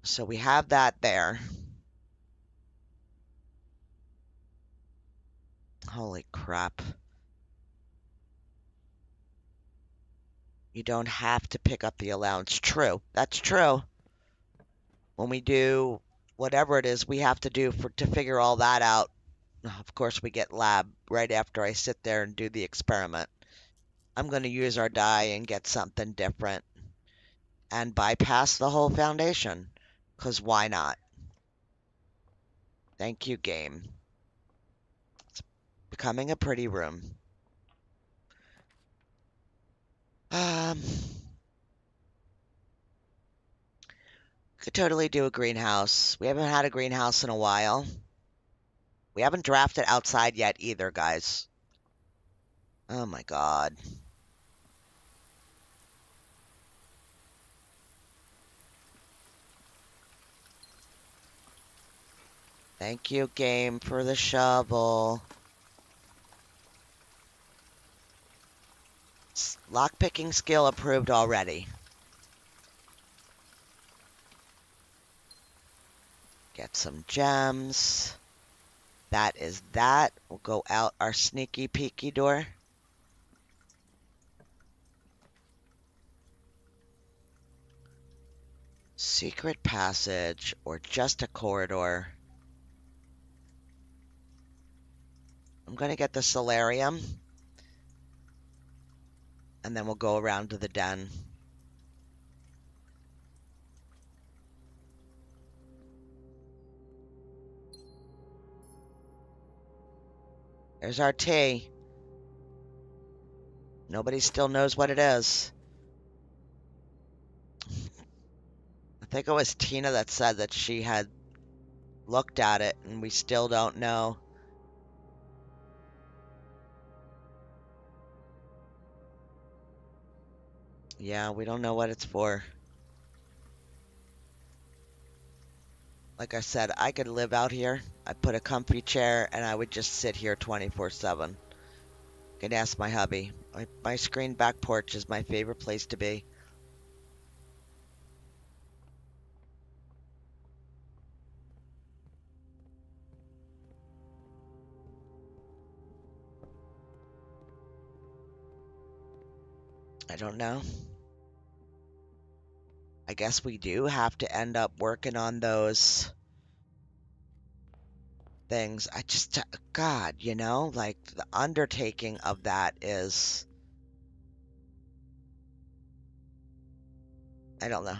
So we have that there. Holy crap. You don't have to pick up the allowance. True. That's true. When we do whatever it is we have to do to figure all that out, of course we get lab right after I sit there and do the experiment. I'm going to use our die and get something different and bypass the whole foundation. Because why not? Thank you, game. It's becoming a pretty room. Could totally do a greenhouse. We haven't had a greenhouse in a while. We haven't drafted outside yet either, guys. Oh my god. Thank you, game, for the shovel. Lockpicking skill approved already. Get some gems. That is that. We'll go out our sneaky peeky door. Secret passage or just a corridor. I'm going to get the solarium. And then we'll go around to the den. There's our tea. Nobody still knows what it is. I think it was Tina that said that she had looked at it and we still don't know. Yeah, we don't know what it's for. Like I said, I could live out here. I'd put a comfy chair and I would just sit here 24/7. Could ask my hubby. My screen back porch is my favorite place to be. I don't know. I guess we do have to end up working on those things. God, like the undertaking of that is I don't know.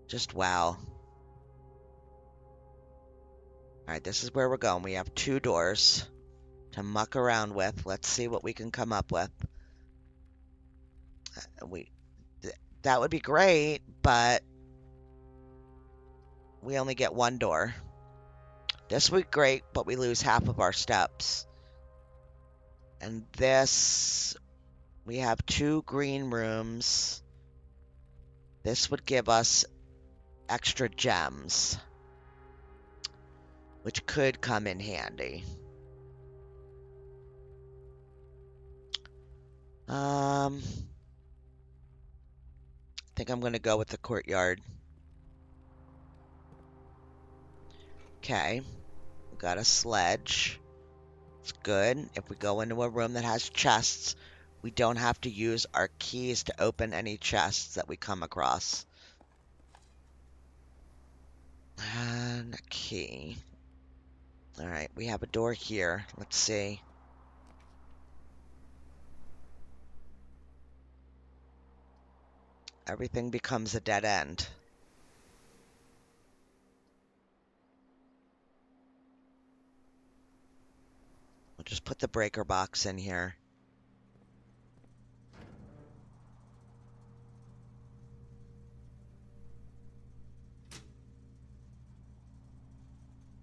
Just wow. Alright, this is where we're going. We have 2 doors to muck around with. Let's see what we can come up with. That would be great, but we only get 1 door. This would be great, but we lose half of our steps. And this, we have 2 green rooms. This would give us extra gems, which could come in handy. I think I'm going to go with the courtyard. Okay, we got a sledge. It's good. If we go into a room that has chests, we don't have to use our keys to open any chests that we come across. And a key. Alright, we have a door here. Let's see. Everything becomes a dead end. We'll just put the breaker box in here.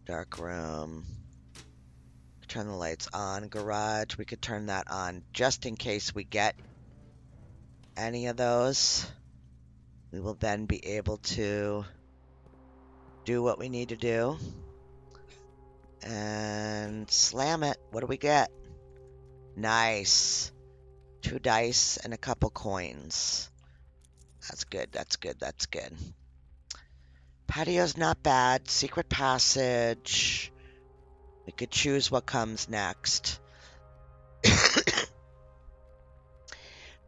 Dark room. Turn the lights on. Garage, we could turn that on just in case we get any of those. We will then be able to do what we need to do. And slam it. What do we get? Nice. 2 dice and a couple coins. That's good, that's good, that's good. Patio's not bad. Secret passage. We could choose what comes next.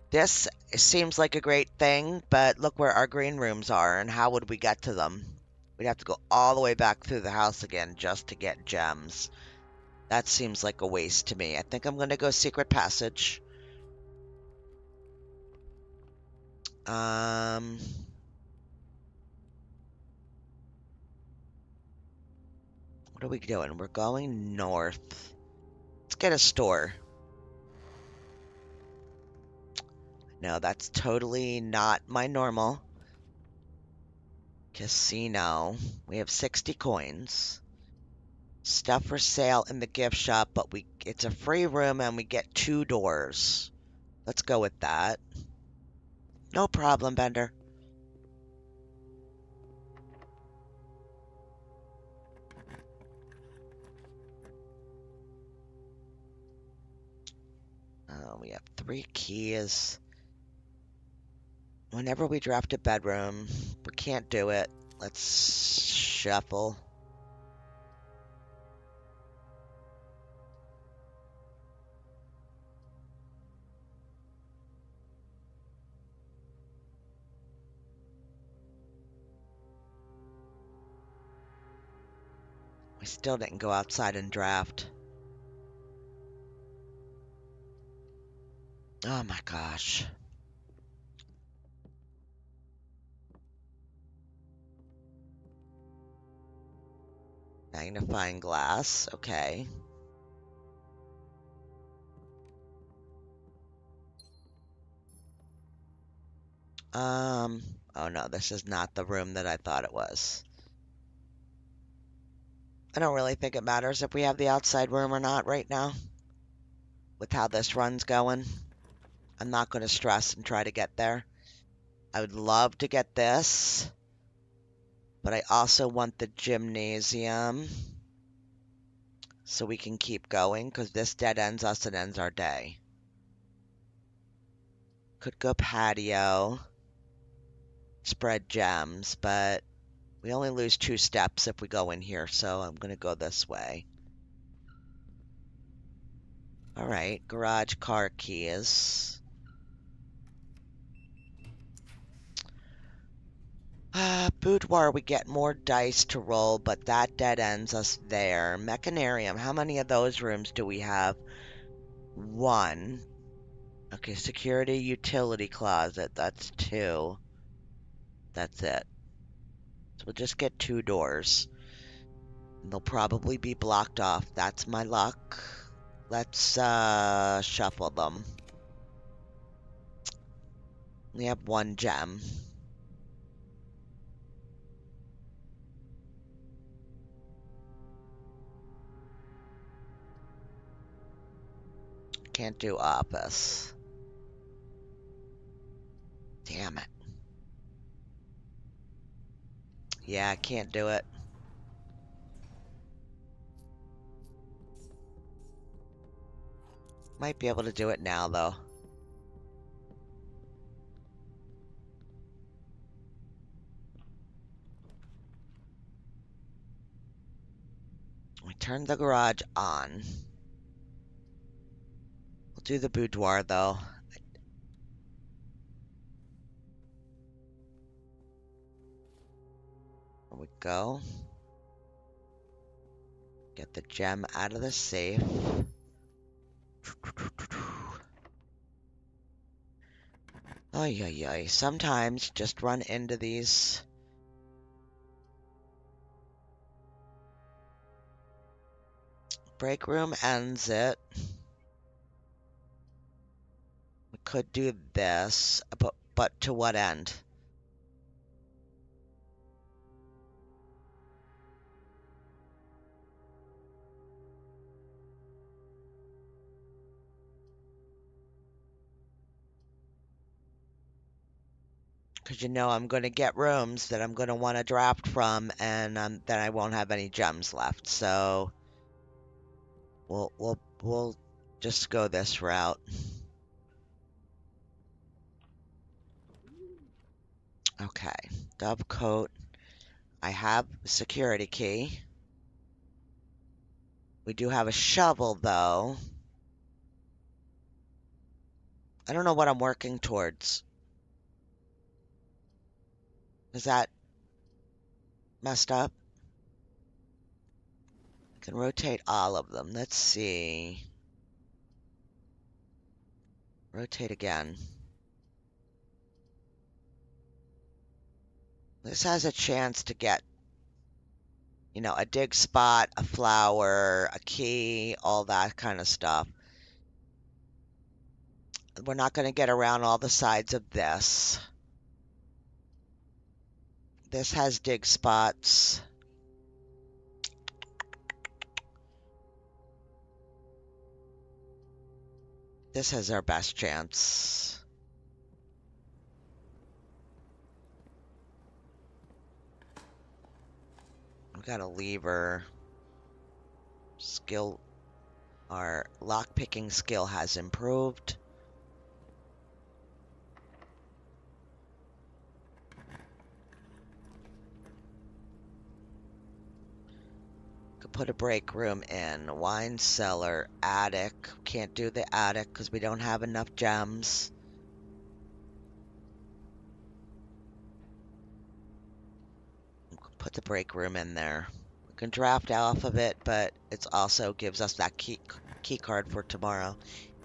This seems like a great thing, but look where our green rooms are, and how would we get to them? We'd have to go all the way back through the house again just to get gems. That seems like a waste to me. I think I'm going to go secret passage. What are we doing? We're going north. Let's get a store. No, that's totally not my normal. Casino. We have 60 coins. Stuff for sale in the gift shop, but it's a free room and we get 2 doors. Let's go with that. No problem, Bender. We have 3 keys. Whenever we draft a bedroom, we can't do it. Let's shuffle. We still didn't go outside and draft. Oh my gosh. Magnifying glass, okay. Oh no, this is not the room that I thought it was. I don't really think it matters if we have the outside room or not right now. With how this run's going, I'm not going to stress and try to get there. I would love to get this, but I also want the gymnasium so we can keep going, because this dead ends us and ends our day. Could go patio, spread gems, but we only lose 2 steps if we go in here, so I'm going to go this way. Alright, garage car keys. Boudoir, we get more dice to roll, but that dead ends us there. Mechanarium, how many of those rooms do we have? 1. Okay, security utility closet, that's 2. That's it. So we'll just get 2 doors. They'll probably be blocked off. That's my luck. Let's shuffle them. We have 1 gem. Can't do office. Damn it. Yeah, I can't do it. Might be able to do it now, though. We turn the garage on. We'll do the boudoir, though. There we go. Get the gem out of the safe. Ay, ay, ay. Sometimes just run into these. Break room ends it. We could do this, but to what end? Because you know I'm going to get rooms that I'm going to want to draft from, and then I won't have any gems left. So we'll just go this route. Okay, dove coat. I have a security key. We do have a shovel, though. I don't know what I'm working towards. Is that messed up? I can rotate all of them. Let's see. Rotate again. This has a chance to get, you know, a dig spot, a flower, a key, all that kind of stuff. We're not going to get around all the sides of this. This has dig spots. This has our best chance. We've got a lever. Skill. Our lockpicking skill has improved. Could put a break room in. Wine cellar. Attic. Can't do the attic because we don't have enough gems. Put the break room in there. We can draft off of it, but it also gives us that key card for tomorrow.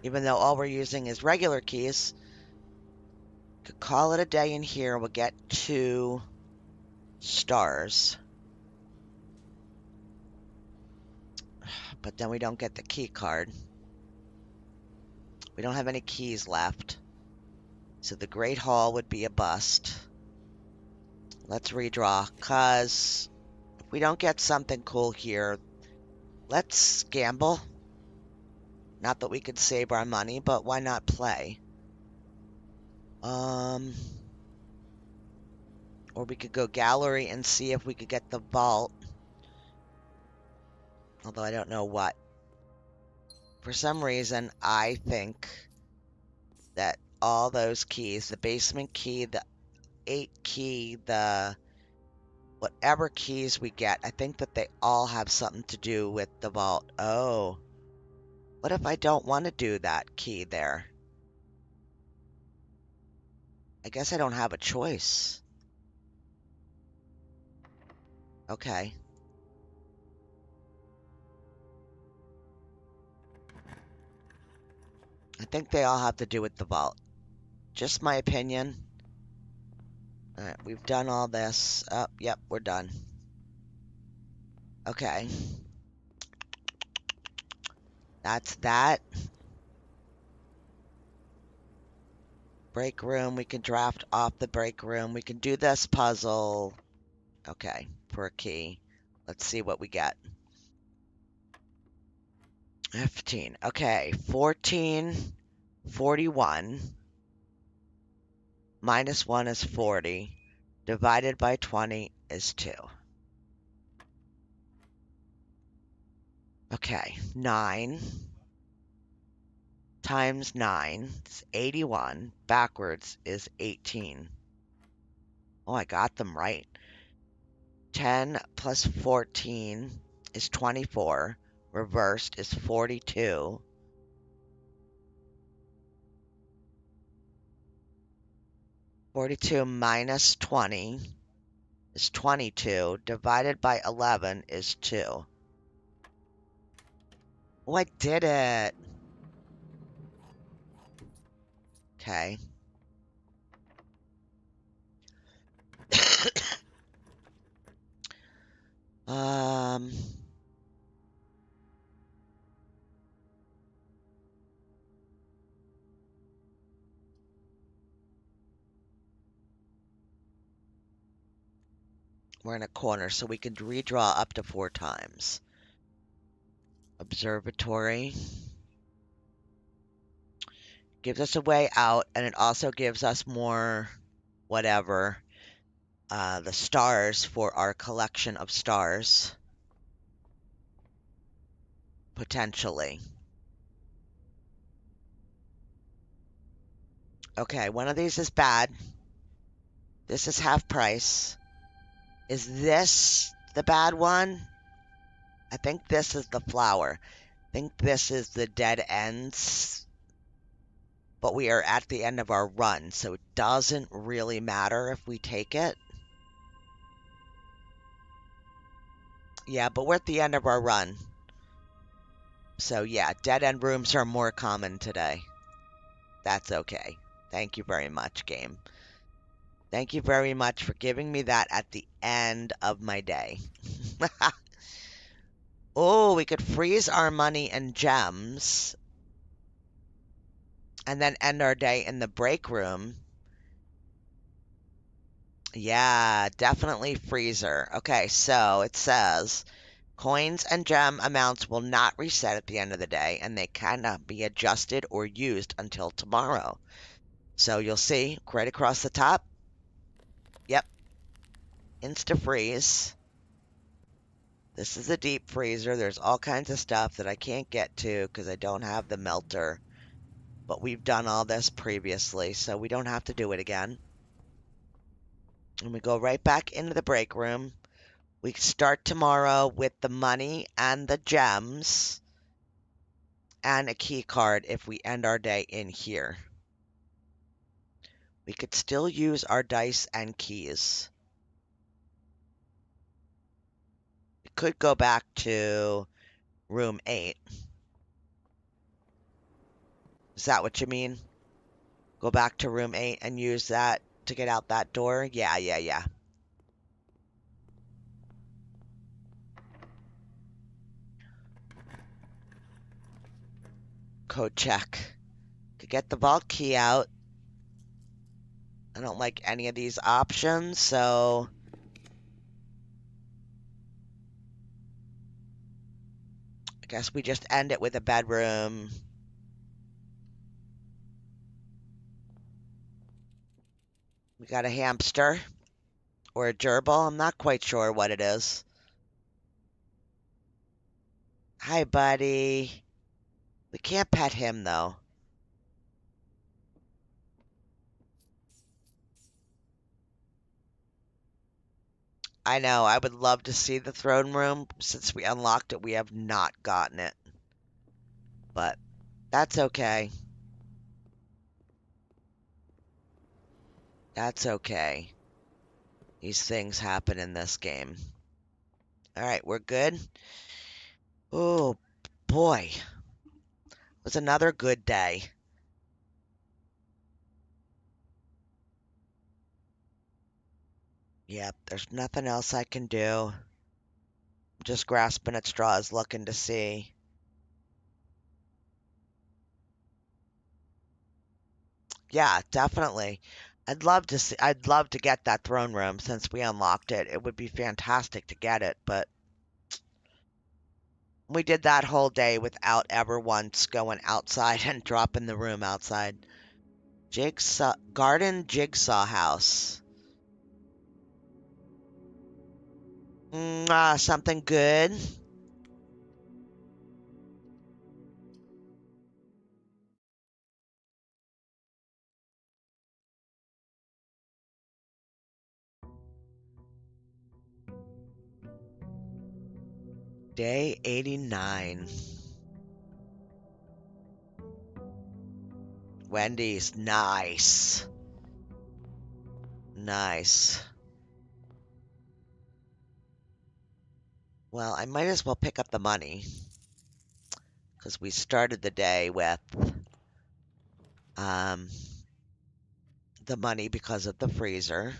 Even though all we're using is regular keys. Could call it a day in here. We'll get 2 stars. But then we don't get the key card. We don't have any keys left. So the Great Hall would be a bust. Let's redraw, because if we don't get something cool here, let's gamble. Not that we could save our money, but why not play? Or we could go gallery and see if we could get the vault. Although I don't know what. For some reason, I think that all those keys, the basement key, the 8 key, the whatever keys we get, I think that they all have something to do with the vault. Oh. What if I don't want to do that key there? I guess I don't have a choice. Okay. I think they all have to do with the vault. Just my opinion. Alright, we've done all this. Oh, yep, we're done. Okay. That's that. Break room, we can draft off the break room. We can do this puzzle. Okay, for a key. Let's see what we get. 15. Okay, 14, 41. Minus 1 is 40. Divided by 20 is 2. Okay, 9 times 9 is 81. Backwards is 18. Oh, I got them right. 10 plus 14 is 24. Reversed is 42. 42 minus 20 is 22. Divided by 11 is 2. Oh, I did it. Okay. Um... We're in a corner, so we can redraw up to 4 times. Observatory. Gives us a way out, and it also gives us more whatever. The stars for our collection of stars. Potentially. Okay, one of these is bad. This is half price. Is this the bad one? I think this is the flower. I think this is the dead ends. But we are at the end of our run, so it doesn't really matter if we take it. Yeah, but we're at the end of our run. So yeah, dead end rooms are more common today. That's okay. Thank you very much, game. Thank you very much for giving me that at the end of my day. Oh, we could freeze our money and gems. And then end our day in the break room. Yeah, definitely freezer. Okay, so it says coins and gem amounts will not reset at the end of the day, and they cannot be adjusted or used until tomorrow. So you'll see right across the top. Yep. Insta-freeze. This is a deep freezer. There's all kinds of stuff that I can't get to because I don't have the melter. But we've done all this previously, so we don't have to do it again. And we go right back into the break room. We start tomorrow with the money and the gems and a key card if we end our day in here. We could still use our dice and keys. We could go back to room 8. Is that what you mean? Go back to room 8 and use that to get out that door? Yeah. Code check. To get the vault key out. I don't like any of these options, so I guess we just end it with a bedroom. We got a hamster or a gerbil. I'm not quite sure what it is. Hi, buddy. We can't pet him, though. I know, I would love to see the throne room. Since we unlocked it, we have not gotten it. But that's okay. That's okay. These things happen in this game. Alright, we're good? Oh, boy. It was another good day. Yep, there's nothing else I can do. Just grasping at straws, looking to see. Yeah, definitely. I'd love to get that throne room since we unlocked it. It would be fantastic to get it, but we did that whole day without ever once going outside and dropping the room outside. Garden Jigsaw House. Something good. Day 89. Wendy's. Nice. Nice. Well, I might as well pick up the money because we started the day with um, the money because of the freezer.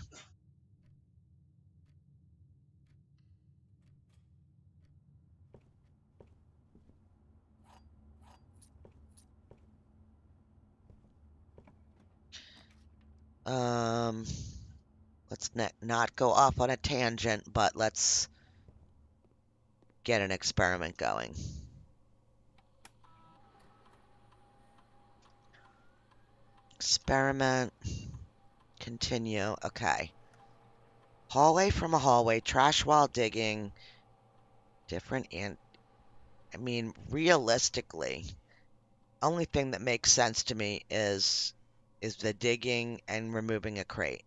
Um, let's not go off on a tangent, but let's get an experiment going. Experiment. Continue. Okay. Hallway from a hallway. Trash while digging. Different and I mean, realistically, only thing that makes sense to me is the digging and removing a crate.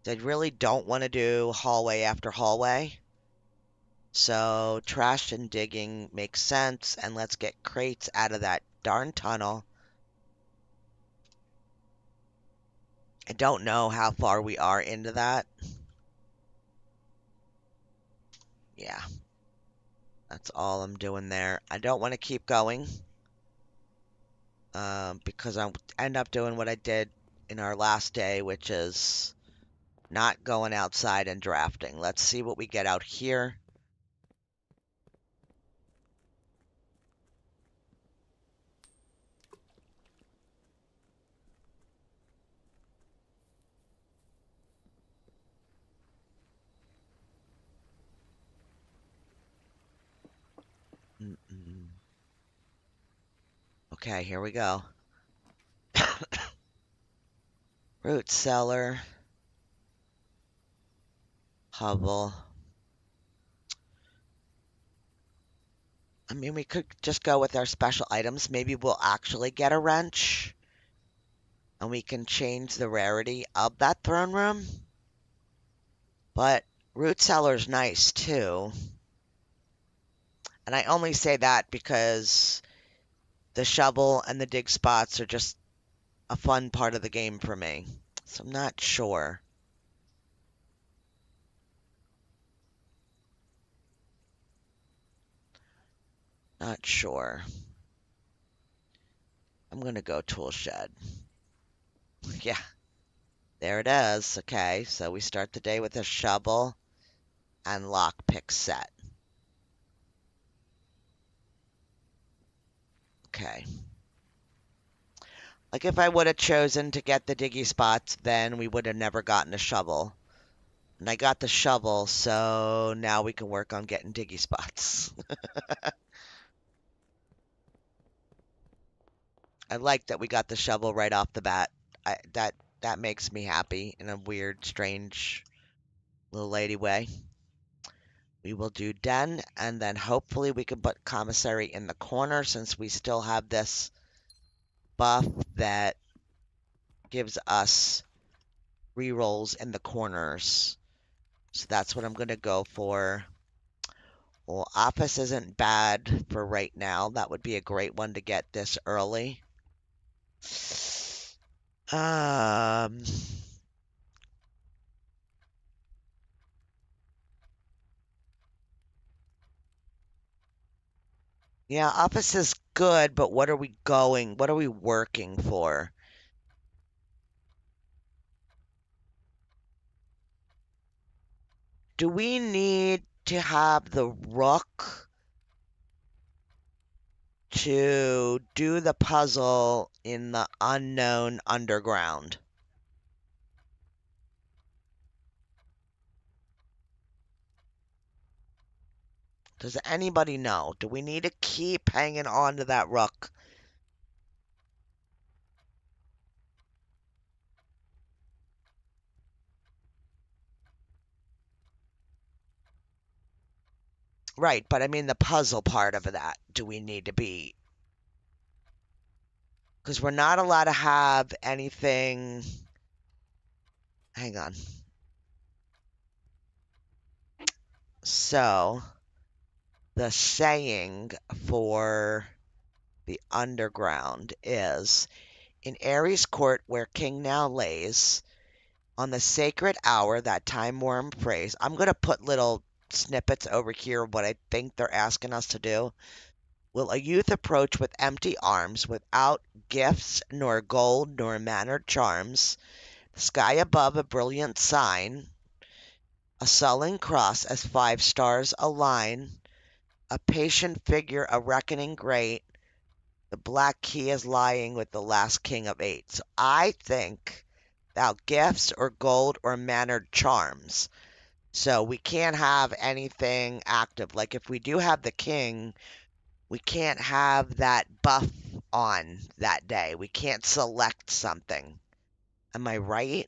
They really don't want to do hallway after hallway. So trash and digging makes sense, and let's get crates out of that darn tunnel. I don't know how far we are into that. Yeah, that's all I'm doing there. I don't want to keep going because I'll end up doing what I did in our last day, which is not going outside and drafting. Let's see what we get out here. Mm-mm. Okay, here we go. Root cellar. Hubble. I mean, we could just go with our special items. Maybe we'll actually get a wrench. And we can change the rarity of that throne room. But root cellar's nice too. And I only say that because the shovel and the dig spots are just a fun part of the game for me. So I'm not sure. Not sure. I'm gonna go tool shed. Yeah, there it is. Okay, so we start the day with a shovel and lockpick set. Okay. Like if I would have chosen to get the diggy spots, then we would have never gotten a shovel. And I got the shovel, so now we can work on getting diggy spots. I like that we got the shovel right off the bat. That makes me happy in a weird, strange little lady way. We will do den, and then hopefully we can put commissary in the corner since we still have this buff that gives us rerolls in the corners. So that's what I'm going to go for. Well, office isn't bad for right now. That would be a great one to get this early. Um, yeah, office is good, but what are we going? What are we working for? Do we need to have the rook to do the puzzle in the unknown underground? Does anybody know? Do we need to keep hanging on to that rook? Right, but I mean the puzzle part of that. Do we need to be? Because we're not allowed to have anything. Hang on. So, the saying for the underground is in Ares court where king now lays, on the sacred hour, that time worn phrase. I'm going to put little snippets over here of what I think they're asking us to do. Will a youth approach with empty arms, without gifts, nor gold, nor mannered charms, the sky above a brilliant sign, a sullen cross as 5 stars align, a patient figure, a reckoning great, the black key is lying with the last king of 8. So I think without gifts or gold or mannered charms. So we can't have anything active. Like if we do have the king, we can't have that buff on that day. We can't select something. Am I right?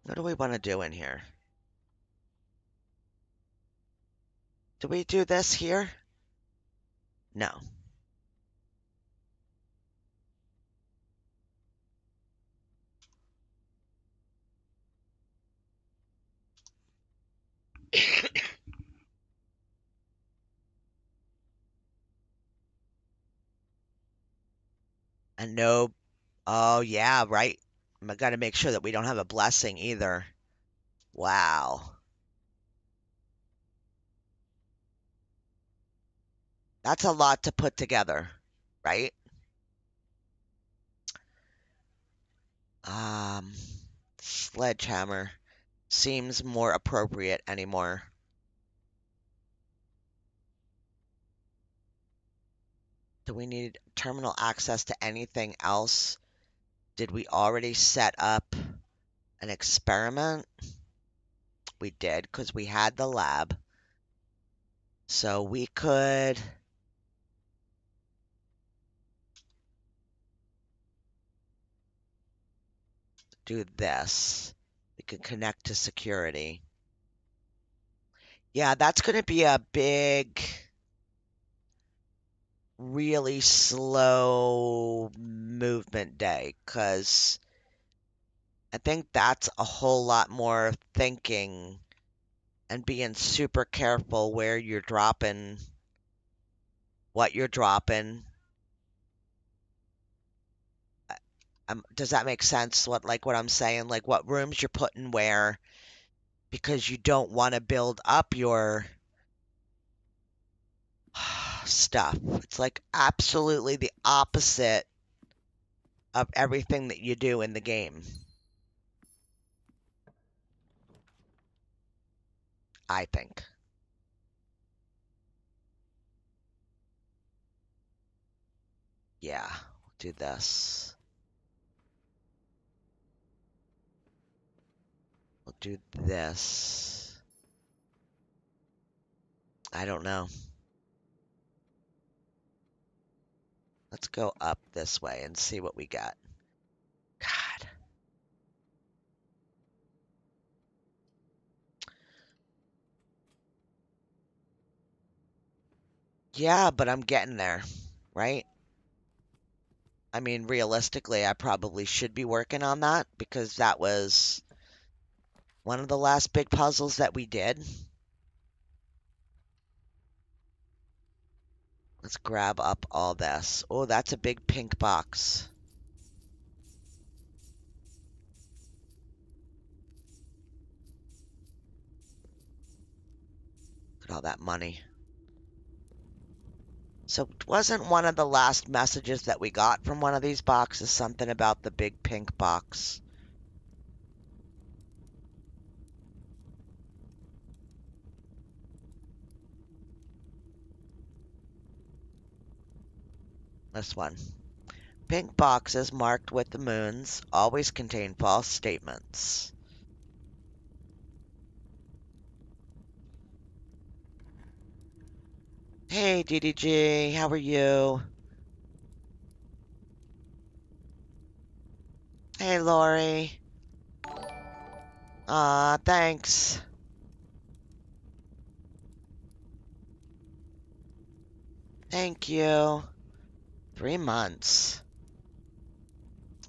What do we want to do in here? Do we do this here? No. And no. Oh, yeah, right. I got to make sure that we don't have a blessing either. Wow. That's a lot to put together, right? Um, Sledgehammer seems more appropriate anymore. Do we need terminal access to anything else? Did we already set up an experiment? We did, because we had the lab. So we could do this. We could connect to security. Yeah, that's going to be a big, really slow movement day, because I think that's a whole lot more thinking and being super careful where you're dropping, what you're dropping. Does that make sense? What I'm saying? Like what rooms you're putting where, because you don't want to build up your stuff. It's like absolutely the opposite of everything that you do in the game. I think. Yeah, we'll do this. We'll do this. I don't know. Let's go up this way and see what we got. God. Yeah, but I'm getting there, right? I mean, realistically, I probably should be working on that because that was one of the last big puzzles that we did. Let's grab up all this. Oh, that's a big pink box. Look at all that money. So wasn't one of the last messages that we got from one of these boxes something about the big pink box? This one. Pink boxes marked with the moons always contain false statements. Hey, DDG, how are you? Hey, Lori. Thanks. Thank you. 3 months.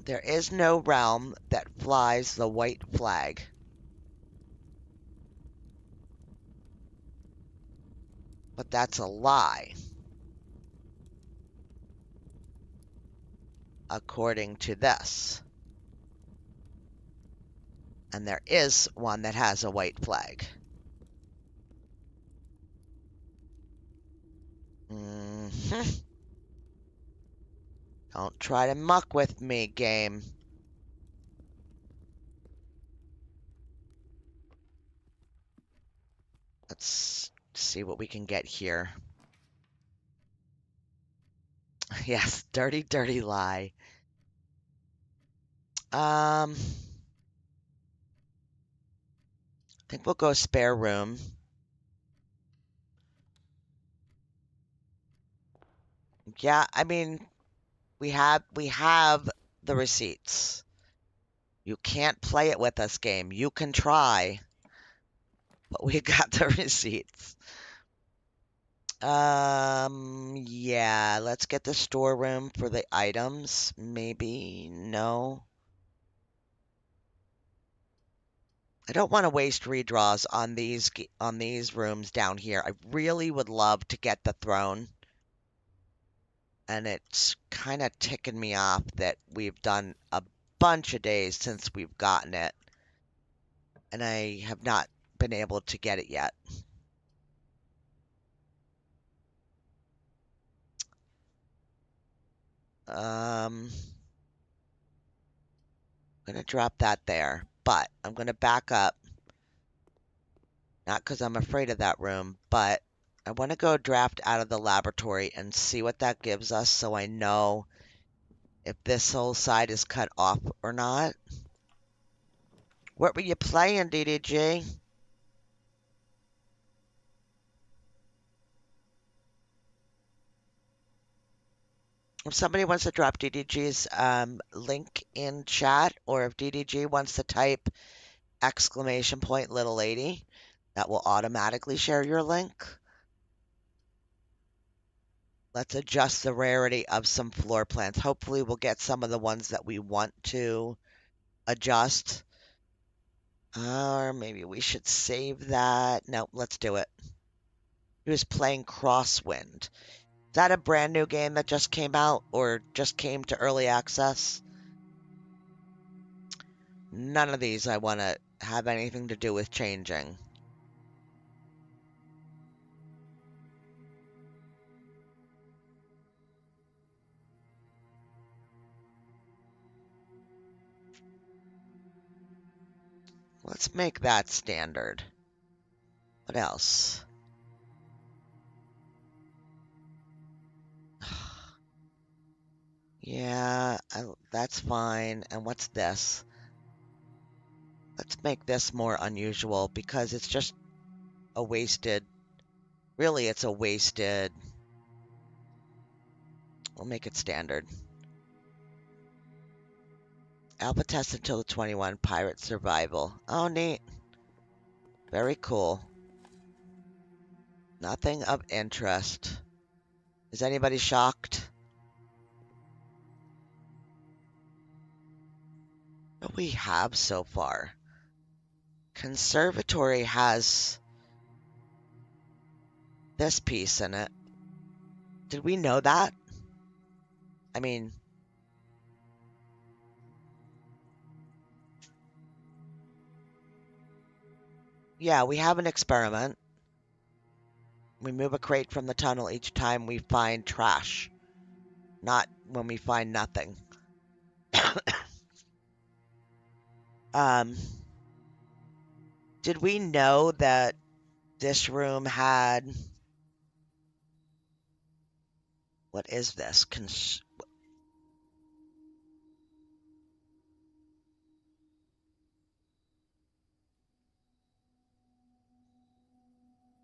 There is no realm that flies the white flag. But that's a lie, according to this. And there is one that has a white flag. Don't try to muck with me, game. Let's see what we can get here. Yes, dirty, dirty lie. I think we'll go spare room. Yeah, I mean, we have the receipts. You can't play it with us, game. You can try, but we got the receipts. Yeah, let's get the storeroom for the items. Maybe, no. I don't want to waste redraws on these rooms down here. I really would love to get the throne. And it's kind of ticking me off that we've done a bunch of days since we've gotten it. And I have not been able to get it yet. I'm gonna drop that there, but I'm gonna back up. Not because I'm afraid of that room, but I want to go draft out of the laboratory and see what that gives us so I know if this whole side is cut off or not. What were you playing, DDG? If somebody wants to drop DDG's link in chat, or if DDG wants to type ! little lady, that will automatically share your link. Let's adjust the rarity of some floor plans. Hopefully we'll get some of the ones that we want to adjust. Or maybe we should save that. No, let's do it. He was playing Crosswind. Is that a brand new game that just came out or just came to early access? None of these I want to have anything to do with changing. Let's make that standard. What else? Yeah, that's fine. And what's this? Let's make this more unusual because it's just a wasted... Really, it's a wasted... We'll make it standard. Alpha test until the 21. Pirate survival. Oh, neat. Very cool. Nothing of interest. Is anybody shocked? What we have so far? Conservatory has this piece in it. Did we know that? I mean... Yeah, we have an experiment. Remove a crate from the tunnel each time we find trash, not when we find nothing. Um, did we know that this room had, what is this?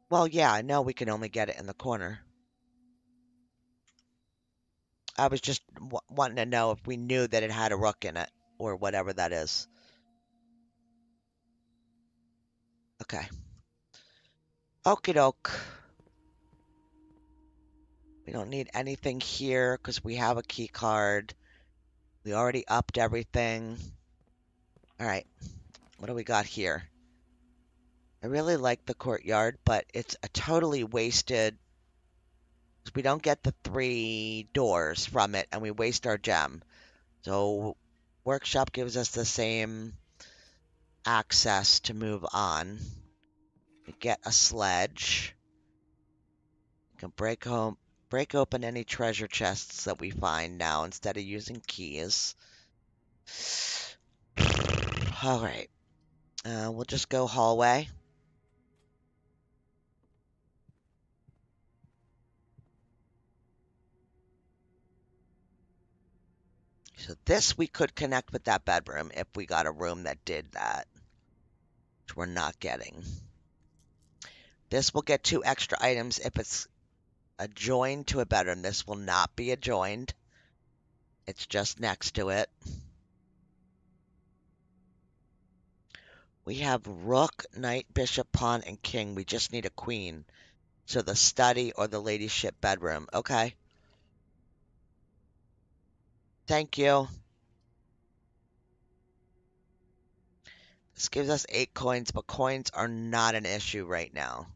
Well, yeah, I know we can only get it in the corner. I was just wanting to know if we knew that it had a rook in it, or whatever that is. Okay. Okie doke. We don't need anything here because we have a key card. We already upped everything. All right. What do we got here? I really like the courtyard, but it's a totally wasted. We don't get the 3 doors from it, and we waste our gem. So workshop gives us the same access to move on. We get a sledge. We can break open any treasure chests that we find now instead of using keys. All right. We'll just go hallway. So this we could connect with that bedroom if we got a room that did that, which we're not getting. This will get 2 extra items if it's adjoined to a bedroom. This will not be adjoined. It's just next to it. We have rook, knight, bishop, pawn, and king. We just need a queen. So the study or the ladyship bedroom. Okay. Thank you. This gives us 8 coins, but coins are not an issue right now.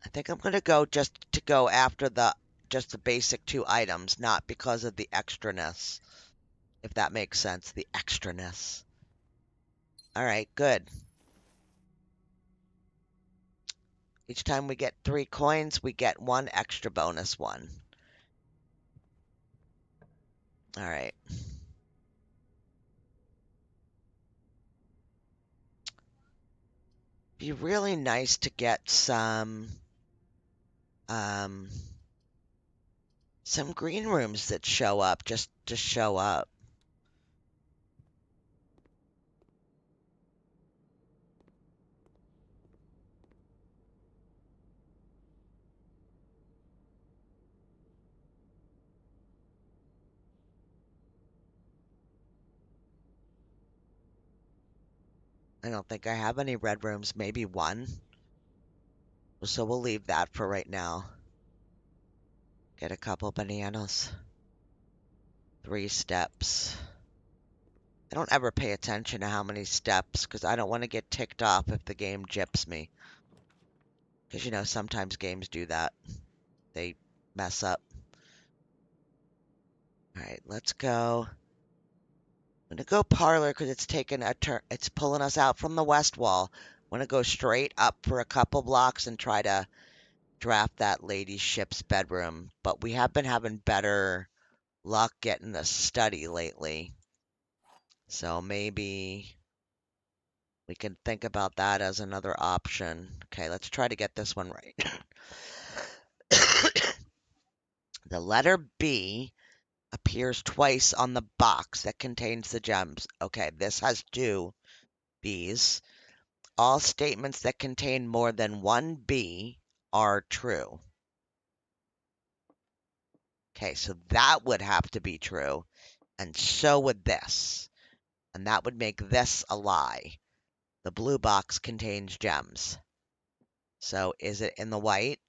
I think I'm going to go just to go after just the basic 2 items, not because of the extraness. If that makes sense, the extraness. All right, good. Each time we get 3 coins, we get 1 extra bonus one. All right. Be really nice to get some green rooms that show up, just to show up. I don't think I have any red rooms, maybe 1. So we'll leave that for right now. Get a couple bananas. 3 steps. I don't ever pay attention to how many steps because I don't want to get ticked off if the game gyps me. Because, you know, sometimes games do that. They mess up. All right, let's go. I'm going to go parlor because it's taking a turn. It's pulling us out from the west wall. I'm going to go straight up for a couple blocks and try to draft that ladyship's bedroom. But we have been having better luck getting the study lately. So maybe we can think about that as another option. Okay, let's try to get this one right. The letter B appears twice on the box that contains the gems. Okay, this has 2 B's. All statements that contain more than 1 B are true. Okay, so that would have to be true, and so would this. And that would make this a lie. The blue box contains gems. So is it in the white?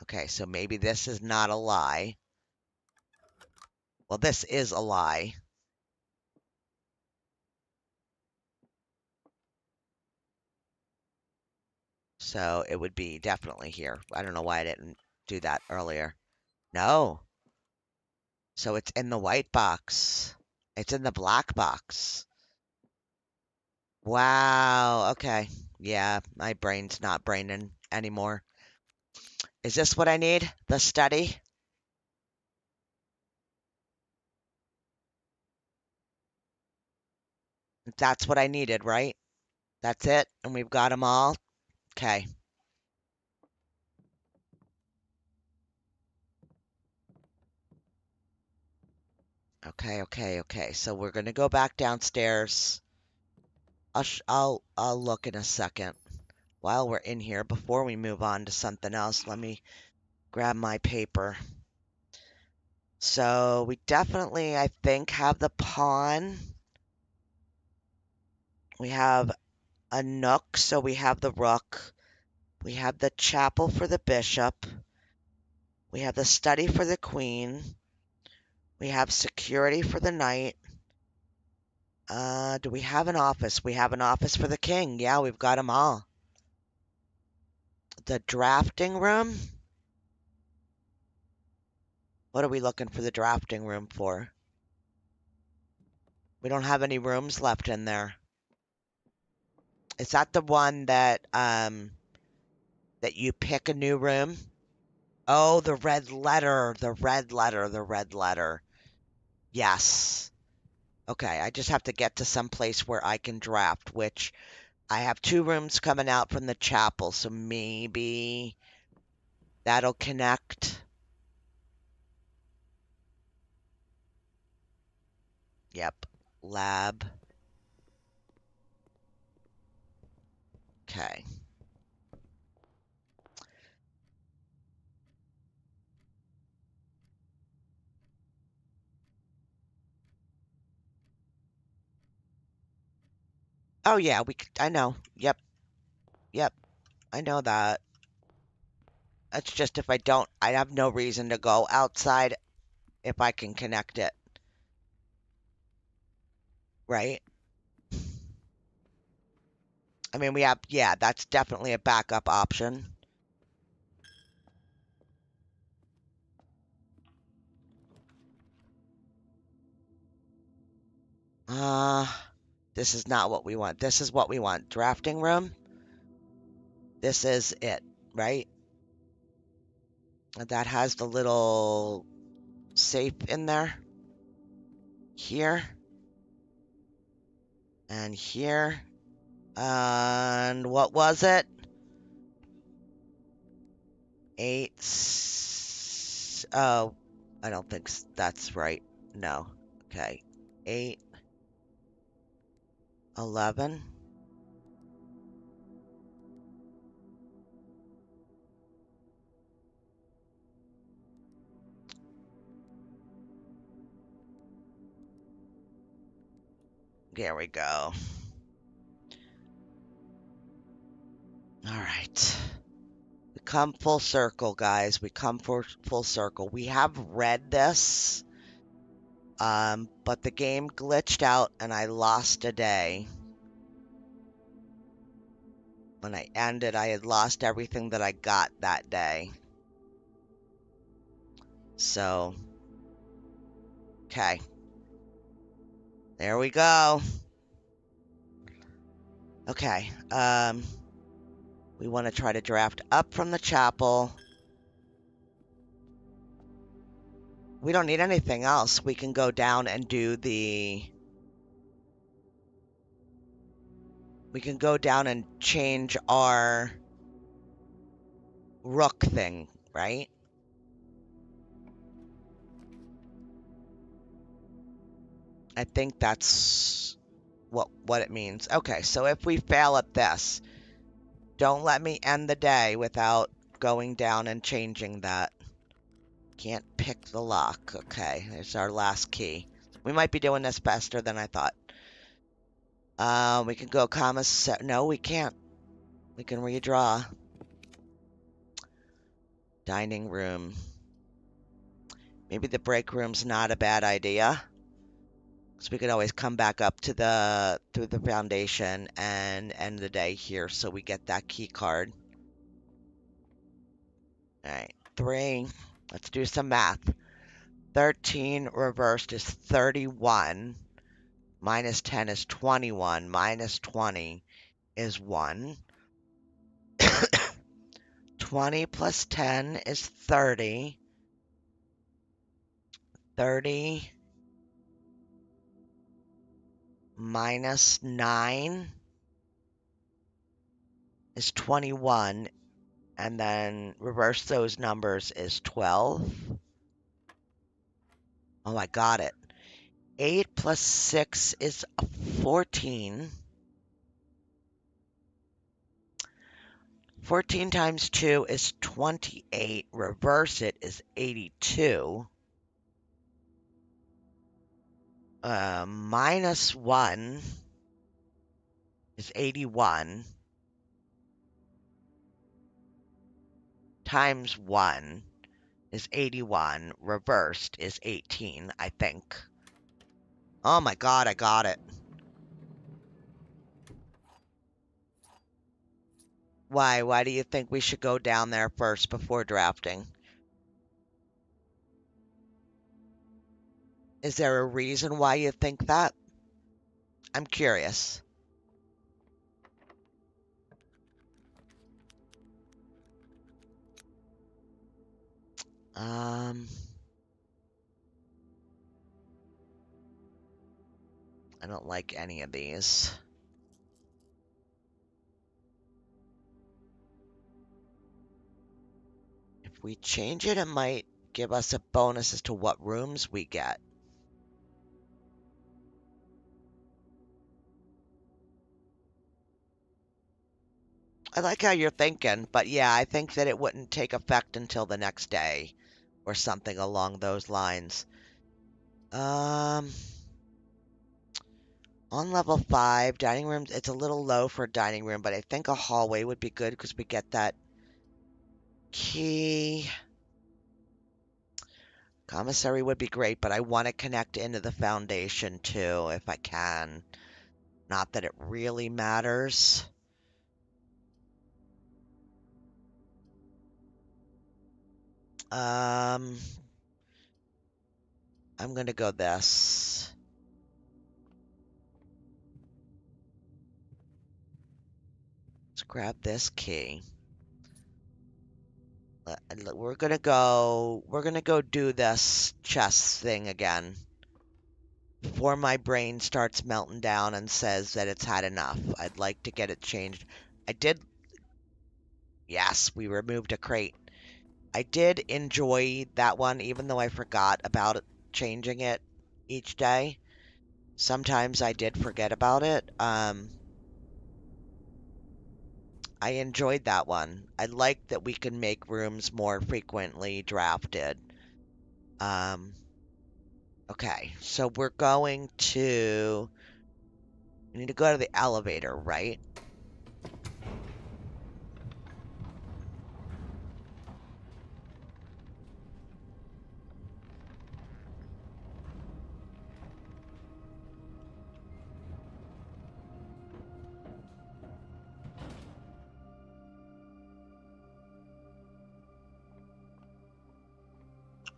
Okay, so maybe this is not a lie. Well, this is a lie. So it would be definitely here. I don't know why I didn't do that earlier. No. So it's in the white box. It's in the black box. Wow. Okay. Yeah, my brain's not braining anymore. Is this what I need? The study? That's what I needed, right? That's it? And we've got them all? Okay. Okay. So we're gonna go back downstairs. I'll look in a second. While we're in here, before we move on to something else, let me grab my paper. So we definitely, I think, have the pawn. We have a nook, so we have the rook. We have the chapel for the bishop. We have the study for the queen. We have security for the knight. Do we have an office? We have an office for the king. Yeah, we've got them all. The drafting room? What are we looking for the drafting room for? We don't have any rooms left in there. Is that the one that you pick a new room? Oh, the red letter, the red letter, the red letter. Yes. Okay, I just have to get to some place where I can draft, which I have 2 rooms coming out from the chapel, so maybe that'll connect. Yep. Lab. Okay. Oh yeah, I know. Yep, I know that. It's just if I have no reason to go outside if I can connect it, right? I mean, yeah, that's definitely a backup option. Uh, this is not what we want. This is what we want. Drafting room. This is it, right? That has the little safe in there. Here. And here. And what was it? 8. Oh, I don't think that's right. No. Okay. 8, 11. There we go. All right. We come full circle, guys. We come for full circle. We have read this, but the game glitched out and I lost a day. When I ended, I had lost everything that I got that day. So, okay. There we go. Okay. We want to try to draft up from the chapel. We don't need anything else. We can go down and do we can go down and change our rook thing, right? I think that's what it means. Okay, so if we fail at this, don't let me end the day without going down and changing that. Can't pick the lock. Okay, there's our last key. We might be doing this faster than I thought. We can go no, we can't. We can redraw. Dining room. Maybe the break room's not a bad idea. So we could always come back up to through the foundation and end the day here so we get that key card. All right, 3. Let's do some math. 13 reversed is 31. Minus 10 is 21. Minus 20 is 1. 20 plus 10 is 30. 30 minus 9 is 21. And then reverse those numbers is 12. Oh, I got it. 8 plus 6 is 14. 14 times 2 is 28. Reverse it is 82. Minus 1 is 81. Times 1 is 81. Reversed is 18, I think. Oh my god, I got it. Why? Why do you think we should go down there first before drafting? Is there a reason why you think that? I'm curious. I don't like any of these. If we change it, it might give us a bonus as to what rooms we get. I like how you're thinking, but yeah, I think that it wouldn't take effect until the next day or something along those lines. On level 5, dining rooms, it's a little low for a dining room, but I think a hallway would be good because we get that key. Commissary would be great, but I want to connect into the foundation too, if I can. Not that it really matters. I'm gonna go this. Let's grab this key. We're gonna go do this chest thing again before my brain starts melting down and says that it's had enough. I'd like to get it changed. I did. Yes, we removed a crate. I did enjoy that one, even though I forgot about it, changing it each day. Sometimes I did forget about it. I enjoyed that one. I like that we can make rooms more frequently drafted. Okay, so we're going to... We need to go to the elevator, right?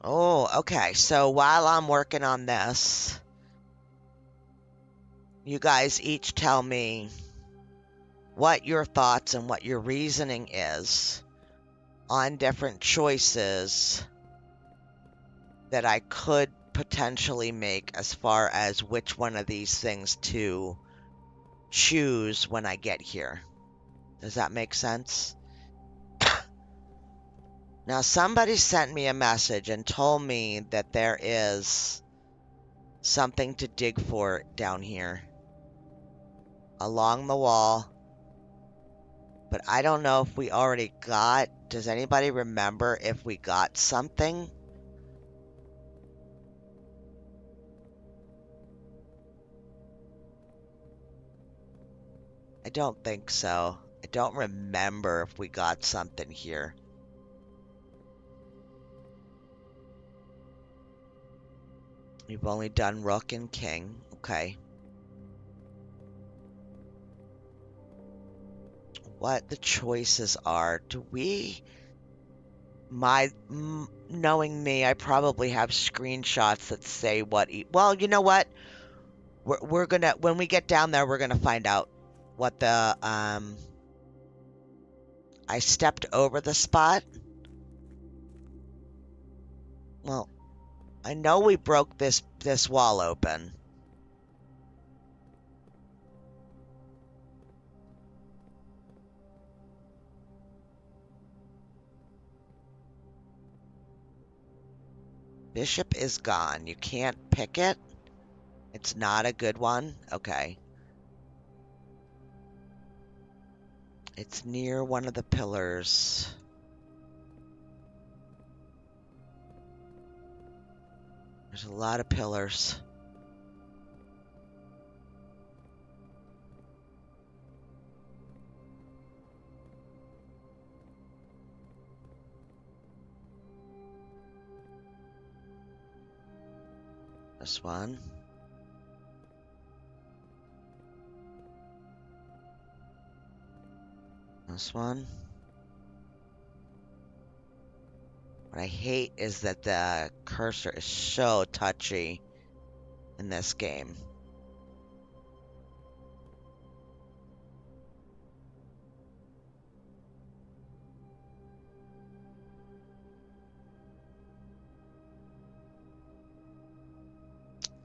Oh, okay. So while I'm working on this, you guys each tell me what your thoughts and what your reasoning is on different choices that I could potentially make as far as which one of these things to choose when I get here. Does that make sense? Now, somebody sent me a message and told me that there is something to dig for down here along the wall, but I don't know if we already got... Does anybody remember if we got something? I don't think so. I don't remember if we got something here. We've only done Rook and King. Okay. What the choices are. Do we... knowing me, I probably have screenshots that say what... Well, you know what? We're gonna, when we get down there, we're gonna find out what the, I stepped over the spot. Well, I know we broke this wall open. Bishop is gone. You can't pick it? It's not a good one? Okay. It's near one of the pillars. There's a lot of pillars. This one. This one. What I hate is that the cursor is so touchy in this game.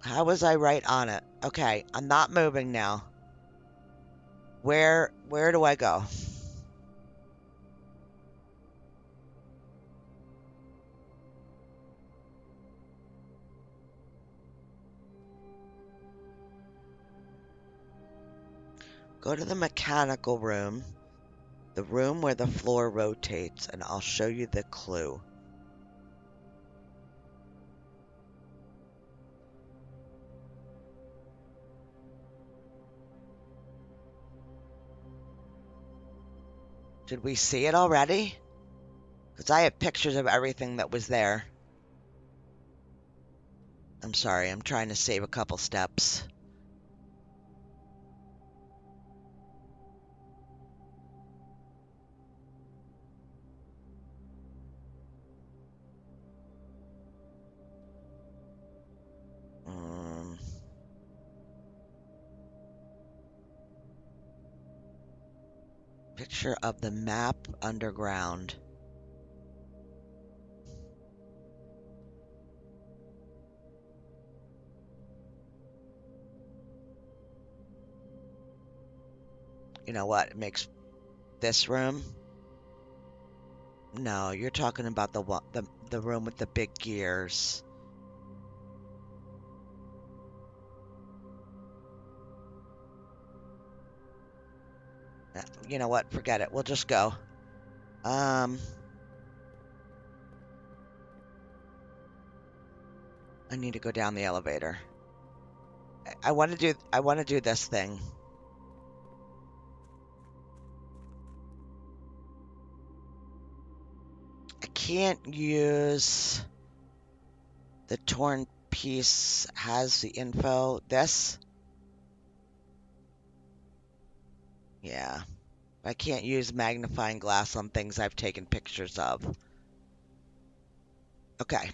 How was I right on it? Okay, I'm not moving now. Where do I go? Go to the mechanical room, the room where the floor rotates, and I'll show you the clue. Did we see it already? Because I have pictures of everything that was there. I'm sorry, I'm trying to save a couple steps. Picture of the map underground. You know what? It makes this room. No, you're talking about the room with the big gears. You know what? Forget it. We'll just go. I need to go down the elevator. I want to do this thing. I can't use the torn piece has the info. This? Yeah. I can't use magnifying glass on things I've taken pictures of. Okay.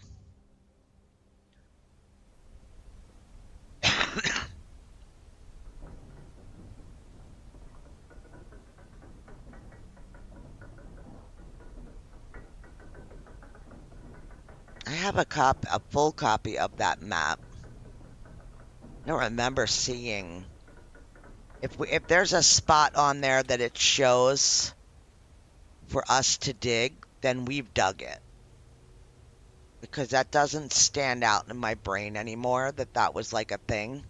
I have a full copy of that map. I don't remember seeing if there's a spot on there that it shows for us to dig, then we've dug it. Because that doesn't stand out in my brain anymore that was like a thing.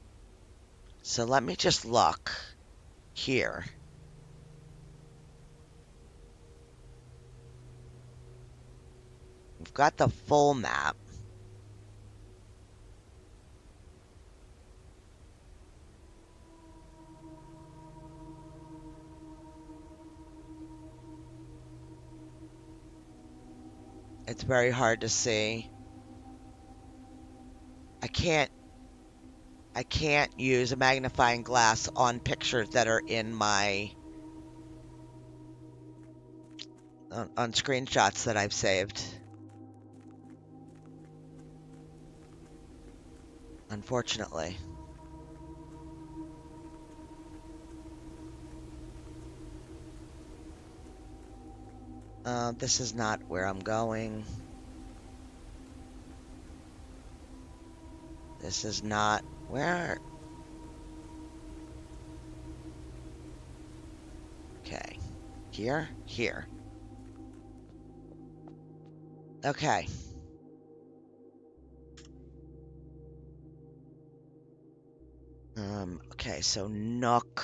So let me just look here. We've got the full map. It's very hard to see. I can't use a magnifying glass on pictures that are in my on screenshots that I've saved. Unfortunately. This is not where I'm going. This is not where... Okay. Here? Here. Okay. Okay, so Nook.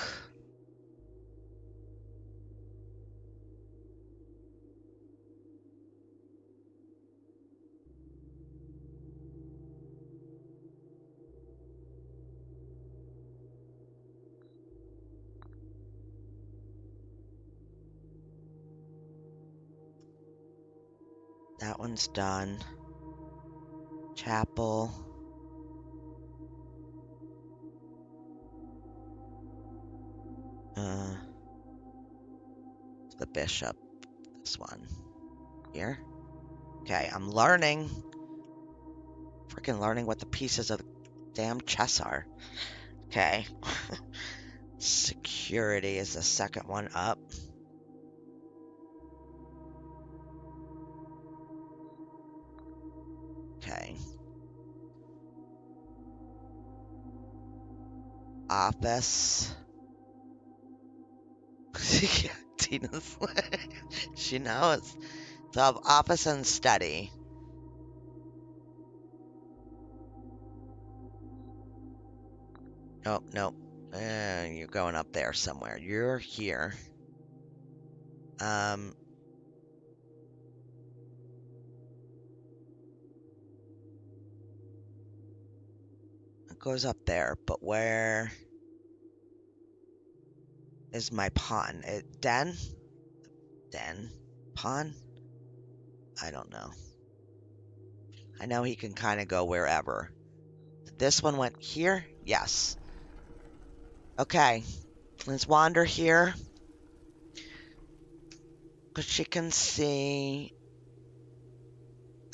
That one's done. Chapel. The bishop. This one. Here. Okay, I'm learning. Freaking learning what the pieces of the damn chess are. Okay. Security is the second one up. Okay. Office. Tina's she knows. So I have office and study. Nope, nope. You're going up there somewhere. You're here. It goes up there, but where is my pawn? Den? Den? Pawn? I don't know. I know he can kind of go wherever. This one went here? Yes. Okay. Let's wander here. Because she can see...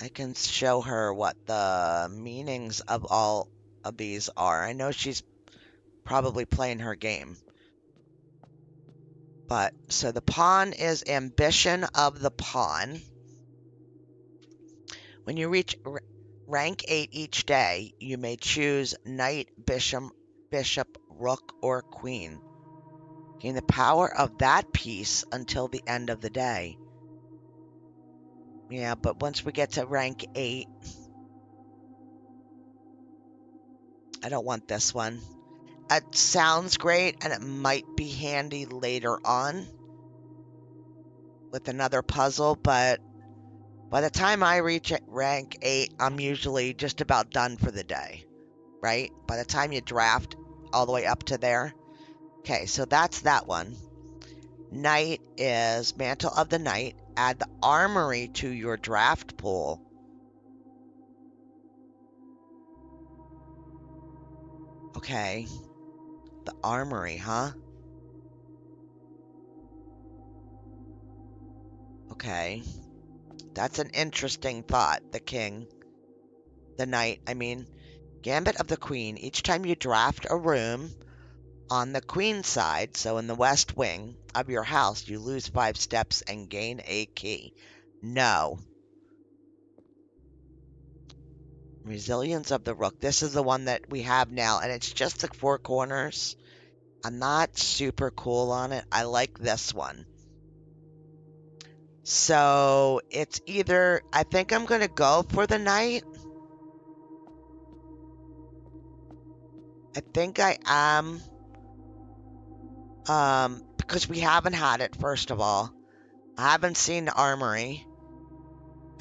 I can show her what the meanings of all of these are. I know she's probably playing her game. But, so the pawn is ambition of the pawn. When you reach rank 8 each day, you may choose knight, bishop, rook, or queen. Gain the power of that piece until the end of the day. Yeah, but once we get to rank 8, I don't want this one. It sounds great, and it might be handy later on with another puzzle, but by the time I reach rank 8, I'm usually just about done for the day, right? By the time you draft all the way up to there. Okay, so that's that one. Knight is Mantle of the Knight. Add the armory to your draft pool. Okay. The armory, huh? Okay. That's an interesting thought. The king. The knight, I mean. Gambit of the Queen. Each time you draft a room on the queen side, so in the west wing of your house, you lose 5 steps and gain a key. No. Resilience of the Rook. This is the one that we have now, and it's just the 4 corners. I'm not super cool on it. I like this one. So it's either, I think I'm going to go for the knight. I think I am. Because we haven't had it, first of all. I haven't seen the armory.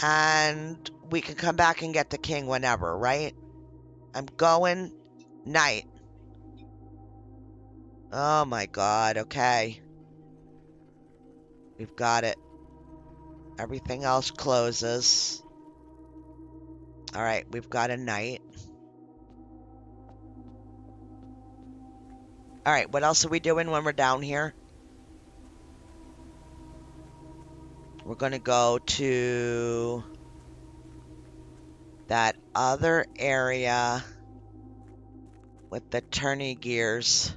And we can come back and get the king whenever, right? I'm going knight. Oh my god, okay. We've got it. Everything else closes. Alright, we've got a knight. Alright, what else are we doing when we're down here? We're going to go to that other area with the turny gears.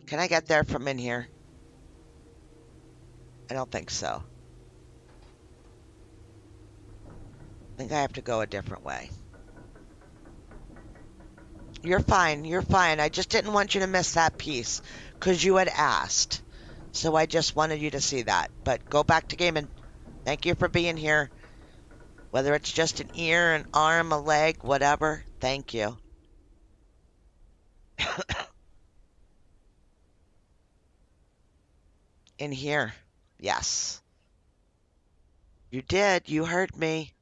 Can I get there from in here? I don't think so. I think I have to go a different way. You're fine. You're fine. I just didn't want you to miss that piece because you had asked. So I just wanted you to see that. But go back to gaming. Thank you for being here. Whether it's just an ear, an arm, a leg, whatever. Thank you. In here. Yes. You did. You heard me.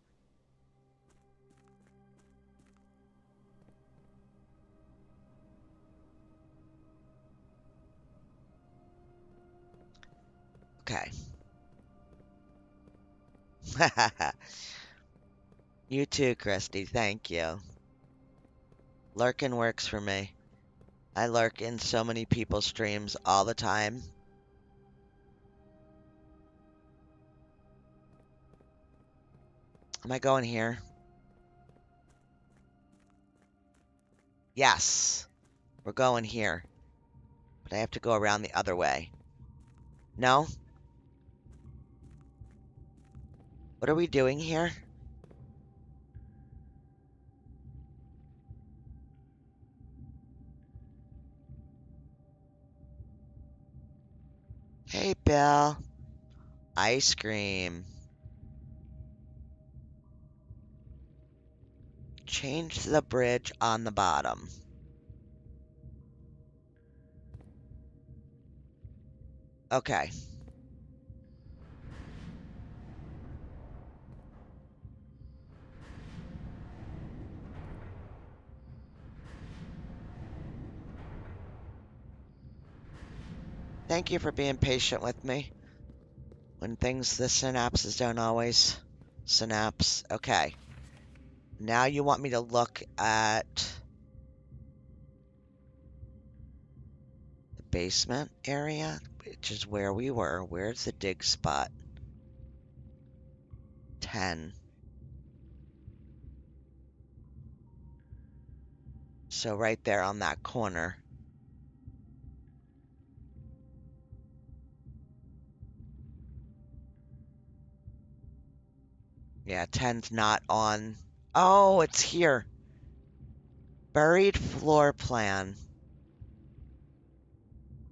Okay. You too, Christy. Thank you. Lurking works for me. I lurk in so many people's streams all the time. Am I going here? Yes. We're going here. But I have to go around the other way. No? What are we doing here? Hey, Bill. Ice cream. Change the bridge on the bottom. Okay. Thank you for being patient with me. When the synapses don't always synapse. Okay. Now you want me to look at the basement area, which is where we were. Where's the dig spot? 10. So right there on that corner. Yeah, 10's not on. Oh, it's here. Buried floor plan.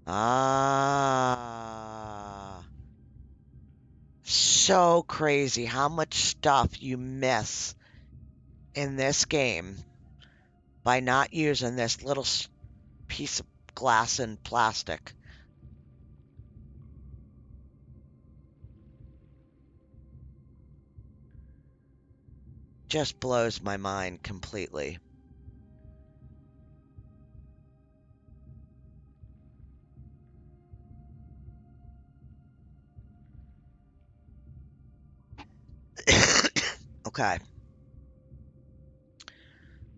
Ah. So crazy how much stuff you miss in this game by not using this little piece of glass and plastic. Just blows my mind completely. Okay.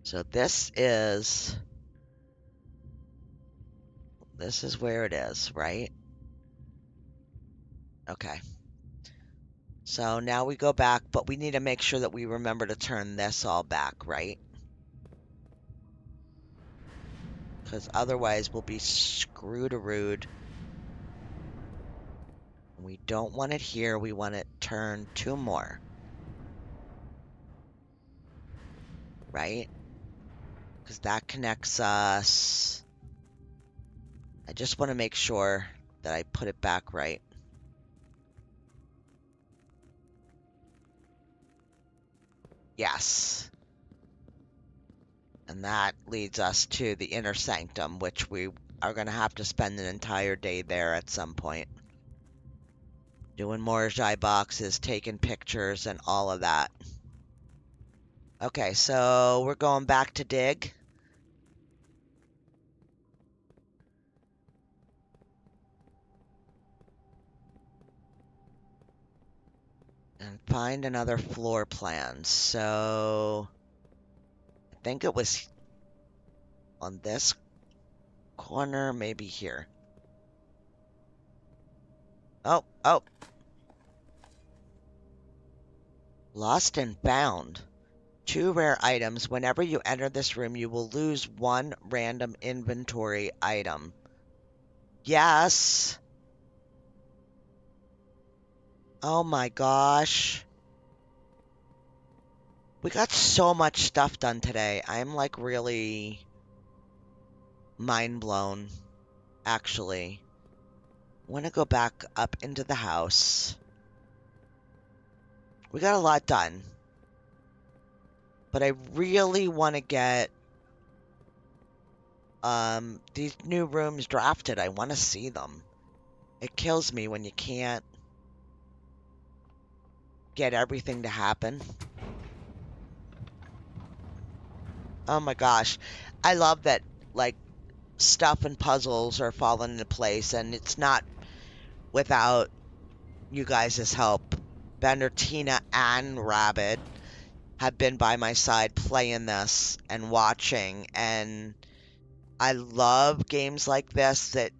So this is where it is, right? Okay. So now we go back, but we need to make sure that we remember to turn this all back, right? Because otherwise we'll be screwed-a-rood. We don't want it here. We want it turned 2 more. Right? Because that connects us. I just want to make sure that I put it back right. Yes. And that leads us to the inner sanctum, which we are going to have to spend an entire day there at some point. Doing more Jai boxes, taking pictures, and all of that. Okay, so we're going back to dig. And find another floor plan. So I think it was on this corner, maybe here. Oh. Lost and found. 2 rare items. Whenever you enter this room, you will lose 1 random inventory item. Yes. Oh my gosh. We got so much stuff done today. I'm like really mind blown, actually. I want to go back up into the house. We got a lot done. But I really want to get these new rooms drafted. I want to see them. It kills me when you can't get everything to happen. Oh my gosh. I love that, like, stuff and puzzles are falling into place, and it's not without you guys' help. Bender, Tina, and Rabbit have been by my side playing this and watching, and I love games like this that,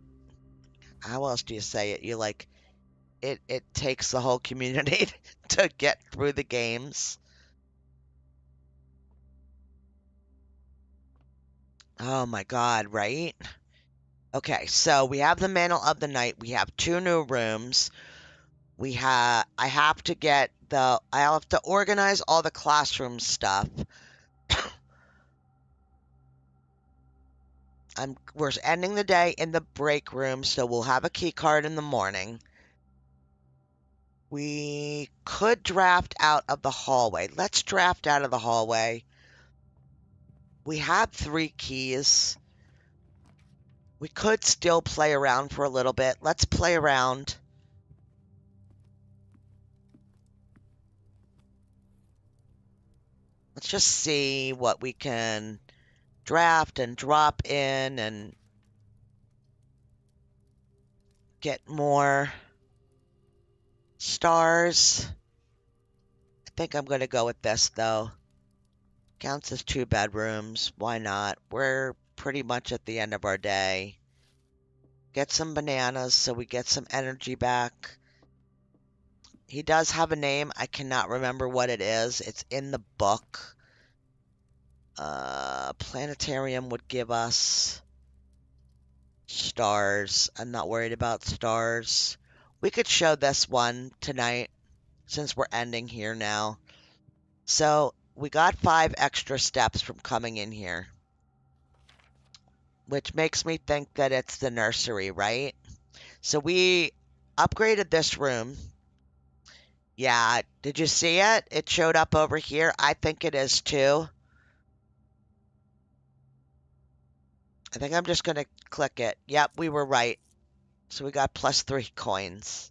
how else do you say it? You like, it takes the whole community to get through the games. Oh my God, right? Okay, so we have the mantle of the night. We have 2 new rooms. I have to get I have to organize all the classroom stuff. We're ending the day in the break room, so we'll have a key card in the morning. We could draft out of the hallway. Let's draft out of the hallway. We have 3 keys. We could still play around for a little bit. Let's play around. Let's just see what we can draft and drop in and get more stars. I think I'm going to go with this, though. Counts as 2 bedrooms. Why not? We're pretty much at the end of our day. Get some bananas so we get some energy back. He does have a name. I cannot remember what it is. It's in the book. Planetarium would give us stars. I'm not worried about stars. We could show this one tonight since we're ending here now. So we got 5 extra steps from coming in here, which makes me think that it's the nursery, right? So we upgraded this room. Yeah, did you see it? It showed up over here. I think it is too. I think I'm just going to click it. Yep, we were right. So we got +3 coins.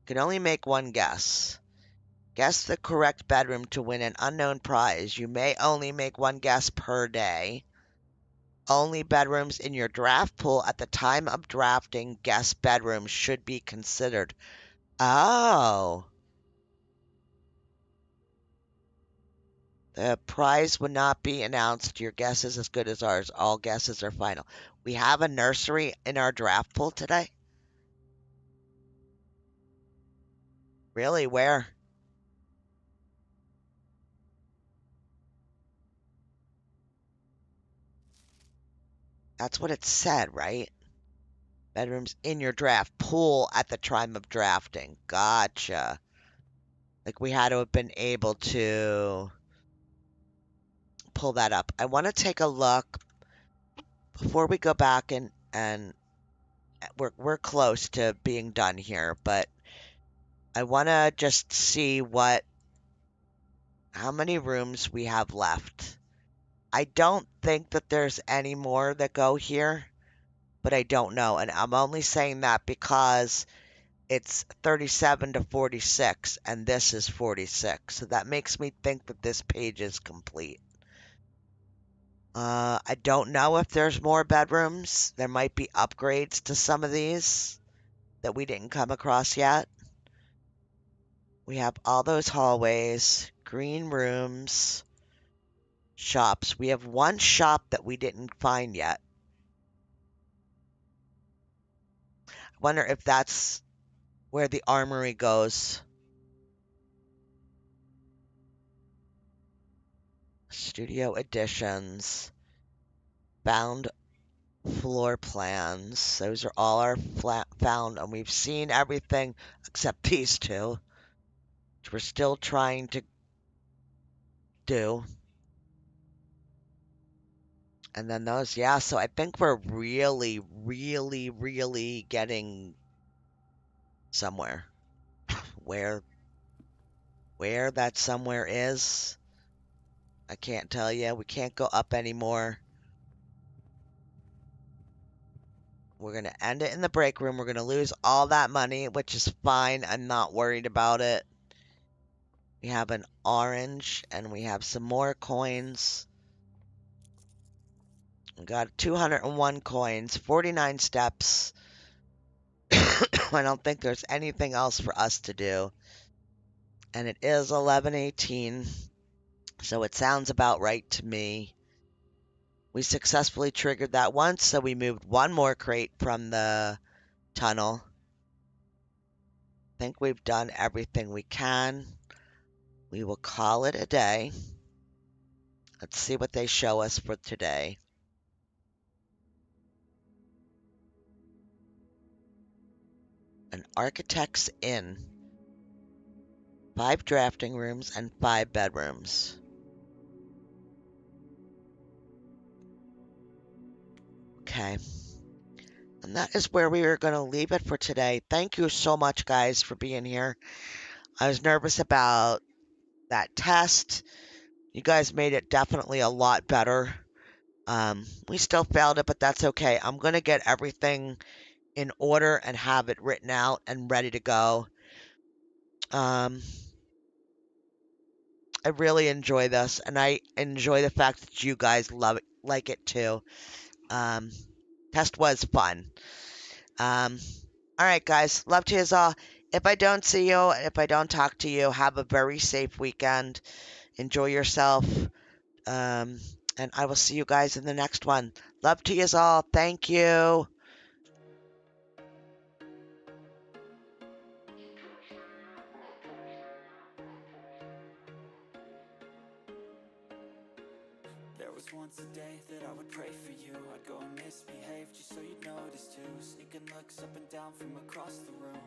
Can only make one guess. Guess the correct bedroom to win an unknown prize. You may only make one guess per day. Only bedrooms in your draft pool at the time of drafting guest bedrooms should be considered. Oh. The prize would not be announced. Your guess is as good as ours. All guesses are final. We have a nursery in our draft pool today? Really? Where? That's what it said, right? Bedrooms in your draft pool at the time of drafting. Gotcha. Like we had to have been able to pull that up. I want to take a look before we go back and we're close to being done here, but I want to just see how many rooms we have left. I don't think that there's any more that go here, but I don't know. And I'm only saying that because it's 37 to 46, and this is 46. So that makes me think that this page is complete. I don't know if there's more bedrooms. There might be upgrades to some of these that we didn't come across yet. We have all those hallways, green rooms, shops. We have one shop that we didn't find yet. I wonder if that's where the armory goes. Studio Editions. Bound floor plans. Those are all our found, and we've seen everything except these two, which we're still trying to do. And then those, yeah, so I think we're really, really, really getting somewhere. Where that somewhere is, I can't tell you. We can't go up anymore. We're going to end it in the break room. We're going to lose all that money, which is fine. I'm not worried about it. We have an orange, and we have some more coins. We got 201 coins, 49 steps. I don't think there's anything else for us to do. And it is 11:18, so it sounds about right to me. We successfully triggered that once, so we moved one more crate from the tunnel. I think we've done everything we can. We will call it a day. Let's see what they show us for today. An architect's inn. 5 drafting rooms and 5 bedrooms. Okay. And that is where we are going to leave it for today. Thank you so much, guys, for being here. I was nervous about that test. You guys made it definitely a lot better. We still failed it, but that's okay. I'm going to get everything in order and have it written out and ready to go. I really enjoy this, and I enjoy the fact that you guys like it too. Test was fun. All right, guys. Love to you all. If I don't see you, if I don't talk to you, have a very safe weekend. Enjoy yourself. And I will see you guys in the next one. Love to you all. Thank you. There was once a day that I would pray for you. I'd go and misbehave just so you'd notice too. Sneaking looks up and down from across the room.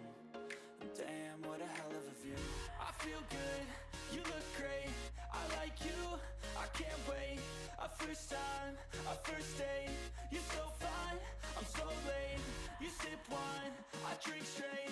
And damn, what a hell of a view. I feel good, you look great. I like you, I can't wait. A first time, a first date. You're so fine, I'm so late. You sip wine, I drink straight.